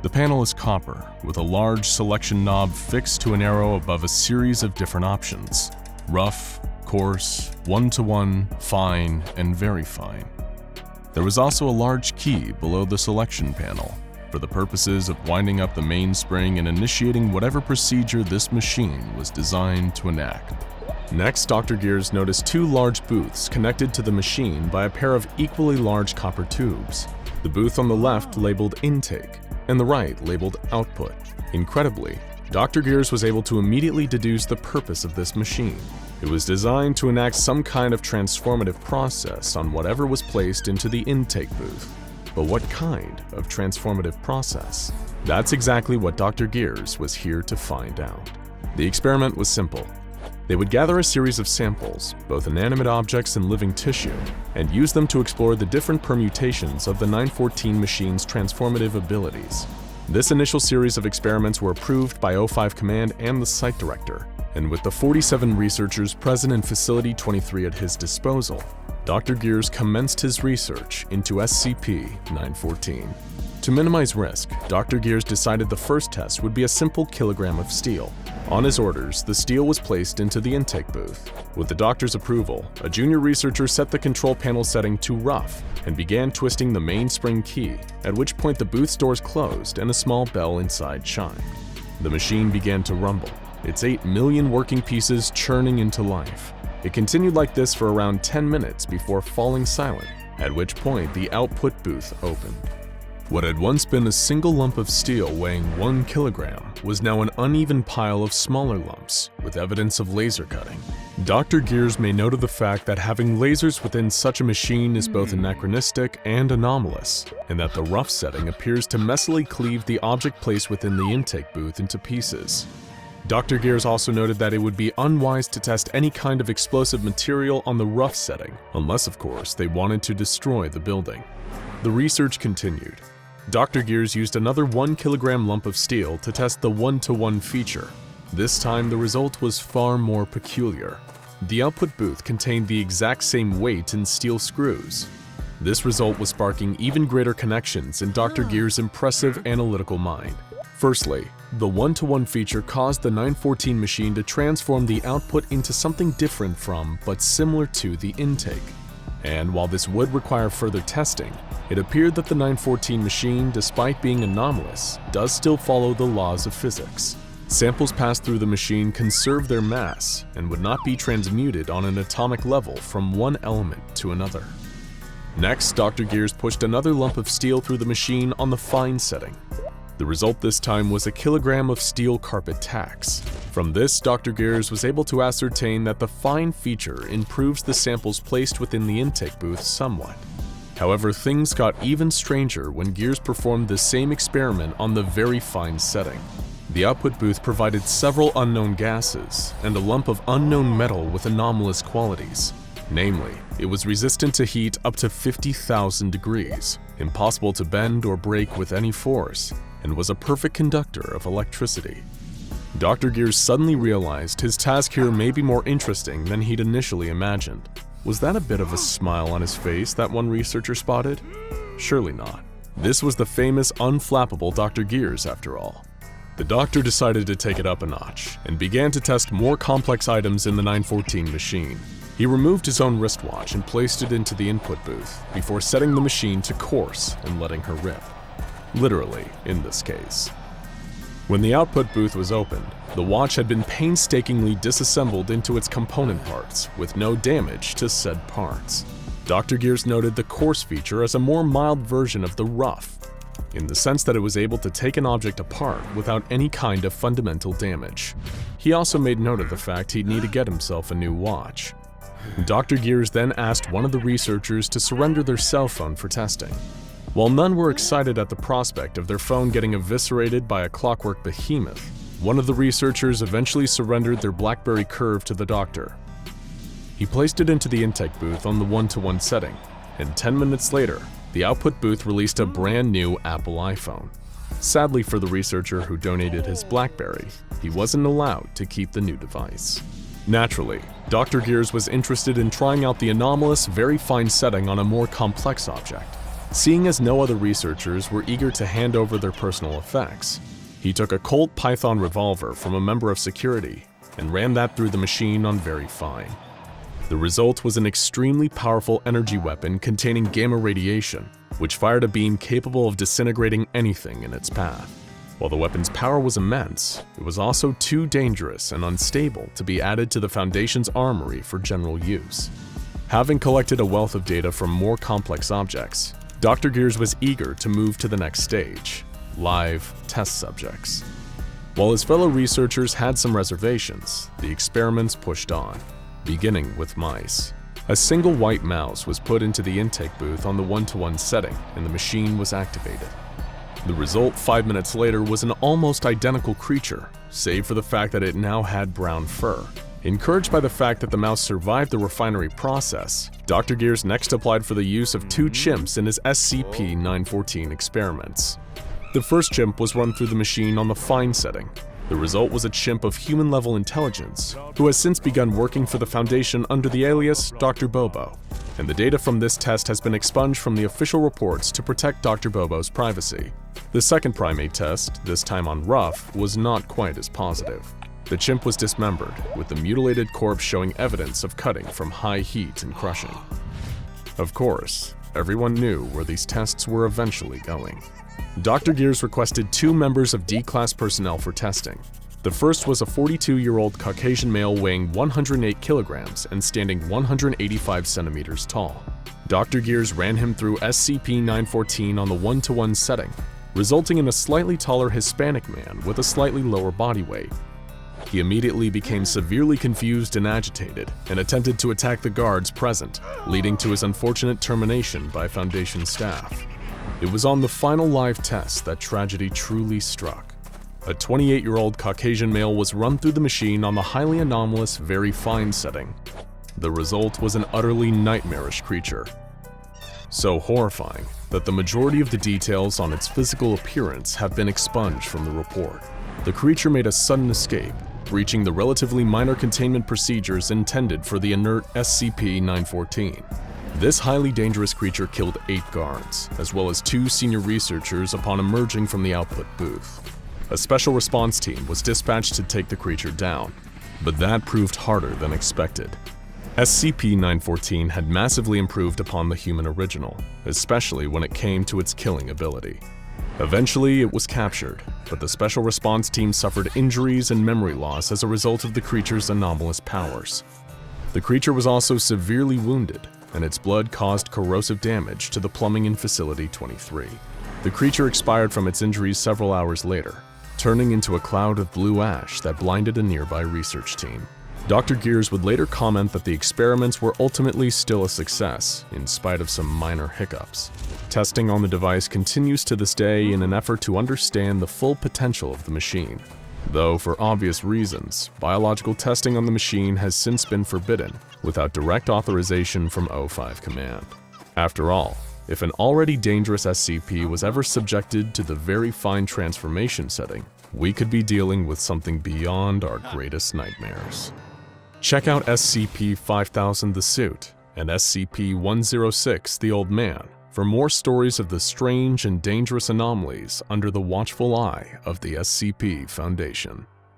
The panel is copper, with a large selection knob fixed to an arrow above a series of different options: rough, coarse, 1-to-1, fine, and very fine. There was also a large key below the selection panel, for the purposes of winding up the mainspring and initiating whatever procedure this machine was designed to enact. Next, Dr. Gears noticed two large booths connected to the machine by a pair of equally large copper tubes. The booth on the left labeled intake, and the right labeled output. Incredibly, Dr. Gears was able to immediately deduce the purpose of this machine. It was designed to enact some kind of transformative process on whatever was placed into the intake booth. But what kind of transformative process? That's exactly what Dr. Gears was here to find out. The experiment was simple. They would gather a series of samples, both inanimate objects and living tissue, and use them to explore the different permutations of the 914 machine's transformative abilities. This initial series of experiments were approved by O5 Command and the site director, and with the 47 researchers present in Facility 23 at his disposal, Dr. Gears commenced his research into SCP-914. To minimize risk, Dr. Gears decided the first test would be a simple kilogram of steel. On his orders, the steel was placed into the intake booth. With the doctor's approval, a junior researcher set the control panel setting to rough and began twisting the mainspring key, at which point the booth's doors closed and a small bell inside chimed. The machine began to rumble, its 8 million working pieces churning into life. It continued like this for around 10 minutes before falling silent, at which point the output booth opened. What had once been a single lump of steel weighing 1 kilogram was now an uneven pile of smaller lumps, with evidence of laser cutting. Dr. Gears made note of the fact that having lasers within such a machine is both anachronistic and anomalous, and that the rough setting appears to messily cleave the object placed within the intake booth into pieces. Dr. Gears also noted that it would be unwise to test any kind of explosive material on the rough setting, unless of course they wanted to destroy the building. The research continued. Dr. Gears used another 1 kilogram lump of steel to test the 1-to-1 feature. This time the result was far more peculiar. The output booth contained the exact same weight in steel screws. This result was sparking even greater connections in Dr. Gears' impressive analytical mind. Firstly, the 1-to-1 feature caused the 914 machine to transform the output into something different from, but similar to, the intake. And while this would require further testing, it appeared that the 914 machine, despite being anomalous, does still follow the laws of physics. Samples passed through the machine conserve their mass and would not be transmuted on an atomic level from one element to another. Next, Dr. Gears pushed another lump of steel through the machine on the fine setting. The result this time was a kilogram of steel carpet tacks. From this, Dr. Gears was able to ascertain that the fine feature improves the samples placed within the intake booth somewhat. However, things got even stranger when Gears performed the same experiment on the very fine setting. The output booth provided several unknown gases and a lump of unknown metal with anomalous qualities. Namely, it was resistant to heat up to 50,000 degrees, impossible to bend or break with any force, and was a perfect conductor of electricity. Dr. Gears suddenly realized his task here may be more interesting than he'd initially imagined. Was that a bit of a smile on his face that one researcher spotted? Surely not. This was the famous unflappable Dr. Gears after all. The doctor decided to take it up a notch and began to test more complex items in the 914 machine. He removed his own wristwatch and placed it into the input booth before setting the machine to course and letting her rip. Literally, in this case. When the output booth was opened, the watch had been painstakingly disassembled into its component parts, with no damage to said parts. Dr. Gears noted the coarse feature as a more mild version of the rough, in the sense that it was able to take an object apart without any kind of fundamental damage. He also made note of the fact he'd need to get himself a new watch. Dr. Gears then asked one of the researchers to surrender their cell phone for testing. While none were excited at the prospect of their phone getting eviscerated by a clockwork behemoth, one of the researchers eventually surrendered their BlackBerry Curve to the doctor. He placed it into the intake booth on the 1-to-1 setting, and 10 minutes later, the output booth released a brand new Apple iPhone. Sadly for the researcher who donated his BlackBerry, he wasn't allowed to keep the new device. Naturally, Dr. Gears was interested in trying out the anomalous, very fine setting on a more complex object. Seeing as no other researchers were eager to hand over their personal effects, he took a Colt Python revolver from a member of security and ran that through the machine on very fine. The result was an extremely powerful energy weapon containing gamma radiation, which fired a beam capable of disintegrating anything in its path. While the weapon's power was immense, it was also too dangerous and unstable to be added to the Foundation's armory for general use. Having collected a wealth of data from more complex objects, Dr. Gears was eager to move to the next stage: live test subjects. While his fellow researchers had some reservations, the experiments pushed on, beginning with mice. A single white mouse was put into the intake booth on the 1-to-1 setting, and the machine was activated. The result 5 minutes later was an almost identical creature, save for the fact that it now had brown fur. Encouraged by the fact that the mouse survived the refinery process, Dr. Gears next applied for the use of 2 chimps in his SCP-914 experiments. The first chimp was run through the machine on the fine setting. The result was a chimp of human-level intelligence, who has since begun working for the Foundation under the alias Dr. Bobo, and the data from this test has been expunged from the official reports to protect Dr. Bobo's privacy. The second primate test, this time on Ruff, was not quite as positive. The chimp was dismembered, with the mutilated corpse showing evidence of cutting from high heat and crushing. Of course, everyone knew where these tests were eventually going. Dr. Gears requested 2 members of D-Class personnel for testing. The first was a 42-year-old Caucasian male weighing 108 kilograms and standing 185 centimeters tall. Dr. Gears ran him through SCP-914 on the 1-to-1 setting, resulting in a slightly taller Hispanic man with a slightly lower body weight. He immediately became severely confused and agitated and attempted to attack the guards present, leading to his unfortunate termination by Foundation staff. It was on the final live test that tragedy truly struck. A 28-year-old Caucasian male was run through the machine on the highly anomalous, very fine setting. The result was an utterly nightmarish creature. So horrifying that the majority of the details on its physical appearance have been expunged from the report. The creature made a sudden escape, breaching the relatively minor containment procedures intended for the inert SCP-914. This highly dangerous creature killed 8 guards, as well as 2 senior researchers upon emerging from the output booth. A special response team was dispatched to take the creature down, but that proved harder than expected. SCP-914 had massively improved upon the human original, especially when it came to its killing ability. Eventually, it was captured, but the special response team suffered injuries and memory loss as a result of the creature's anomalous powers. The creature was also severely wounded, and its blood caused corrosive damage to the plumbing in Facility 23. The creature expired from its injuries several hours later, turning into a cloud of blue ash that blinded a nearby research team. Dr. Gears would later comment that the experiments were ultimately still a success, in spite of some minor hiccups. Testing on the device continues to this day in an effort to understand the full potential of the machine. Though, for obvious reasons, biological testing on the machine has since been forbidden without direct authorization from O5 Command. After all, if an already dangerous SCP was ever subjected to the very fine transformation setting, we could be dealing with something beyond our greatest nightmares. Check out SCP-5000 the Suit and SCP-106 the Old Man for more stories of the strange and dangerous anomalies under the watchful eye of the SCP Foundation.